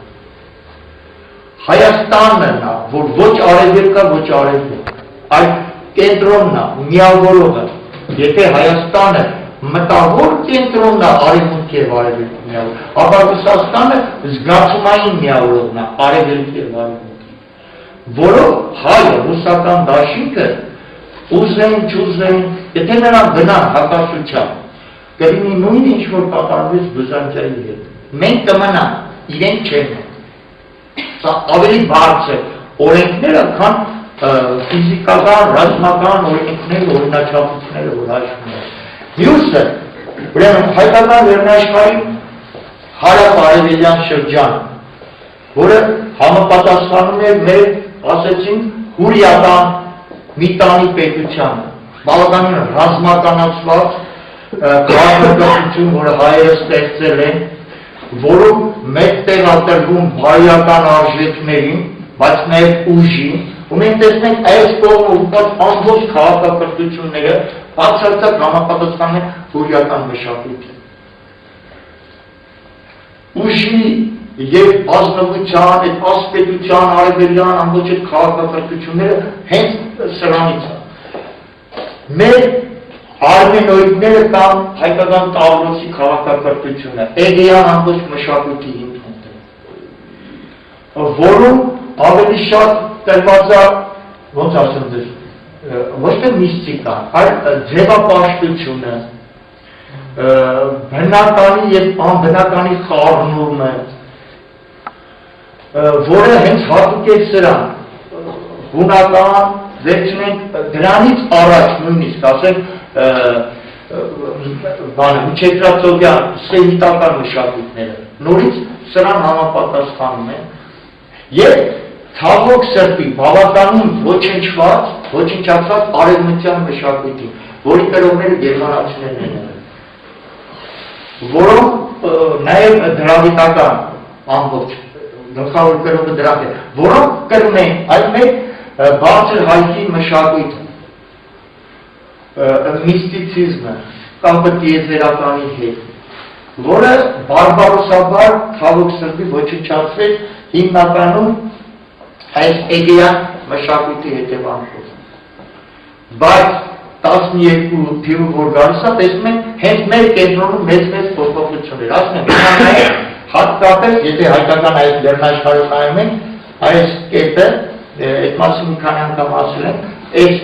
Հայաստանն է նա, որ ոչ արևելք է, ոչ արևմուտք, այլ կենտրոնն է, միավորողը։ Եթե Հայաստանը մտավոր կենտրոնն է արևմուտքի եւ արևելքի միավոր, ապա Ռուսաստանը զգացումային միավորողն է արևելքի եւ արևմուտքի, որով հայ-ռուսական դաշինքը ուզեն, չուզեն, եթե նրանք գնան հակասության, կլինի նույն ինչ որ կատարվեց Բյուզանդիայի հետ։ Մենք կմնանք, իրենք չեն։ Սա ավելի բարձր օրենքները, քան ֆիզիկական, ռազմական օրենքներ, օրինաչափությունները, որ հաշվում են։ Մյուսը, ուրեմն հայկական լեռնաշխարհի հարավ-արևելյան շրջան, որը համապատասխանում է մեր, ասեցինք, հուրիական մի տանի պետությանը, բավականին ռազմականացված քաղաքականություն, որը հայերը ստեղծել են, որում մեծ տեղ է տրվում բարոյական արժեքներին, բայց նաև ուժին, ու մենք տեսնենք այս կողմը ուղղված ամբողջ քաղաքակրթությունները բացարձակ համապատասխան են հուրիական մշակույթին։ Ուժի եւ ազնվության, այդ ասպետության, արևելյան ամբողջ այդ քաղաքակրթությունները հենց սրանից են։ Մեր արմենոիդները կամ հայկական Տավրոսի քաղաքակրթությունը, Էգեյան ամբողջ մշակույթի հիմքն է, որում ավելի շատ տրված է, ոնց ասեմ ձեզ, ոչ թե միստիկան, այլ ձևապաշտությունը, բնականի եւ անբնականի խառնուրը, որը հենց հատուկ է սրան, հունական, վերցնենք դրանից առաջ նույնիսկ, ասենք, միջերկրածովյան սեմիտական մշակույթները, նորից սրան համապատասխանում են, եւ ցավոք սրտի բավականին ոչնչացված արևմտյան մշակույթի, որի կրողները գերմանացիներն են եղել, որոնք նաեւ դրավիտական ամբողջ գլխավոր կրողը դրանք են, որոնք կրում են այդ մեկ բարձր հայքի մշակույթը, միստիցիզմը, կապը տիեզերականի հետ, որը բարբարոսաբար ցավոք սրտի ոչնչացվեց հիմնականում այս Էգեյան մշակույթի հետևանքով։ Բայց 12 թիվը որ գալիս է, տեսնում ենք հենց մեր կենտրոնում մեծ փոփոխություններ, ասում եմ, հատկապես եթե հայկական այս լեռնաշխարհը նայում ենք, այս կետը, այդ մասին մի քանի անգամ ասել եմ, այս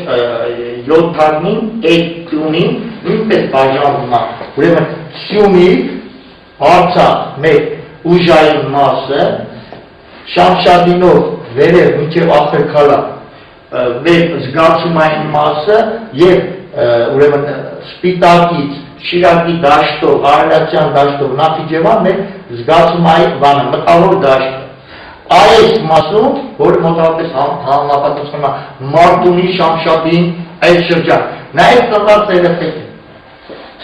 7 թարմին, այդ տունին նույնպես բաժանվում է, ուրեմն Սյունի հարցակ մեկ ուժային մասը, Շամշադինով վերև մինչև Ախրքալա մեր զգացումային մասը և ուրեմն Սպիտակից, Շիրակի դաշտով, Արարատյան դաշտով, Նախիջևան մեր զգացումային բանը, մտավոր դաշտը։ Այս մասում, որը մոտավորապես համապատասխանում է Մարտունի, Շամշադին, այդ շրջան, նաև ծնված երեխեք են։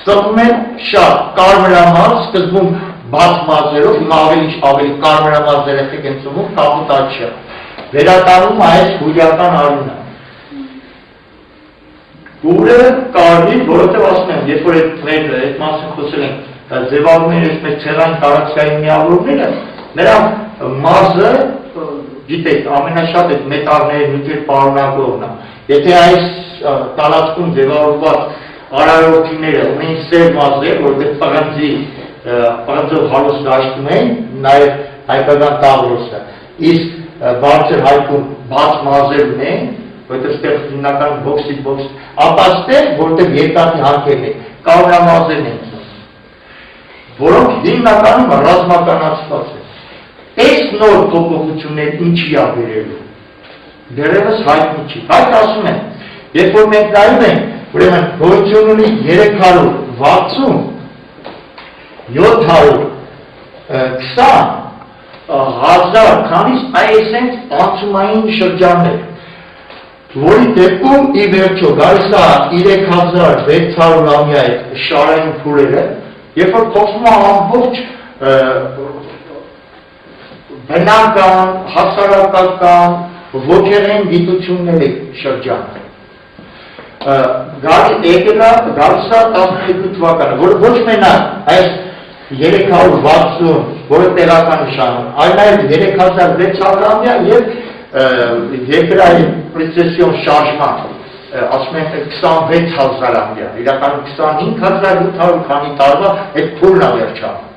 Ծնվում են շատ կարմրամազ, սկզբում բաց մազերով, հիմա ավելի կարմրամազ երեխեք են ծնվում, կապուտաչիա։ Վերադառնում այս հուրիական արյունը։ Ուրը կարելի, որովհետև ասում եմ, երբ որ այդ մասին խոսել են ձևավորումները, այսպես ցեղային տարածքային միավորումները, նրանք մազը, գիտեք, ամենաշատ այդ մետաղների նյութեր պարունակողն է։ Եթե այս տարածքում ձևավորված արարորդիները ունեն սև մազեր, որտեղ պղնձով հարուստ դաշտում են, նաև հայկական Տավրոսը, իսկ բարձր հայքում բաց մազեր ունեն, որտեղ ստեղ հիմնական բոքսի, ապա ստեղ, որտեղ երկաթի հանքերն են, կարմրամազերն են, որոնք հիմնականում ռազմականացված են։ Այս նոր փոփոխություններ ինչի է բերելու։ Դեռևս հայտնի չի։ Բայց ասում եմ, երբ որ մենք նայում ենք, ուրեմն գոյություն ունի 360, 720 հազար քանից այսենց անցումային շրջաններ, որի դեպքում ի վերջո գալիս է 3600 ամյա այդ շարային փուրերը, երբ որ փոխվում է ամբողջ բնական, հասարակական, ոգեղեն գիտությունների շրջանը։ Գալիս է 12 թվականը, որը ոչ մենակ այս 360, որը տեղական նշանում, այլ նաև 3600 ամյա և երկրային պրեցեսիոն շարժման, ասում են 26000 ամյա, իրականում 25700 քանի տարվա այդ փուրն է վերջանում,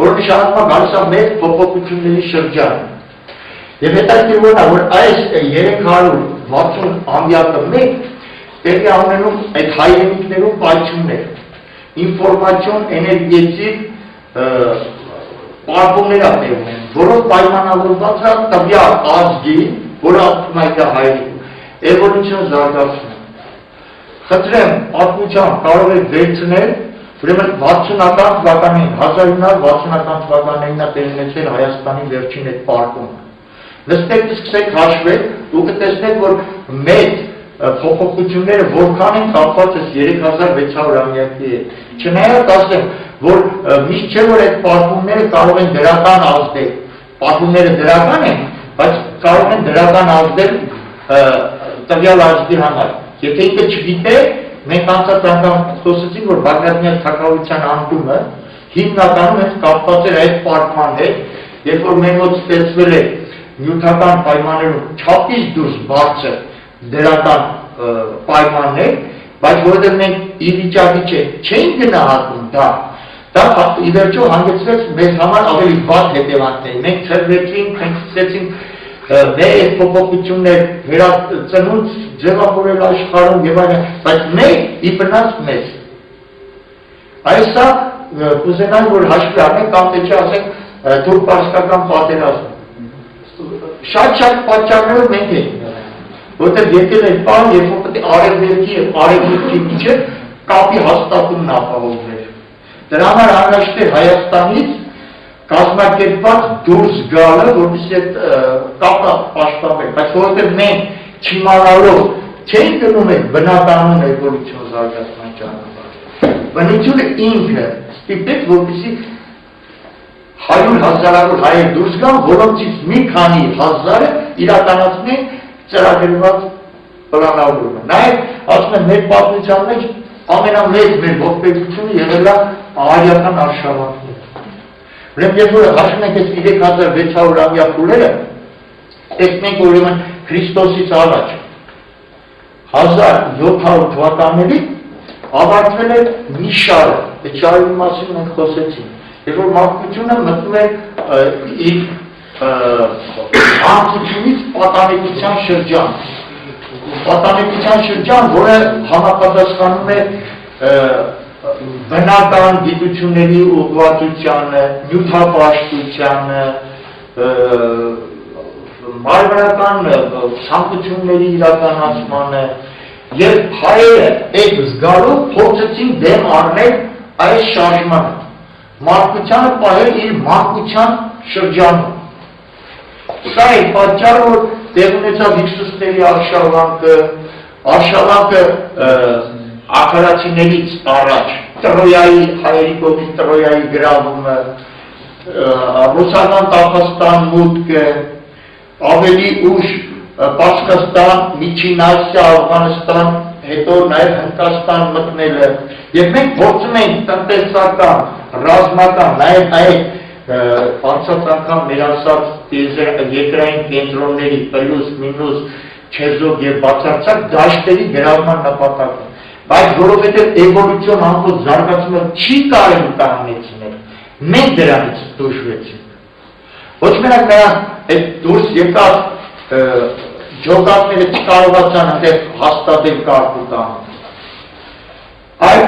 որը նշանում է գալիս է մեծ փոփոխությունների շրջանը։ Եվ հետաքրքրում է, որ այս 360 ամյակը մեկ տեղի ունենում այդ հայրենիքներում պայթյուններ, ինֆորմացիոն էներգետիկ պարբումներ տեղի ունեն, որով պայմանավորված է տվյալ ազգի, որը ապրում է այդ հայրենիքում, էվոլյուցիոն զարգացումը։ Խնդրեմ, պատմության կարող եք վերցնել, ուրեմն 60-ական թվականին, 1960-ական թվականներին է տեղի ունեցել Հայաստանի վերջին այդ պարկումը։ Նստեք սկսեք հաշվել, ու կտեսնեք, որ մեծ փոփոխությունները որքան են կապված այս 3600 ամյակի հետ։ Չնայած ասեմ, որ միշտ չէ որ այդ պատմումները կարող են դրական ազդել։ Պատմումները դրական են, բայց կարող են դրական ազդել տվյալ ազգի համար։ Եթե ինքը չգիտե, մենք անցած անգամ խոսեցինք, որ Բագրատյան թագավորության անկումը հիմնականում հենց կապված էր այդ պայմանների հետ, երբ որ մեր մոտ ստեղծվել է նյութական պայմաններում չափից դուրս բարձր դրական պայմաններ, բայց որովհետև մենք ի վիճակի չէինք գնահատում դա ի վերջո հանգեցրեց մեզ համար ավելի վատ հետևանքների։ Մենք ցրվեցինք, մենք սկսեցինք մեր այս փոփոխություններ վերածնունդ ձևավորել աշխարհում եւ այլն, բայց մենք ի վնաս մեզ։ Այսա կուզենամ, որ հաշվի առնենք կամ թե չէ ասենք թուրք-պարսկական պատերազմը։ Շատ պատճառներով մենք ենք, որտեղ եկել են բան, երբ որ պետք է արևելքի եւ արևմուտքի միջեւ կապի հաստատումն ապահովներ։ Դրա համար անհրաժեշտ է Հայաստանից կազմակերպված դուրս գալը, որպեսզի այդ կապը պաշտպանվի, բայց որովհետեւ մենք չիմանալով չենք գնում այդ բնականոն էվոլյուցիոն զարգացման ճանապարհը։ Բնությունը ինքը ստիպեց, որպեսզի 100,000-ավոր հայեր դուրս գան, որոնցից մի քանի հազարը իրականացնեն ծրագրված պլանավորումը։ Նաև ասում եմ մեր պատմության մեջ ամենամեծ մեր ողբերգությունը եղել է արիական արշավանքները։ Ուրեմն երբ որ հաշվում ենք այս 3600-ամյա փուլերը, տեսնենք ուրեմն Քրիստոսից առաջ 1700 թվականներին ավարտվել է մի շարը, այդ շարի մասին մենք խոսեցինք։ Երբ որ մարդկությունը մտնում է իր անկությունից պատանեկության շրջան, որը համապատասխանում է բնական գիտությունների ուղղվածությանը, նյութապաշտությանը, մարմնական ցանկությունների իրականացմանը, եւ հայերը այդ զգալով փորձեցին դեմ առնել այս շարժմանը։ Մարդկությանը պահել իր մանկության շրջանում։ Սա է պատճառը, որ տեղ ունեցավ հիքսուսների արշավանքը աքարացիներից առաջ, Տրոյայի հայերի կողմից Տրոյայի գրավումը, ռուսական Տափաստան մուտքը, ավելի ուշ Պարսկաստան, Միջին Ասիա, Աֆղանստան, հետո նաև Հնդկաստան մտնելը, եւ մենք փորձում ենք տնտեսական, ռազմական, նաև անցած անգամ մեր ասած երկրային կենտրոնների պլյուս, մինուս, չեզոք եւ բացարձակ դաշտերի գրավման նպատակով։ Բայց որովհետեւ էվոլյուցիոն ամբողջ զարգացումը չի կարելի կանոնեցնել, մենք դրանից դժվեցինք։ Ոչ միայն նրան այդ դուրս եկած ջոկատները չկարողացան այնտեղ հաստատել կարգուտան, այլ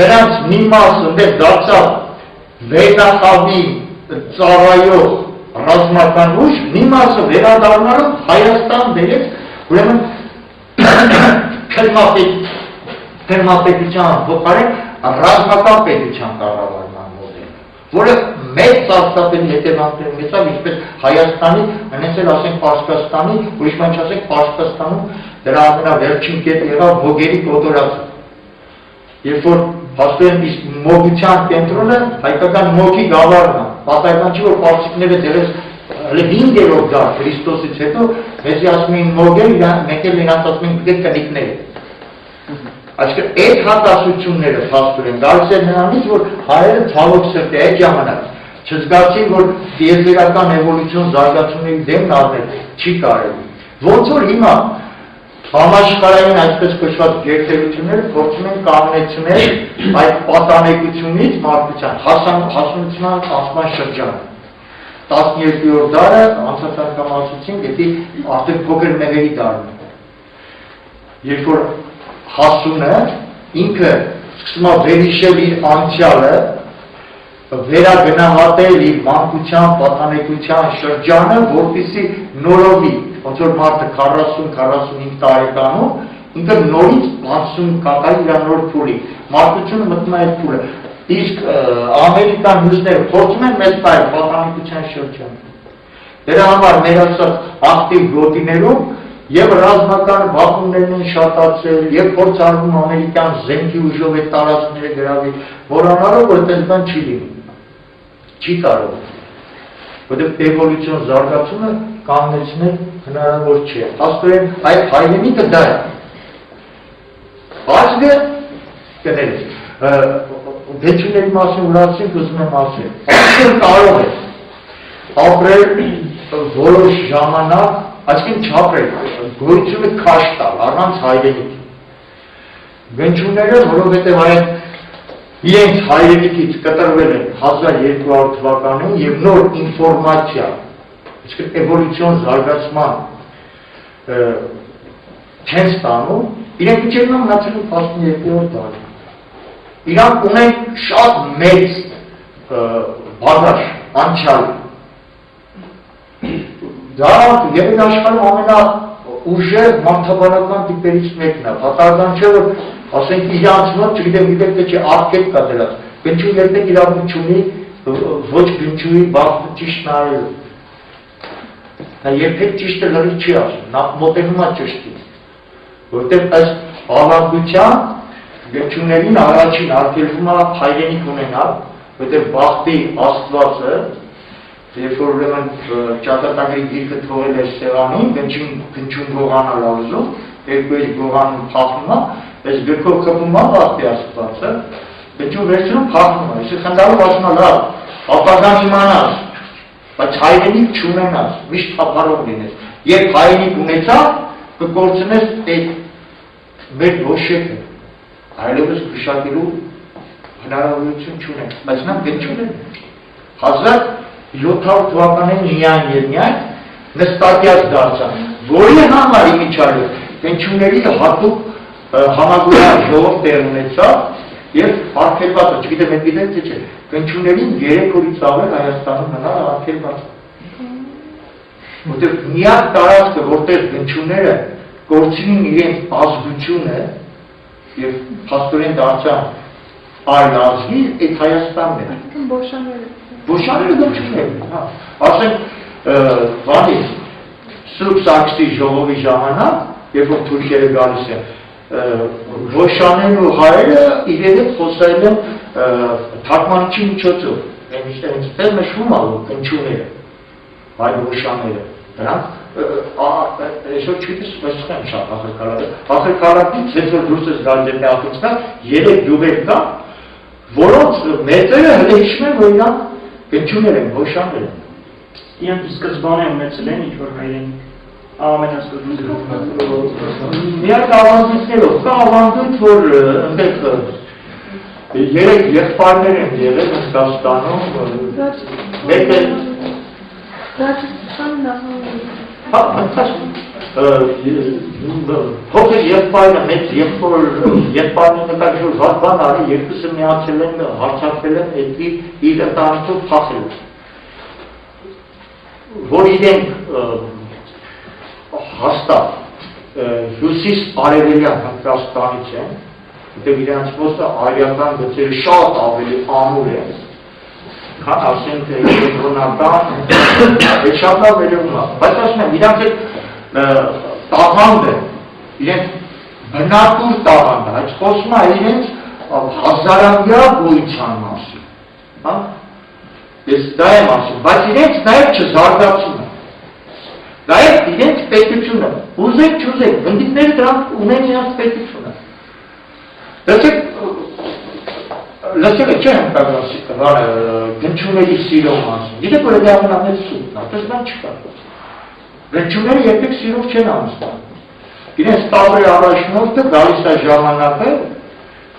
նրանց մի մասը այնտեղ դարձավ վերնախավի ծառայող ռազմական ուժ, մի մասը վերադառնալով Հայաստան բերեց, ուրեմն քրմապետության փոխարեն ռազմական պետության կառավարման մոդել, որը մեծ սարսափելի հետևանքներ ունեցավ ինչպես Հայաստանի, այնպես էլ ասենք Պարսկաստանի, ուրիշ բան չասենք Պարսկաստանում դրա ամենավերջին կետը եղավ ոգերի կոտորածը։ Երբ որ հասնում իսկ մոգության կենտրոնը հայկական մոգի գավառն է, պատահական չի որ պարսիկները դերես 5-րդ դար Քրիստոսից հետո մեզի ասում էին մոգեր, մենք էլ նրանց ասում ենք դե կնիկներ։ Այսինքն այդ հատասությունները փաստոր են գալիս են նրանից, որ հայերը ցավոք սրտի այդ ժամանակ չզգացին, որ տիեզերական էվոլյուցիոն զարգացումների դեմ առնել չի կարելի։ Ոնց որ հիմա համաշխարհային այսպես կոչված գերտերությունները փորձում են կանոնեցնել այդ պատանեկությունից մարդկության հասունության անցման շրջանը։ 12-րդ դարը անցած անգամ ասացինք, դա արդեն փոքր մեղերի դարն է։ Երբ որ հասունը ինքը սկսում է վերհիշել իր անցյալը, վերագնահատել իր մանկության, պատանեկության շրջանը, որպեսզի նորովի, ոնց որ մարդը 40-45 տարեկանում, ինքը նորից 60 կատարի իր նոր փուլի, մարդկությունը մտնում է այդ փուլը, իսկ ամերիկան մյուսները փորձում են մեծ բայ պատանեկության շրջանը։ Դրա համար մեր ասած ակտիվ գոտիներում եւ ռազմական բախումներն են շատացել, եւ փորձարկում ամերիկյան զենքի ուժով այդ տարածքները գրավի, մոռանալով որ այդպես բան չի լինի։ Չի կարող, որտեղ էվոլյուցիոն զարգացումը կանոնեցնել հնարավոր չէ։ Աստորեն այդ հայրենիքը դա է։ Բացը կներեք, վեճուների մասին ուրացին ուզում եմ ասել։ Այսինքն կարող է ապրել որոշ ժամանակ, այսինքն չապրել, գոյությունը քաշ տալ, առանց հայրենիքի։ Վեճուները, որովհետև այդ իրենց հայրենիքից կտրվել են 1200 թվականին և նոր ինֆորմացիա, այսինքն էվոլյուցիոն զարգացման չեն ստանում, իրենք իջերն մնացել են 12-րդ դարի։ Իրանք ունեն շատ մեծ բաղաշ, անցյալ։ Դա եղել աշխարհում ամենաուժեղ մարդաբանական տիպերից մեկն է, պատահական չէ, որ ասենք իրանց մոտ, չգիտեմ թե չէ արգելք կա դրած, գնչու երբեք իրավունք չունի ոչ գնչուի բախտը ճիշտ նայելու։ Նա երբեք ճիշտը լրիվ չի ասում, նա մոտենում է ճշտին, որտեղ ըստ ավանդության գնչուներին առաջին արգելվում է հայրենիք ունենալ, որտեղ բախտի աստվածը, երբ որ ուրեմն ճակատագրի գիրքը թողել է սեղանին, գնչուն գողանալ ուզում, երկու էլ գողանում փախնում է, այս գրքով խփում է բախտի աստվածը, գնչուն վերցնում փախնում է, իսկ խնդալով ասում է լավ, ապագան իմանաս, բայց հայրենիք չունենաս, միշտ թափարող լինես, երբ հայրենիք ունեցա, կկործնես այդ մեր ոշեքը, այլևս գշակելու հնարավորություն չունենք, բայց նա գնչուն է, 1700 թվականին միայն և միայն նստատյաց դարձան, որի համար իմիջալու գնչունների հատուկ համագույն ժողով տեղ ունեցավ և արգելվածը, չգիտեմ այդ գիտեք թե չէ, գնչուներին 3 օրից ավել Հայաստանում մնալ արգելված։ Որտեղ միակ տարածքը, որտեղ գնչուները կորցրին իրենց ազգությունը և փաստորեն դարձան այլ ազգի, այդ Հայաստանն է։ Բոշաները գնչուներ, ասենք բանից Սուրբ Սարգսի ժողովի ժամանակ, երբ որ թուրքերը գալիս են, Բոշաներն ու հայերը իրեր հետ խոսել են թարգմանիչի միջոցով, այնտեղ նշվում է գնչուները, հայ Բոշաները, դրանք այսօր չգիտես մսխեմ շատ ախրկարակից, ես որ դուրս ես գալիս եմ ախրկցնակ, 3 գյուղեր կա, որոնց մեծերը հլը հիշում են, որ իրանք գնչուներ են, Բոշաներ են։ Իրանք սկզբանե ունեցել են ինչ-որ հայրենիք, ամենասկզբանե։ Միակ ավանդույթներով, կա ավանդույթ, որ ընդեղ 3 եղբայրներ են եղել Հնդկաստանում, մեկը փոքր եղբայրը մեծ եղբայրը նկատի վատ բան արի, երկուսը միացել են, հարցակվել են, իր ընտանիքով փախել։ Որ իրենք հաստատ հյուսիս արևելյան Հնդկաստանից են, որտեղ իրենց ոստը արիական գծերը շատ ավելի ամուր են, քան ասենք կենտրոնական, այդ շատ լավ վերևում է, բայց ասում եմ, իրանք այդ տաղանդ է, իրենք բնատուր տաղանդ է, այդ խոսում է իրենց հազարամյա գոյության մասին, ես դա եմ ասում, բայց իրենց նաև չզարգացում է, նաև իրենց պետությունը, ուզեք չուզեք, բնդիկները դրանք ունեն իրենց պետությունը, լսել է չէ գնչուների սիրով մասին, գիտեք որ էդի ամենամեծ սուտն, այդպես բան չկա, գնչուները երբեք սիրով չեն անցնում, իրենց տավրի առաջնորդը գալիս է ժամանակը,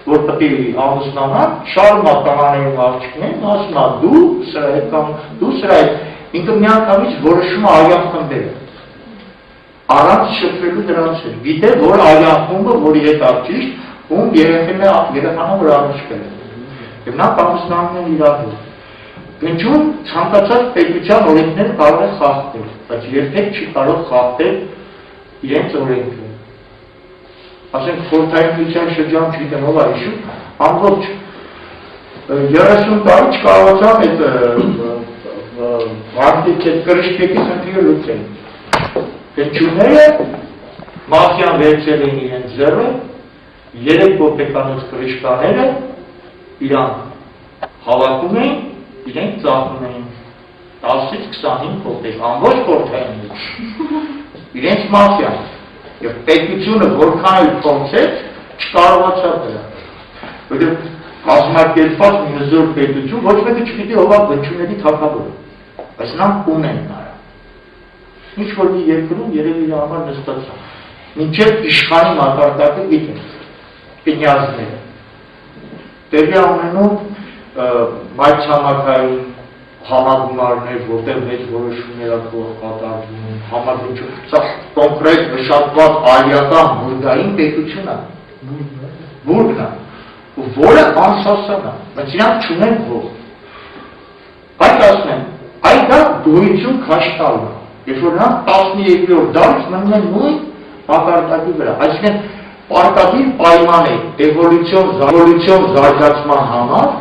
որ պետք է ամուսնանան, շարունակականային աղջիկներին, ասում է դու սրա հետ կամ դու սրա հետ, ինքը միանգամից որոշում է արյան խմբերը, առանց շփվելու դրանց հետ, գիտե որ արյան խումբը, որի հետ աղջիկ, ում երեխանա որ առնչվել է, և նա ամուսնանում են իրար հետ, գնչուն ցանկացած պետության օրենքները կարող է խախտել, բայց երբեք չի կարող խախտել իրենց օրենքը, ասենք խորհրդային շրջան չգիտեմ ով է հիշում, ամբողջ 30 տարի չկարողացավ այդ վարտից այդ կրշկեկի խնդիրը լուծել, գնչուները մաֆիան վերցել էին իրենց ձեռը, 3 կոպեկանոց կրշկաները իրանք հավաքում էին, իրենք ծախում էին 10-ից 25 կոպեկ, ամբողջ խորհրդային մեջ։ իրենց մաֆիան, եւ պետությունը որքան էլ փորձեց, չկարողացավ դրա։ Որտեղ կազմակերպված մի հզոր պետություն ոչ մեկը չպիտի հովակ վնչուների թագավորը, բայց նրանք ունեն նրա։ Ինչ որ մի երկրում երևի իր համար նստած է, մինչև իշխանի մակարդակը գիտեն, կնյազները։ Տեղի ունենում մայրցամաքային համագումարներ, որտեղ մեծ որոշումներ կատարվում, համագործակցություն, սա կոնկրետ մշակված արիական բուրգային պետություն է, բուրգն է, որը անսասան է, բայց իրանք չունեն ով։ Այդ ասում են, այդ դա գոյություն քաշ տալն է, երբ որ նրանք 12-րդ դարից մնում են նույն մակարդակի վրա, այսինքն պարտադիր պայման է էվոլյուցիոն զարգացման համար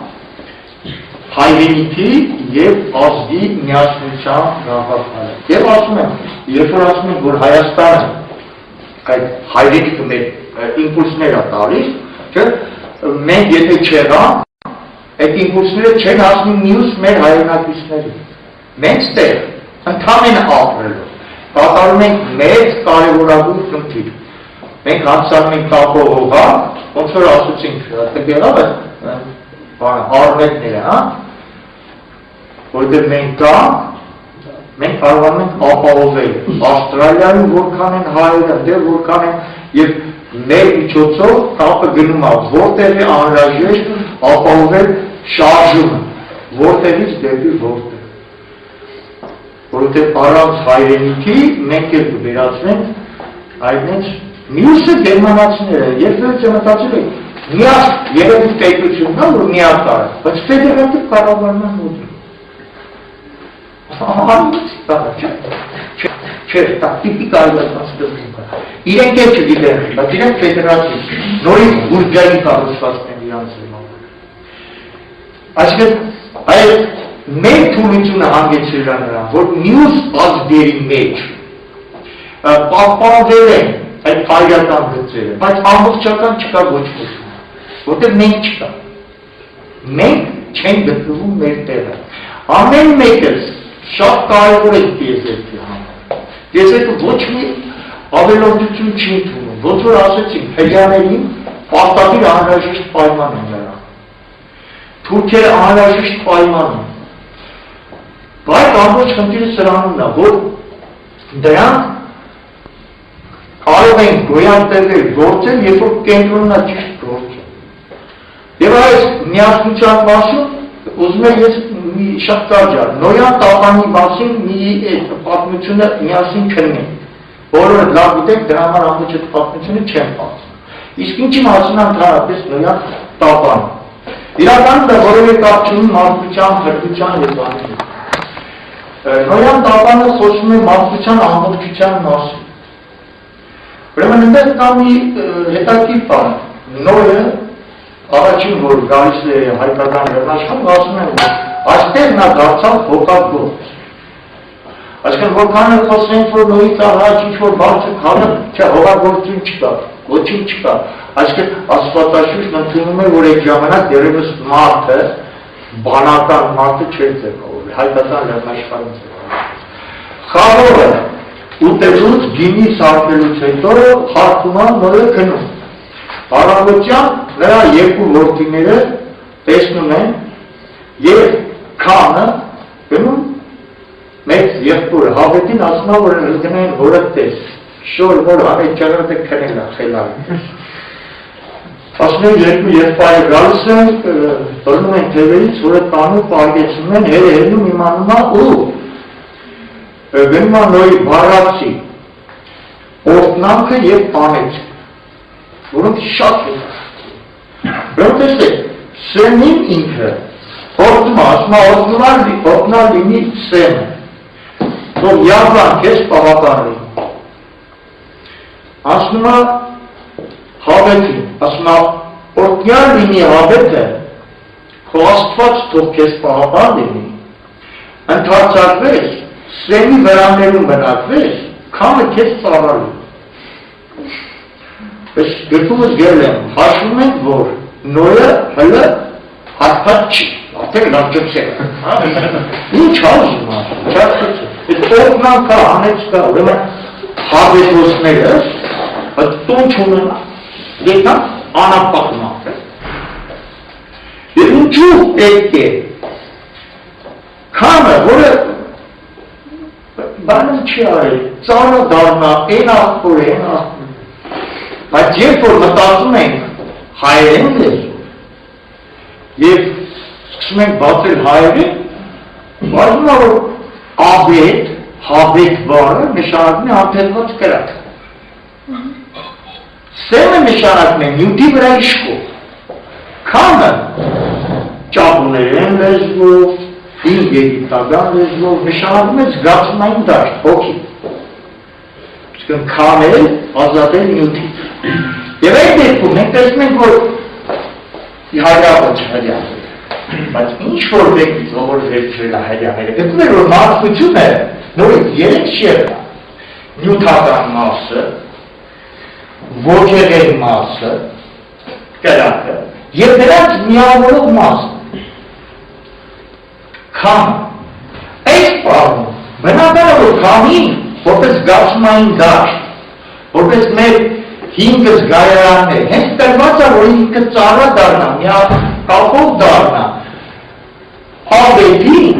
հայրենիքի և ազգի միասնության գաղափարը։ Եվ ասում եմ, երբ որ ասում ենք, որ Հայաստանը այդ հայրենիքը մեր իմպուլսներ է տալիս, մենք եթե չեղանք, այդ իմպուլսները չեն հասնում մյուս մեր հայրենակիցներին։ Մենք ստեղ ընդհանրեն ապրելով, կատարում ենք մեծ կարևորագույն խնդիր։ Մենք անցանում ենք տապով հողանք, ոնց որ ասուցինք, տգեղավ արմետները, որտեղ մենք կանք, մենք կարողանում ենք ապահովել Ավստրալիայում որքան են հայերը, դեր որքան են, և մեր միջոցով կապը գնում է, որտեղ է անհրաժեշտ ապահովել շարժումը, որտեղից դեպի որտեղ։ Որովհետև առանց հայրենիքի մենք էլ կվերածվենք այդպես մյուսը գերմանացիները, երբ մտածել եք, միակ երևի պետությունն է, որ միակ տարը, բայց ֆեդերատիվ կառավարման մոդել։ Չէ, դա տիպիկ այլացված է։ Իրենք էլ չգիտեն, բայց իրենք ֆեդերատիվ, նորից բուրգային կառուցվածքն են իրանց հիմա։ Այսինքն, այդ մեր թուլությունը հանգեցրել է նրան, որ մյուս ազգերի մեջ պահպանվել են այդ հայրական գծերը, բայց ամբողջական չկա ոչ ոք, որտեղ մենք չկա։ Մենք չենք գտնվում մեր տեղը։ Ամեն մեկս շատ կարևոր է տիեզերքի համար։ Տիեզերքը ոչ մի ավելորդություն չի ընդունում, ոնց որ ասեցինք, հրեաներին պարտադիր անհրաժեշտ պայման են նրան։ Թուրքերը անհրաժեշտ պայման են։ Բայց ամբողջ խնդիրը սրանումն է, որ դրանք կարող են գոյանտեղել գործել, երբ որ կենտրոնն է ճիշտ գործել։ Եվ այս միասնության մասում ուզում եմ ես մի շատ կարճ Նոյան տապանի մասին մի պատմությունը միասին քննենք, որը լավ գիտեք, դրա համար ամբողջ այդ պատմությունը չեմ պատմում։ Իսկ ինչի մասին է ընդհանրապես Նոյան տապանը։ Իրականում դա որևէ կապ չունի մարդկության, հրդության եւ բաների։ Նոյան տապանը խոսում է մարդկության ամբողջության մասին։ Ուրեմն այնտեղ կա մի հետաքրքիր բան, Նոյը առաջին որ գալիս է հայկական լեռնաշխարհում, ասում են, որ այստեղ նա դարձավ հոգագործ։ Այսինքն որքան էլ խոսենք, որ Նոյից առաջ ինչ-որ բարձր քանը, չէ, հոգագործություն չկա, ոչինչ չկա։ Այսինքն Աստվածաշունչն ընդունում է, որ այդ ժամանակ դեռևս մարդը, բանական մարդը չէր ձևավորվել, հայկական լեռնաշխարհում ձևավորվել։ Խաղողը ուտելուց, գինի սարքելուց հետո հարթում է Նոյը քնում։ Առավոտյան նրա երկու որդիները տեսնում են և քանը գնում մեծ եղբորը հավետին ասում է, որ գնային հորդ տես, շոր որ այդ ճարատ է քնել է խելարի։ Ասում են երկու եղբայրը գալիս են, բռնում են թևերից, որը տանում պարգեցնում են, հերնում իմանում է ու գնում է Նոյի բառացի օրտնանքը և պանեցը, որոնք շատ է։ Որոնք տեսեք, սեմին ինքը, օրդում ասում է, օրդնալ լինի սեմը, որ յավրան կեզ պաղապան լինի։ Ասում է հավետին, ասում է, օրդնյալ լինի հավետը, քո աստված թող կեզ պաղապան լինի, ընդարձակվես, սեմի վրաներում բնակվես, քամը կեզ ծավալի։ Ես գրքումս գել եմ, հաշվում ենք, որ Նոյը հլը հատված չի, արդեն լավ ջպսել է։ Ինչ հազում է, չասկացում։ Այդ օրտնան կա, հանեց կա, ուրեմն հավետոսները տուն չունենա, եկան անապակման է։ Եվ ինչու պետք է քամը, որը բանը չի արել, ծառը դառնա, են աղբոր, բայց երբ որ մտածում ենք հայերեն լեզու և սկսում ենք բացել հայերեն, բացում է, որ աբետ, հավետ բառը նշանակում է անթելված կրակ։ Սեմը նշանակում է նյութի վրա իշխող։ Քամը ճապոներեն լեզվով, եգիպտական լեզվով նշանակում է զգացումային դաշտ, հոգի։ Իսկ քամել ազատել նյութի։ Եվ այդ դեպքում մենք տեսնում ենք, որ հայրապը չհրյա, բայց ինչ որ մեկից ողոր վերջրել է հրյա, դեպքում էր, որ մարդկությունը նորից երեք շերտ նյութական մասը, ոգեղեն մասը, կրակը, և դրանց միավորող մասը, քամը, այս պարում, բնականը, որ քամին, որպես զգացումային դաշտ, որպես մեր հինգը զգայարաններ, հենց տրված է, որ ինքը ծառա դառնա, միակապով դառնա, հավետին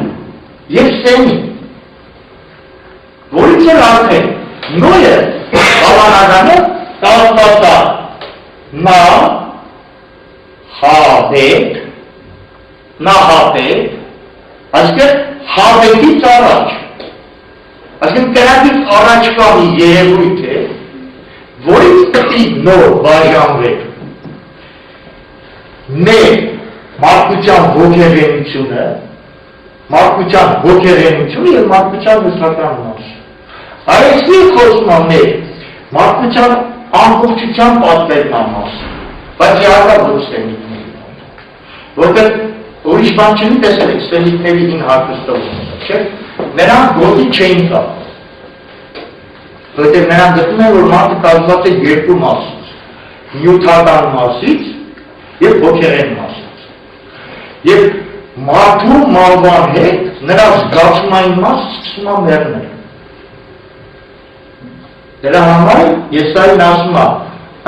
և սենին, որից էլ արդեն նոյը հավանագանը կազմված է նա հավետ, այսինքն հավետից առաջ, այսինքն կրակից առաջ կա մի երևույթ է, որից պետք նոր բաժանվել մեր մարդկության ոգեղենությունը և մարդկության վստահական մասը։ Այսի խոսում է մեր մարդկության ամբողջության պատվերման մասը, բայց իհարկե ոչ սենիկների, որտեղ ուրիշ բան չունի տեսել եք սենիկների հին հարկստովությունը, չէ՞, նրանք գոտի չէին կա, որտեղ նրանք գտնում են, որ մարդը կազմված է երկու մասից, նյութական մասից և ոգեղեն մասից, և մարդու մալվան հետ նրա զգացումային մասը սկսում է մեռնել։ Դրա համար ես այն ասում եմ,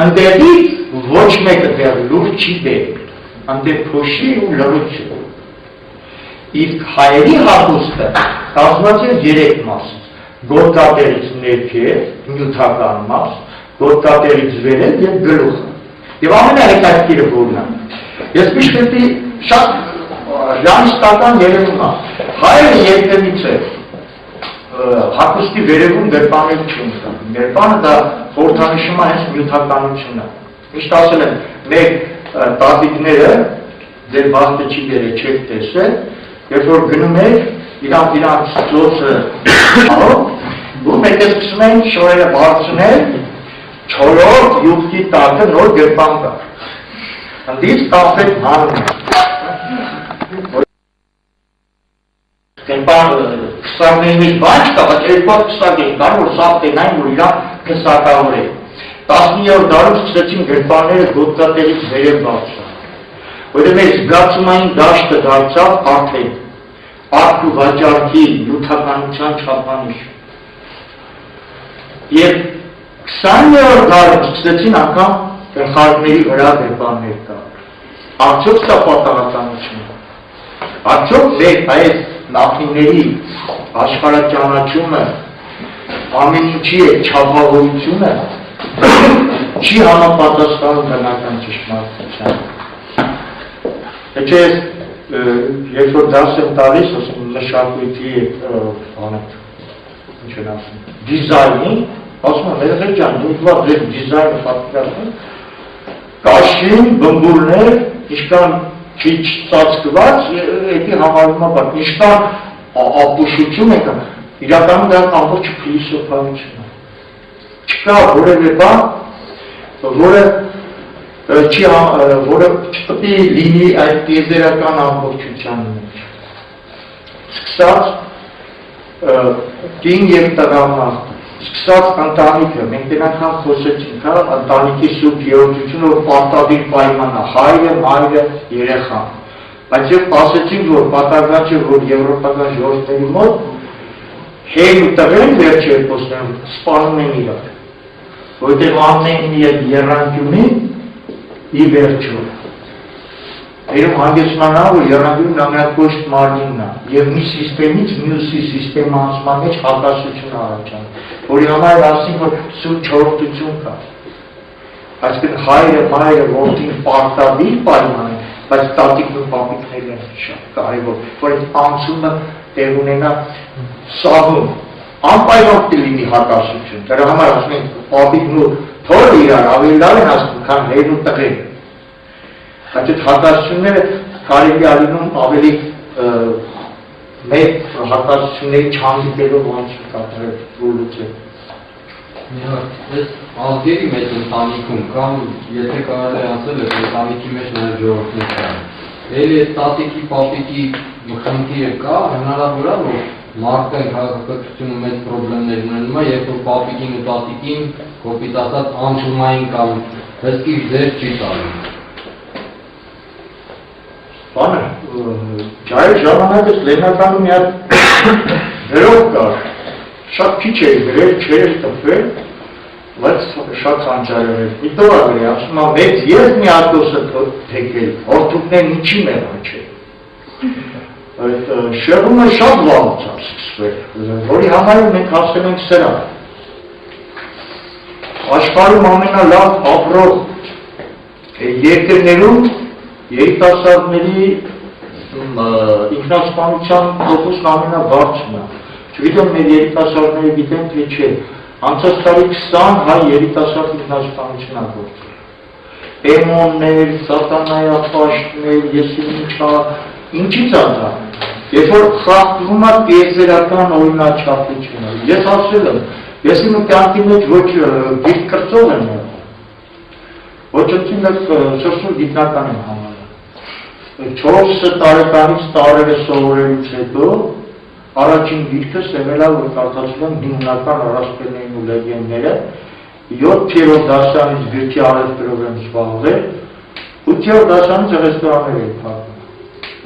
ընդեղից ոչ մեկը դեռ լուր չի բերել, ընդեղ փոշի ու լռություն։ Իսկ հայերի հագուստը կազմված է երեք մասից, գոտկատերից ներքև, նյութական մաս, գոտկատերից վերև և գլուխը։ Եվ ամենահետաքրքիրը որն է։ Ես միշտ շատ ռեալիստական երևում է։ Հայերը երբեմիցե հագուստի վերևում գրպաներ չունեն։ Գրպանը դա խորհրդանշում է հենց նյութականությունը։ Միշտ ասել եմ, մեր տատիկները ձեր բախտը չի բերել, չեք տեսել, երբ որ գնում էր իրանց ծոցը ու մենք սկսում են շորերը բարձրնել, չորրորդ յուղքի տակը նոր գրպան կար։ Ընդից կապետ հանում է։ Գրպան 20-ին բան չկա, բայց 220 կար, որ սաղտենային, որ իրան կսակավոր է։ 19-րդ դարում սկսեցին գրպանները գոտկատերից վերև բարձրան։ Որտեղ մեր զգացումային դաշտը դարձավ արդեն արք ու վաճառքի նյութականության չափանիշ։ Եվ 20-րդ դարում սկսեցին անգամ գլխարկների վրա գրպաններ կար։ Արդյոք սա պատահականություն է։ Արդյոք մեր այս նախնիների աշխարհաճանաչումը ամեն ինչի է չափավորությունը չի համապատասխանում բնական ճշմարտությանը։ Չէ, երբ որ դաս եմ տալիս, ասում մշակույթի ինչ են ասում, դիզայնի, ասում եմ, երեխեք ջան, դուք ձեր դիզայնը պատկերացնում, կաշին, բմբուրներ, ինչքան քիչ ծածկված, էդի համարվում է բան, ինչքան ապուշություն է կան, իրականում դա ամբողջ փիլիսոփայություն է։ Չկա որևէ բան, որը չպետք է լինի այդ տիեզերական ամբողջության մեջ։ Սկսած կին և տղաման, սկսած ընտանիքը, մենք դրանքան խոսեցինք, ընտանիքի սուրբ երրորդությունը, որ պարտադիր պայման է, հայրը, մայրը, երեխան։ Բայց երբ ասեցինք, որ պատահական չէ, որ եվրոպական ժողովուրդների մոտ հեր ու տղեն վերջ երկոսներում սպանում են իրար, որտեղ ամեն մի այդ եռանկյունի ի վերջո Երում հանգեցմանա, որ եռանկյունն ամենակոշտ մարմինն է և մի սիստեմից մյուսի սիստեմը անցման մեջ հակասություն առաջան, որի համար ասին, որ սուտ չորտություն կա այսինքն հայրը, մայրը, որդին պարտադիր պայման են, բայց տատիկն ու պապիկներն են շատ կարևոր, որ այդ անցումը տեղ ունենա սահում, անպայման կլինի հակասություն, դրա համար ասում են պապիկն ու թորը իրար ավելի լավ են ասում, քան հերն ու տղեն Այդ հակասությունները կարելի ալինում ավելի մեկ հակասությունների չանդիտելով ոնց կատարել լուծել։ Այս ազգերի մեջ ընտանիքում կամ եթե կարելի ասել է ընտանիքի մեջ նաև ժողովուրդներ կան։ Էլի այս տատիկի, պապիկի խնդիրը կա, հնարավոր է որ մարդը քաղաքակրթությունում մեծ խնդիրներ ունենում է, երբ որ պապիկին ու տատիկին կոպիտ ասած անշումային կամ հսկի ձեր չի տալու։ Բանը, ջայր ժամանակս լեննականում մի հատ գրող կար, շատ քիչ էր գրել, չէր տպվել, բայց շատ խանջարել էր։ Մի տող աղրի, ասում է, մեծ ես մի ատոսը թեկել, հորդուկներ ինչի մեղա չէ։ Շեղումը շատ վաղուց ասկսվել, որի համար մենք ասել ենք սրա։ Աշխարհում ամենալավ ապրող երկրներում երիտասարդների ինքնասպանության տոկոսն ամենաբարձրն է։ Չգիտեմ մեր երիտասարդները գիտեն թե չէ։ Անցած տարի 20 հայ երիտասարդ ինքնասպանություն ա գործել։ Էմոններ, սատանայապաշտներ, ինչի՞ց ա դա։ Երբ որ խախտվում է տիեզերական օրինաչափությունը։ Ես ասել եմ, ես իմ կյանքի մեջ ոչ գիրք կրծող եմ եղել։ Ոչ սրսուր գիտնական եմ համարել։ 4 տարեկանից տարերը սովորելուց հետո առաջին գիրքս եղել է, որ կարդացել եմ հիմնական առասպելներն ու լեգենդները, 7-րդ դասյանից գրքի առևտրով եմ զբաղվել, 8-րդ դասյանից ռեստորաններ եմ փակում,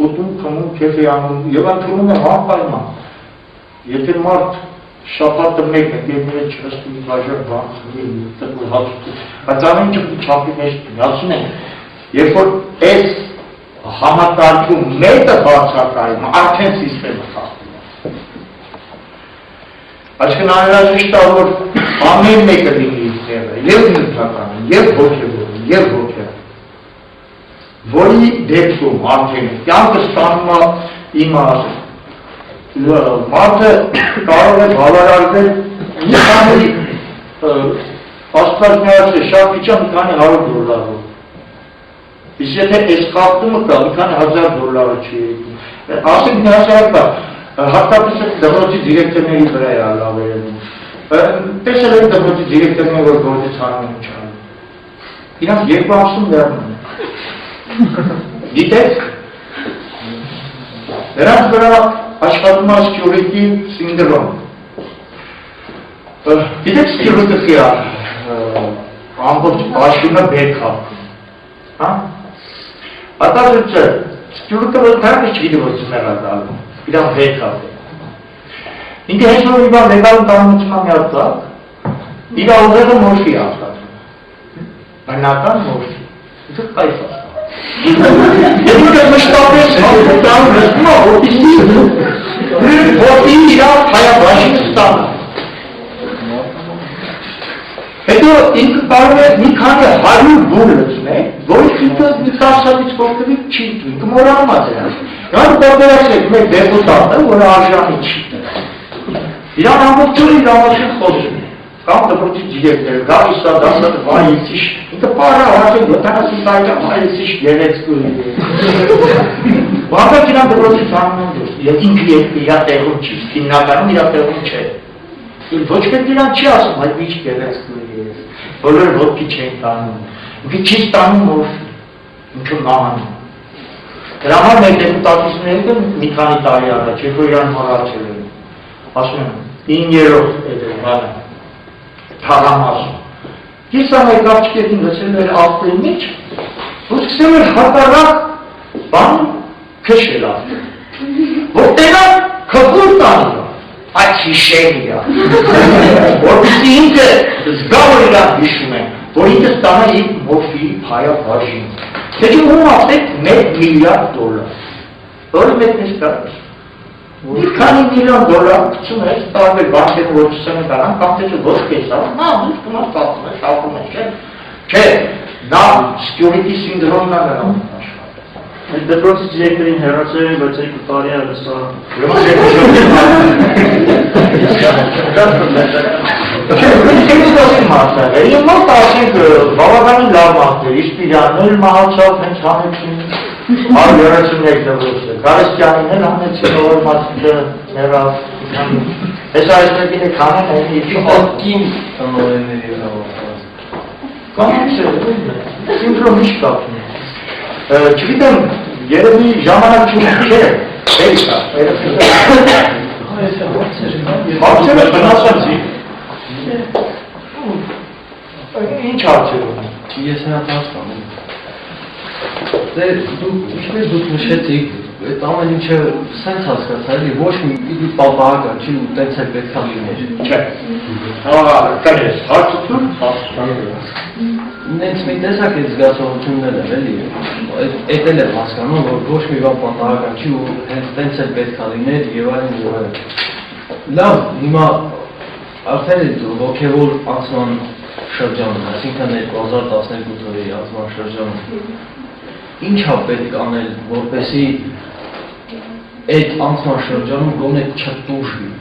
ուտում, խմում, քեֆ է անում եւ ընդունում եմ անպայման։ Եթե մարդ շաբաթը մեկն է, եւ նրա չհսկի մի բաժան բան, տկուր հացուց, բայց ամեն ինչ չափի մեջ ասում են, երբ որ այս համակարգում մեկը բացակայում, արդեն սիստեմը խախտում է։ Այսինքն անհրաժեշտ է, որ ամեն մեկը լինի իր տեղը, եւ նյութականը, եւ հոգեվորը, եւ հոգերը, որի դեպքում արդեն կյանքը ստանում է իմաստ։ Մարդը կարող է բավարարվել մի քանի աստվածնյարը շատ քիչ է մի քանի $100 Իսկ եթե այս խախտումը կա մի քանի $1000 չի եկում։ Ասենք միասյալ կա հատկապես դպրոցի դիրեկտորների վրա է լավերում։ Տեսել եք դպրոցի դիրեկտորները որ գործեցանում են չանում։ Իրանք 2 ամսում վերնում են։ Գիտեք նրանց վրա աշխատում է սկյուռիկի սինդրոմ։ Գիտեք սկյուռիկը քիա ամբողջ աշխունը բերք հապում։ Հա? Ատազուծը սկյուռիկը որքան չգիտի որ ծմեղա տալու։ Իրան բերք հապում։ Ինքը հենց որ մի բան մեգալում տանուցում է մի ատակ, իր ուղեղը մորֆի է ատացում։ Բնական մորֆի։ Ինքը կայֆ է։ Եվ ինքը մշտապես հապուտան ռսվում է ոտի իրավ հայաբաշին ստանը։ Հետո ինքը կարող է մի քանի 100 բուր լցնել, որից ինքը մի տասից կողքովից չի տու, ինքը մորանում է դրան։ Իրանք պատերացրեք մեր դեպուտատը, որը արժանի չի դրան։ Իրան ամբողջ օրը իր ամասին խոսում է, կամ դպրոցի դիրեկտորը, գալիս է դասը վայիցիշ, ինքը պարը արդեն 70 տարեկան վայիցիշ գեղեցկուր է։ Բաղակ իրան դպրոցի ծանում են դուրս, և ինքը իր տեղում չի, հիմնականում իր տեղում չէ։ Ոչ պետք իրան չի ասում, այդ ինչ գեղեցկուր է, բոլորը ոտքի չեն տանում, ինքը չի ստանում մորֆի, ինքը մահանում։ Դրա համար մեր դեպուտատությունները մի քանի տարի առաջ, երբ որ իրան մոռացել են, ասում են 9-րդ էդելվանը, թաղամասում։ Ես ամայ կապչկետին լսել էր աղբերի մեջ, որ սկսել էր հատարակ բան քշել աղբեր, որ տեղան քվուր տանում, այդ հիշենիա, որպեսզի ինքը զգա, որ իրան հիշում են, որ ինքը ստանա իր մորֆի հայավաժին։ Թե չէ ում ասեք $1 միլիարդ, որը մեկ նստարս։ Մի քանի միլիոն դոլար գցում ես, տարբեր բանկերում որ չսեն դարան, կամ թե չէ ոչ կեսավ, նա դուք կմաս տացում ես, շապում ես, չէ, նա սկյուրիտի սինդրոմն է նրան Այդ դպրոցից երկրին հեռացել են, բայց երկու տարի է լսա։ Իմ մոտ ասենք բավականին լավ մարդեր, Իսպիրյանն էլ մահացավ, հենց հանեցին, 131 դպրոցը, Գարեստյանին էլ հանեցին, որ մարդը հեռավ, ես այս մեկին է քանեն, Կին տնօրենների սինդրոմ ինչ կապն է։ Չգիտեմ, երևի ժամանակ չունի չէ, հարցերը բնասացի։ Ինչ հարցեր ունի։ Ես հատ հասկանում։ Ինչպես դուք նշեցիք, այդ ամեն ինչը սենց հասկացա, էլի ոչ մի պատահական չի ու տենց էլ պետք է լիներ։ Չէ։ Կայես, հարցը թույլ, Նենց մի տեսակ այդ զգացողություններ են, էլի, էդ էլ եմ հասկանում, որ ոչ մի բան պատահական չի ու հենց տենց էլ պետք է լիներ և այլն և այլն։ Լավ, հիմա արդեն այդ ոգևոր անցման շրջանը, այսինքն 2012 թվականի անցման շրջանը, ինչ է պետք անել, որպեսզի այդ անցման շրջանում գոնե չտուժվի։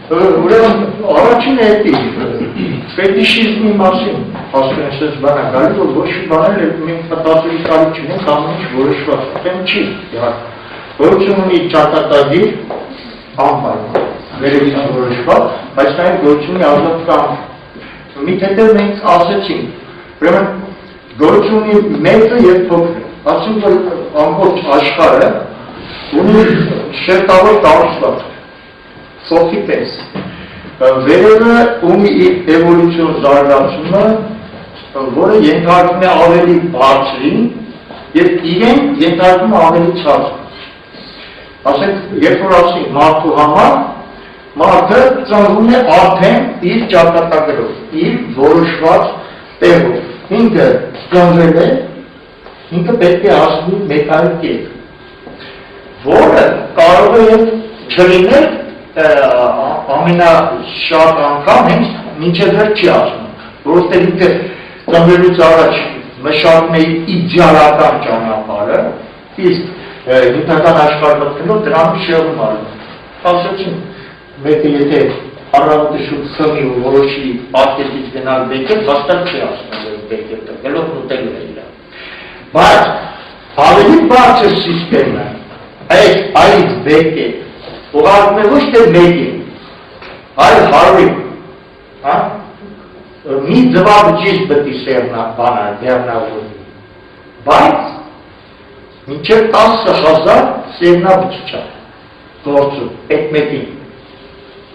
Ուրեմն առաջին հետի ֆետիշիզմի մասին ասում ես այս բանը գալի, որ ոչ մի բան էլ մենք մտածելի կարիք չունենք ամեն ինչ որոշված, այդպես չի։ Գոյություն ունի ճակատագիր անպայման, վերևից որոշված, բայց նաև գոյություն ունի ազատ կամք։ Մի հետև մենք ասեցինք, ուրեմն գոյություն ունի մեծը և փոքրը, ասում որ ամբողջ աշխարհը ունի շերտավոր կառուցվածք։ Սոփի պես, վերևը ունի իր էվոլյուցիոն զարգացումը, որը ենթարկում է ավելի բարձրին և իրեն ենթարկում է ավելի ցածր։ Ասենք, երբ որ ասենք մարդու համար, մարդը ծնվում է արդեն իր ճակատագրով, իր որոշված տեղով։ Ինքը ծնվել է, ինքը պետք է հասնի մեկ այլ կետ, որը կարող է չլինել ամենաշատ անգամ հենց մինչև վեր չի ասում, որովհետև ինքը ծնվելուց առաջ մշակում է իդեալական ճանապարհը, իսկ նյութական աշխարհ մտնելով դրանով շեղում արվում։ Ասեցին, մեկը եթե առավոտը շուտ խմի ու որոշի պատկերից գնալ բեկետ, հաստատ չի ասում, որ բեկետը գլոխ ուտելու է իրան։ Բայց ավելի բարձր սիստեմը այդ բեկետ ուղարկում է ոչ թե մեկին, այլ հարույն, մի ձվաբջիջ պետք է դեռնավորվի, բայց մինչև 10,000 սերնաբջիջ գործում, այդ մեկին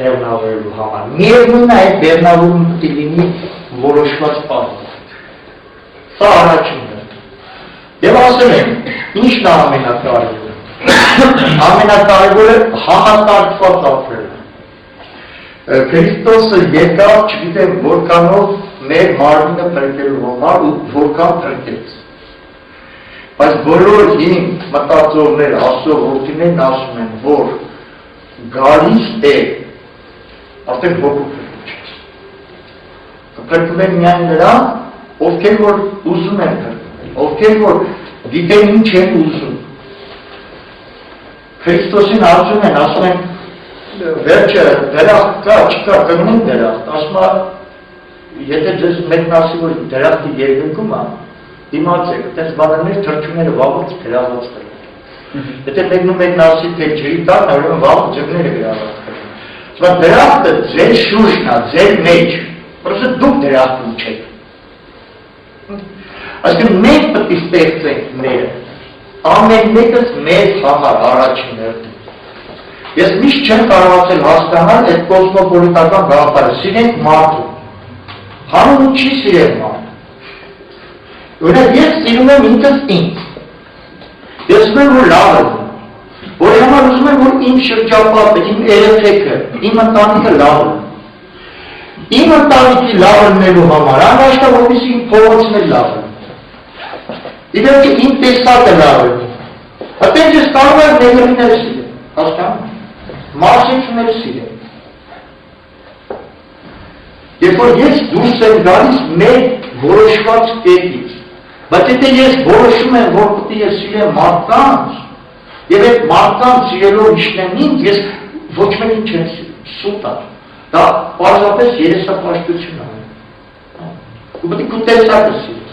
դեռնավորելու համար։ Միևնույն է այդ դեռնավորում պետք է լինի որոշված բան։ Սա առաջինն է։ Եվ ասել եմ, ինչն է ամենակարևորը։ Ամենակարևորը համակարգված ապրելը։ Քրիստոսը եկավ, չգիտեմ որքանով մեր մարմինը փրկելու համար ու որքան փրկեց։ Բայց բոլոր հին մտածողներ, Աստծո որդիներն ասում են, որ գալիս է արդեն հոգու փրկիչ։ Փրկում են միայն նրան, ովքեր որ ուզում են փրկվել, ովքեր որ գիտեն ինչ են ուզում։ Քրիստոսին ասում են, վերջը դրախտ կա, չկա, կգնում դրախտ, ասում է, եթե ձեզ մեկն ասի, որ դրախտի երկնքում է, իմացեք, այդպես բաներներ թրջունները վաղուց գրաված կրեն։ Եթե մեկն ասի, թե ջրի տակն է, ուրեմն վաղուց ջրները գրաված կրեն։ Ասում է, դրախտը ձեր շուրջն է, ձեր մեջ, պրոստը դուք դրախտում չեք։ Այսինքն մենք պետք է ստեղծենք ները, ամեն մեկս մեր համար առաջին հերթին։ Ես միշտ չեմ կարողացել հասկանալ այդ կոսմոպոլիտական գաղափարը, սիրենք մարդու, հանուն չի սիրել մարդու։ Օրինակ ես սիրում եմ ինքս ինձ, ես ուզում եմ որ լավ եմ, որի համար ուզում եմ, որ իմ շրջապատը, իմ երեխեքը, իմ ընտանիքը լավ է։ Իմ ընտանիքի լավ լինելու համար, անհաշտը որպեսզի իմ փողոցն էլ լավ է։ Իվերջ իմ տեսակը լավ է։ Այդպես ես կարող եմ ներերիները սիրել, հասկանում, մարսիչները սիրել։ Երբ որ ես դուրս եմ գալիս մեր որոշված կետից, բայց եթե ես որոշում եմ, որ պետք է ես սիրեմ մարդկանց, եւ այդ մարդկանց սիրելով իշխնեմ ինձ, ես ոչ մեկին չեմ սիրում, սուտ է։ Դա պարզապես երեսապաշտություն է։ Ու պետք է քո տեսակը սիրես։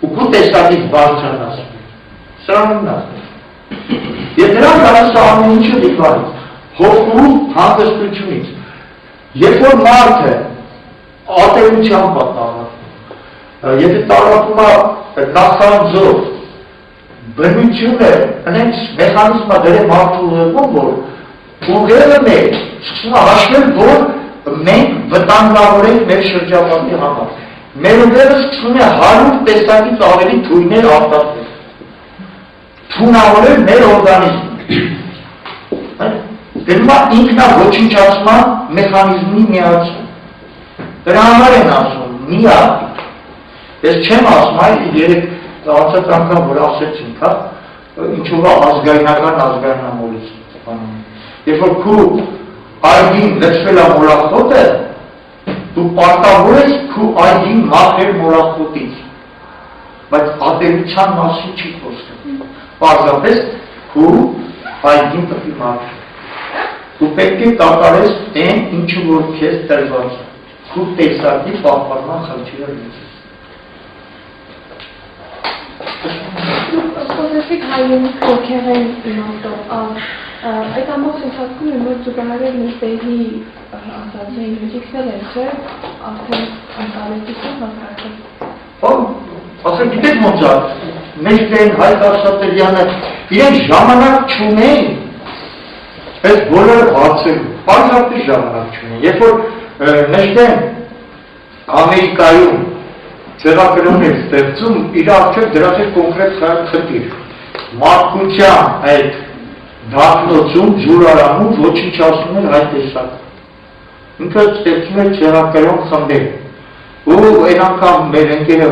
Ու քո տեսակից բարձրանաս։ Սրանն է։ Եվ դրան գալիս է ամեն ինչը դիվարից, հոգու հանգստությունից։ Երբ որ մարդը ատելության պատահում, եթե տարածում է նախանձով, բնությունը, հենց մեխանիզմը դրե մարդու ուղեղում, որ ուղեղը մեջ սկսում է հաշվել, որ մենք վտանգավորենք մեր շրջապատի համար։ Մեր ուղեղը սկսում է 100 տեսակից ավելի թույներ արտադրել, թունավորել մեր օրգանիզմը։ Գնում է ինքնաոչնչացման մեխանիզմի միացում։ Դրա համար են ասում, մի աղբյուր։ Ես չեմ ասում, այլ երեք անցած անգամ, որ ասեցինք, ինչով ազգայնամոլից։ Երբ որ քու այգին լցվել է մոլախոտը, դու պարտավոր ես քու այգին մաքրել մոլախոտից, բայց ատելության մասին չի խոսքը։ Պարզապես քու այգին պետք է մաքրել։ Դու պետք է կատարես այն, ինչը որ քեզ տրված է, քու տեսակի պահպանման խնդիրը լինի։ Խոսեցիք հայրենիք ոգեղեն իմաստով, այդ ամբողջ ընթացքում եմ որ զուգահեռել մեր տեղի ասացին հյութիքներ են, չէ, արդեն ընկալեցիքն հասկացել։ Ասեն գիտեք ոնց է, մեր տեն Հայկ Արսաթելյանը իրենք ժամանակ չունեն այդ բոլորը բացելու, պարզապես ժամանակ չունեն, երբ որ նշտեն Ամերիկայում ձևակրում էր ստեղծում, իր առջև դրած էր կոնկրետ խնդիր, մարդկության այդ դափնոցում, ջուրարանում ոչնչացնում էր այդ տեսակը, ինքը ստեղծում էր ձևակրում խմբեր, ու այն անգամ մեր ընկերը